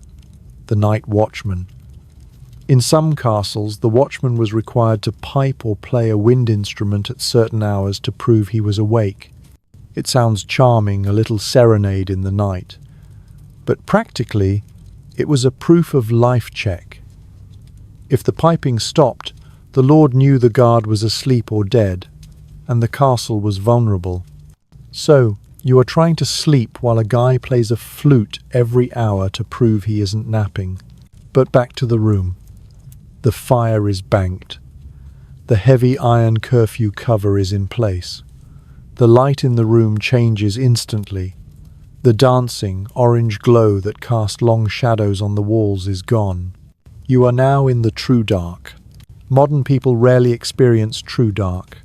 the night watchman. In some castles, the watchman was required to pipe or play a wind instrument at certain hours to prove he was awake. It sounds charming, a little serenade in the night. But practically, it was a proof of life check. If the piping stopped, the lord knew the guard was asleep or dead, and the castle was vulnerable. So, you are trying to sleep while a guy plays a flute every hour to prove he isn't napping. But back to the room. The fire is banked. The heavy iron curfew cover is in place. The light in the room changes instantly. The dancing, orange glow that cast long shadows on the walls is gone. You are now in the true dark. Modern people rarely experience true dark.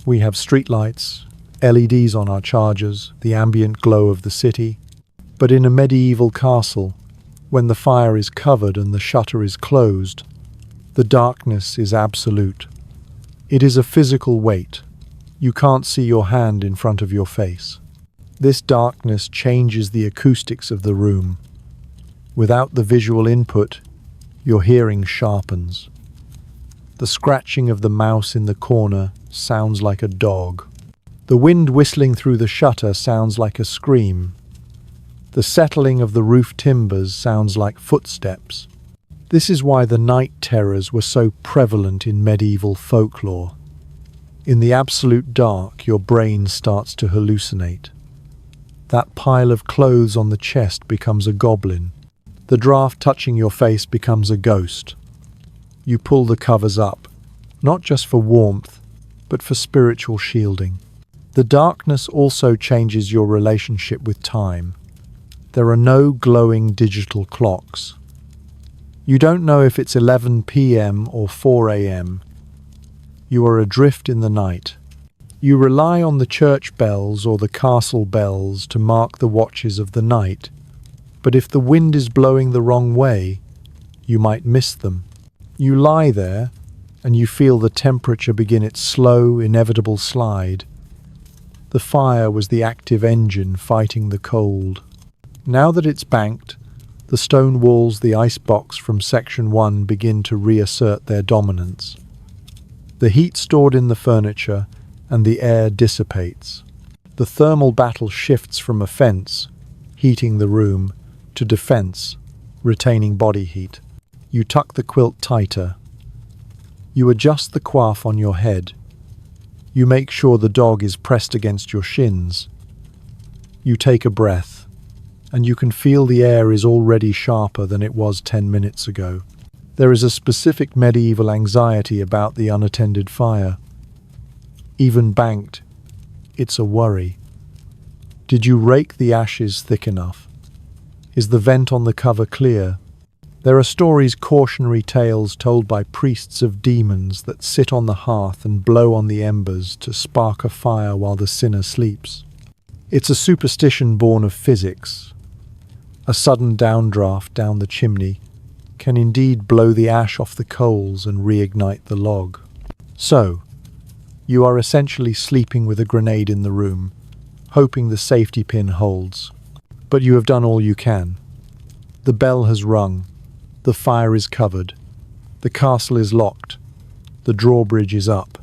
We have streetlights, LEDs on our chargers, the ambient glow of the city. But in a medieval castle, when the fire is covered and the shutter is closed, the darkness is absolute. It is a physical weight. You can't see your hand in front of your face. This darkness changes the acoustics of the room. Without the visual input, your hearing sharpens. The scratching of the mouse in the corner sounds like a dog. The wind whistling through the shutter sounds like a scream. The settling of the roof timbers sounds like footsteps. This is why the night terrors were so prevalent in medieval folklore. In the absolute dark, your brain starts to hallucinate. That pile of clothes on the chest becomes a goblin. The draft touching your face becomes a ghost. You pull the covers up, not just for warmth, but for spiritual shielding. The darkness also changes your relationship with time. There are no glowing digital clocks. You don't know if it's 11 p.m. or 4 a.m. You are adrift in the night. You rely on the church bells or the castle bells to mark the watches of the night, but if the wind is blowing the wrong way, you might miss them. You lie there, and you feel the temperature begin its slow, inevitable slide. The fire was the active engine fighting the cold. Now that it's banked, the stone walls, the icebox from Section 1 begin to reassert their dominance. The heat stored in the furniture and the air dissipates. The thermal battle shifts from offense, heating the room, to defense, retaining body heat. You tuck the quilt tighter. You adjust the coif on your head. You make sure the dog is pressed against your shins. You take a breath, and you can feel the air is already sharper than it was 10 minutes ago. There is a specific medieval anxiety about the unattended fire. Even banked, it's a worry. Did you rake the ashes thick enough? Is the vent on the cover clear? There are stories, cautionary tales told by priests of demons that sit on the hearth and blow on the embers to spark a fire while the sinner sleeps. It's a superstition born of physics. A sudden downdraft down the chimney can indeed blow the ash off the coals and reignite the log. So, you are essentially sleeping with a grenade in the room, hoping the safety pin holds. But you have done all you can. The bell has rung. The fire is covered. The castle is locked. The drawbridge is up.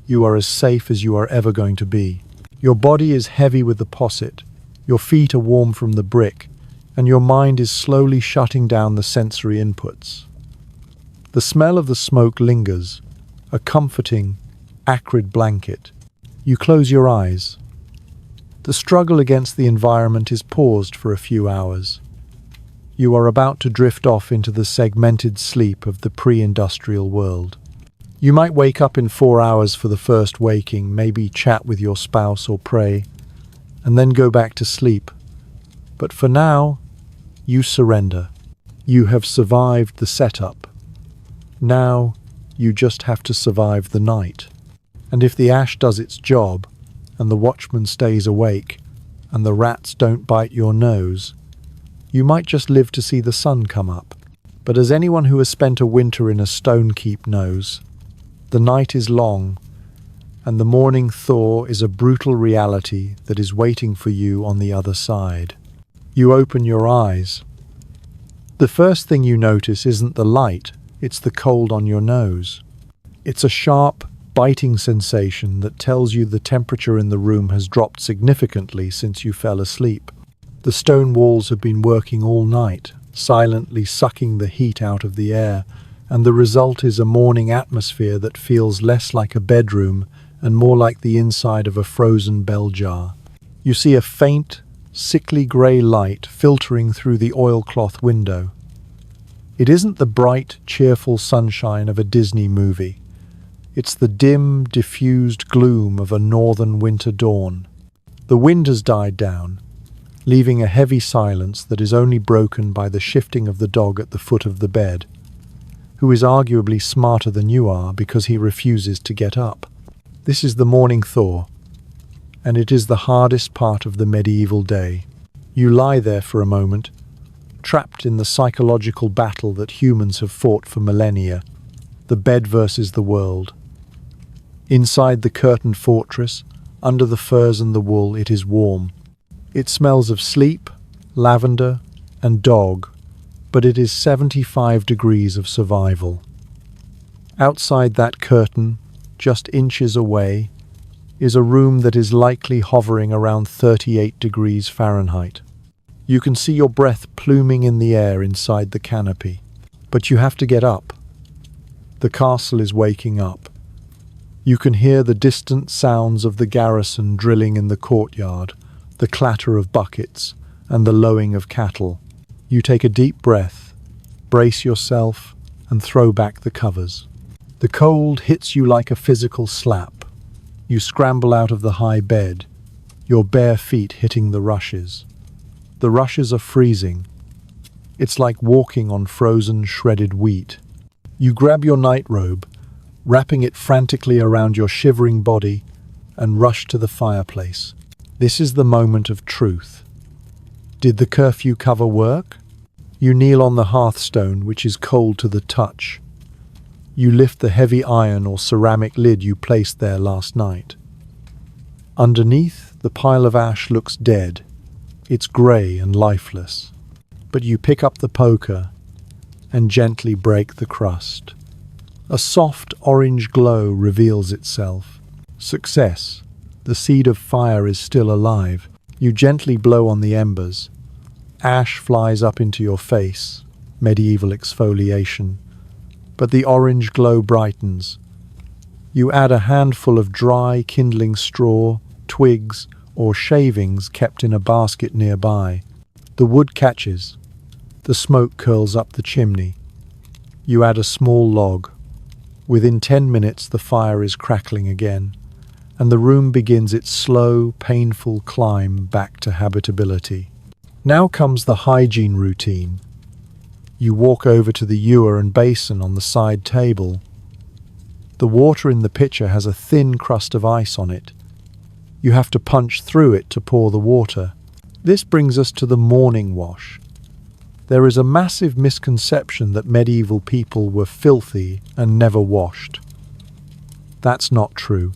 You are as safe as you are ever going to be. Your body is heavy with the posset. Your feet are warm from the brick, and your mind is slowly shutting down the sensory inputs. The smell of the smoke lingers, a comforting, acrid blanket. You close your eyes. The struggle against the environment is paused for a few hours. You are about to drift off into the segmented sleep of the pre-industrial world. You might wake up in 4 hours for the first waking, maybe chat with your spouse or pray, and then go back to sleep. But for now, you surrender. You have survived the setup. Now, you just have to survive the night. And if the ash does its job, and the watchman stays awake, and the rats don't bite your nose, you might just live to see the sun come up. But as anyone who has spent a winter in a stone keep knows, the night is long, and the morning thaw is a brutal reality that is waiting for you on the other side. You open your eyes. The first thing you notice isn't the light, it's the cold on your nose. It's a sharp, biting sensation that tells you the temperature in the room has dropped significantly since you fell asleep. The stone walls have been working all night, silently sucking the heat out of the air, and the result is a morning atmosphere that feels less like a bedroom and more like the inside of a frozen bell jar. You see a faint, sickly grey light filtering through the oilcloth window. It isn't the bright, cheerful sunshine of a Disney movie. It's the dim, diffused gloom of a northern winter dawn. The wind has died down, leaving a heavy silence that is only broken by the shifting of the dog at the foot of the bed, who is arguably smarter than you are because he refuses to get up. This is the morning thaw, and it is the hardest part of the medieval day. You lie there for a moment, trapped in the psychological battle that humans have fought for millennia, the bed versus the world. Inside the curtained fortress, under the furs and the wool, it is warm. It smells of sleep, lavender, and dog, but it is 75 degrees of survival. Outside that curtain, just inches away, is a room that is likely hovering around 38 degrees Fahrenheit. You can see your breath pluming in the air inside the canopy, but you have to get up. The castle is waking up. You can hear the distant sounds of the garrison drilling in the courtyard, the clatter of buckets, and the lowing of cattle. You take a deep breath, brace yourself, and throw back the covers. The cold hits you like a physical slap. You scramble out of the high bed, your bare feet hitting the rushes. The rushes are freezing. It's like walking on frozen, shredded wheat. You grab your nightrobe, wrapping it frantically around your shivering body, and rush to the fireplace. This is the moment of truth. Did the curfew cover work? You kneel on the hearthstone, which is cold to the touch. You lift the heavy iron or ceramic lid you placed there last night. Underneath, the pile of ash looks dead. It's grey and lifeless. But you pick up the poker and gently break the crust. A soft orange glow reveals itself. Success. The seed of fire is still alive. You gently blow on the embers. Ash flies up into your face, medieval exfoliation. But the orange glow brightens. You add a handful of dry, kindling straw, twigs, or shavings kept in a basket nearby. The wood catches. The smoke curls up the chimney. You add a small log. Within 10 minutes, the fire is crackling again, and the room begins its slow, painful climb back to habitability. Now comes the hygiene routine. You walk over to the ewer and basin on the side table. The water in the pitcher has a thin crust of ice on it. You have to punch through it to pour the water. This brings us to the morning wash. There is a massive misconception that medieval people were filthy and never washed. That's not true.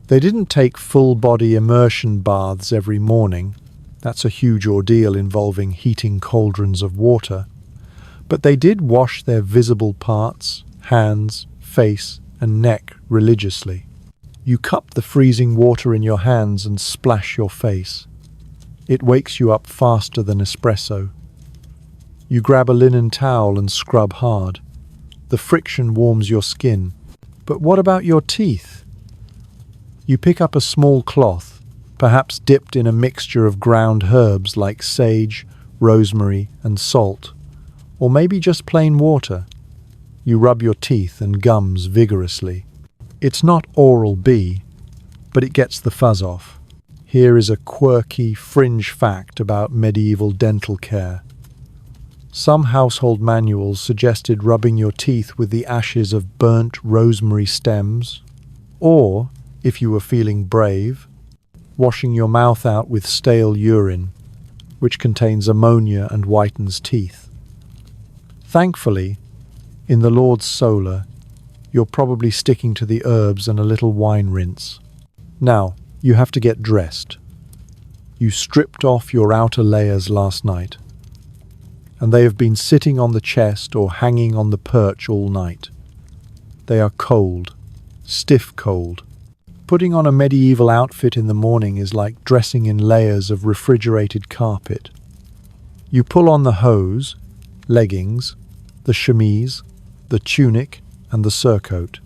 They didn't take full-body immersion baths every morning. That's a huge ordeal involving heating cauldrons of water. But they did wash their visible parts, hands, face, and neck religiously. You cup the freezing water in your hands and splash your face. It wakes you up faster than espresso. You grab a linen towel and scrub hard. The friction warms your skin. But what about your teeth? You pick up a small cloth, perhaps dipped in a mixture of ground herbs like sage, rosemary, and salt, or maybe just plain water. You rub your teeth and gums vigorously. It's not Oral-B, but it gets the fuzz off. Here is a quirky, fringe fact about medieval dental care. Some household manuals suggested rubbing your teeth with the ashes of burnt rosemary stems, or, if you were feeling brave, washing your mouth out with stale urine, which contains ammonia and whitens teeth. Thankfully, in the Lord's Solar, you're probably sticking to the herbs and a little wine rinse. Now, you have to get dressed. You stripped off your outer layers last night, and they have been sitting on the chest or hanging on the perch all night. They are cold, stiff cold. Putting on a medieval outfit in the morning is like dressing in layers of refrigerated carpet. You pull on the hose, leggings, the chemise, the tunic, and the surcoat.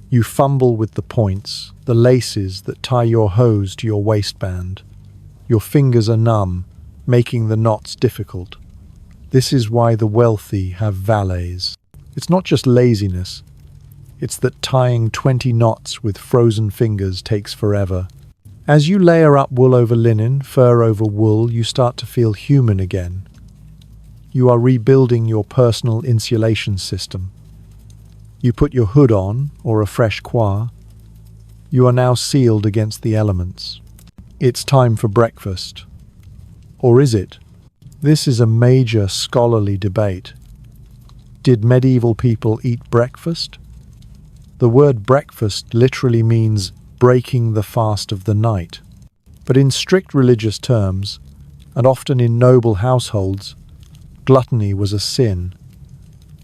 You fumble with the points, the laces that tie your hose to your waistband. Your fingers are numb, making the knots difficult. This is why the wealthy have valets. It's not just laziness. It's that tying 20 knots with frozen fingers takes forever. As you layer up wool over linen, fur over wool, you start to feel human again. You are rebuilding your personal insulation system. You put your hood on, or a fresh coif. You are now sealed against the elements. It's time for breakfast. Or is it? This is a major scholarly debate. Did medieval people eat breakfast? The word breakfast literally means breaking the fast of the night. But in strict religious terms, and often in noble households, gluttony was a sin,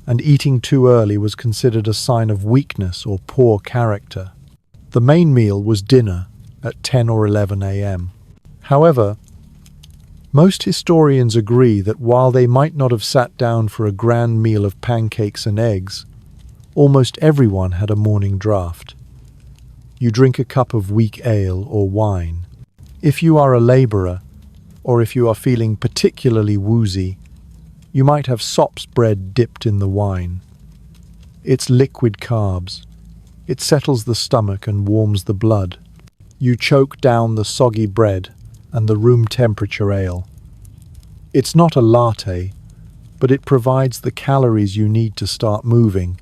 and eating too early was considered a sign of weakness or poor character. The main meal was dinner at 10 or 11 a.m. However, most historians agree that while they might not have sat down for a grand meal of pancakes and eggs, almost everyone had a morning draught. You drink a cup of weak ale or wine. If you are a labourer, or if you are feeling particularly woozy, you might have sops bread dipped in the wine. It's liquid carbs. It settles the stomach and warms the blood. You choke down the soggy bread and the room temperature ale. It's not a latte, but it provides the calories you need to start moving.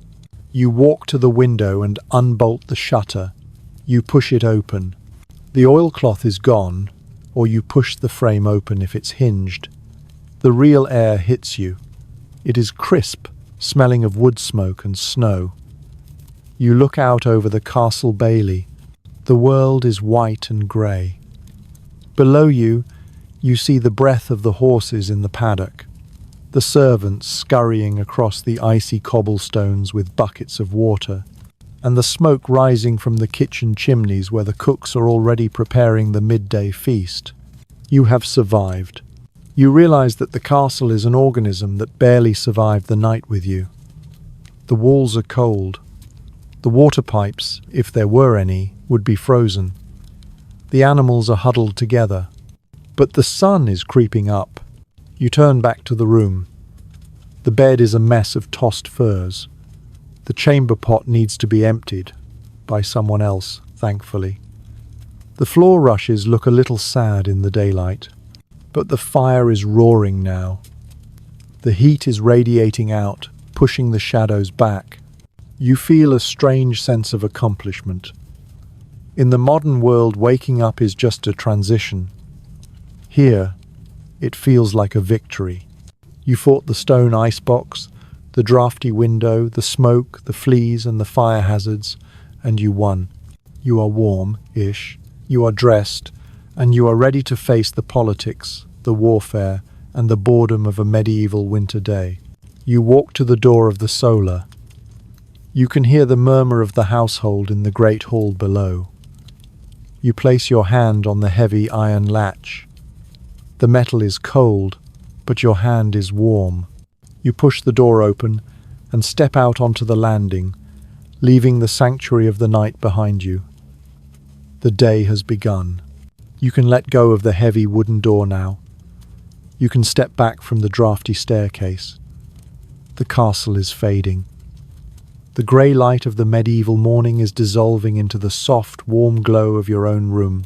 You walk to the window and unbolt the shutter. You push it open. The oilcloth is gone, or you push the frame open if it's hinged. The real air hits you. It is crisp, smelling of wood smoke and snow. You look out over the castle bailey. The world is white and grey. Below you, you see the breath of the horses in the paddock, the servants scurrying across the icy cobblestones with buckets of water, and the smoke rising from the kitchen chimneys where the cooks are already preparing the midday feast. You have survived. You realize that the castle is an organism that barely survived the night with you. The walls are cold. The water pipes, if there were any, would be frozen. The animals are huddled together. But the sun is creeping up. You turn back to the room. The bed is a mess of tossed furs. The chamber pot needs to be emptied, by someone else, thankfully. The floor rushes look a little sad in the daylight, but the fire is roaring now. The heat is radiating out, pushing the shadows back. You feel a strange sense of accomplishment. In the modern world, waking up is just a transition. Here, it feels like a victory. You fought the stone icebox, the drafty window, the smoke, the fleas, and the fire hazards, and you won. You are warm-ish, you are dressed, and you are ready to face the politics, the warfare, and the boredom of a medieval winter day. You walk to the door of the solar. You can hear the murmur of the household in the great hall below. You place your hand on the heavy iron latch. The metal is cold, but your hand is warm. You push the door open and step out onto the landing, leaving the sanctuary of the night behind you. The day has begun. You can let go of the heavy wooden door now. You can step back from the drafty staircase. The castle is fading. The grey light of the medieval morning is dissolving into the soft, warm glow of your own room.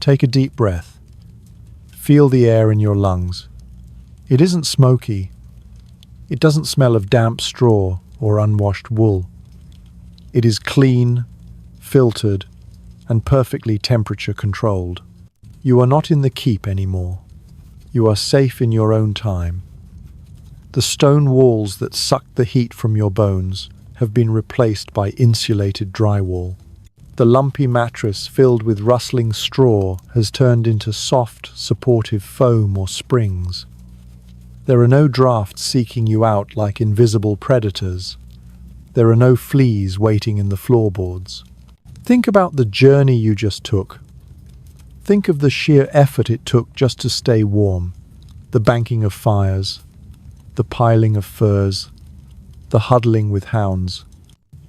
Take a deep breath. Feel the air in your lungs. It isn't smoky. It doesn't smell of damp straw or unwashed wool. It is clean, filtered, and perfectly temperature controlled. You are not in the keep anymore. You are safe in your own time. The stone walls that sucked the heat from your bones have been replaced by insulated drywall. The lumpy mattress filled with rustling straw has turned into soft, supportive foam or springs. There are no drafts seeking you out like invisible predators. There are no fleas waiting in the floorboards. Think about the journey you just took. Think of the sheer effort it took just to stay warm. The banking of fires, the piling of furs, the huddling with hounds.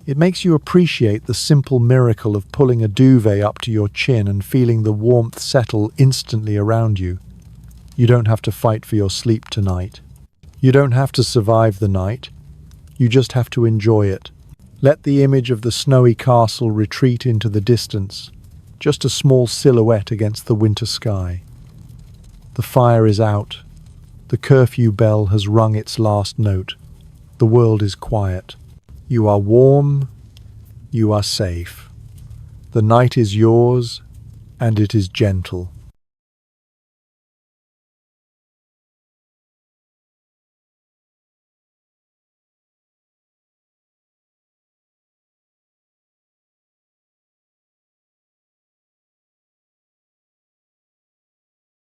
It makes you appreciate the simple miracle of pulling a duvet up to your chin and feeling the warmth settle instantly around you. You don't have to fight for your sleep tonight. You don't have to survive the night. You just have to enjoy it. Let the image of the snowy castle retreat into the distance, just a small silhouette against the winter sky. The fire is out. The curfew bell has rung its last note. The world is quiet. You are warm. You are safe. The night is yours, and it is gentle.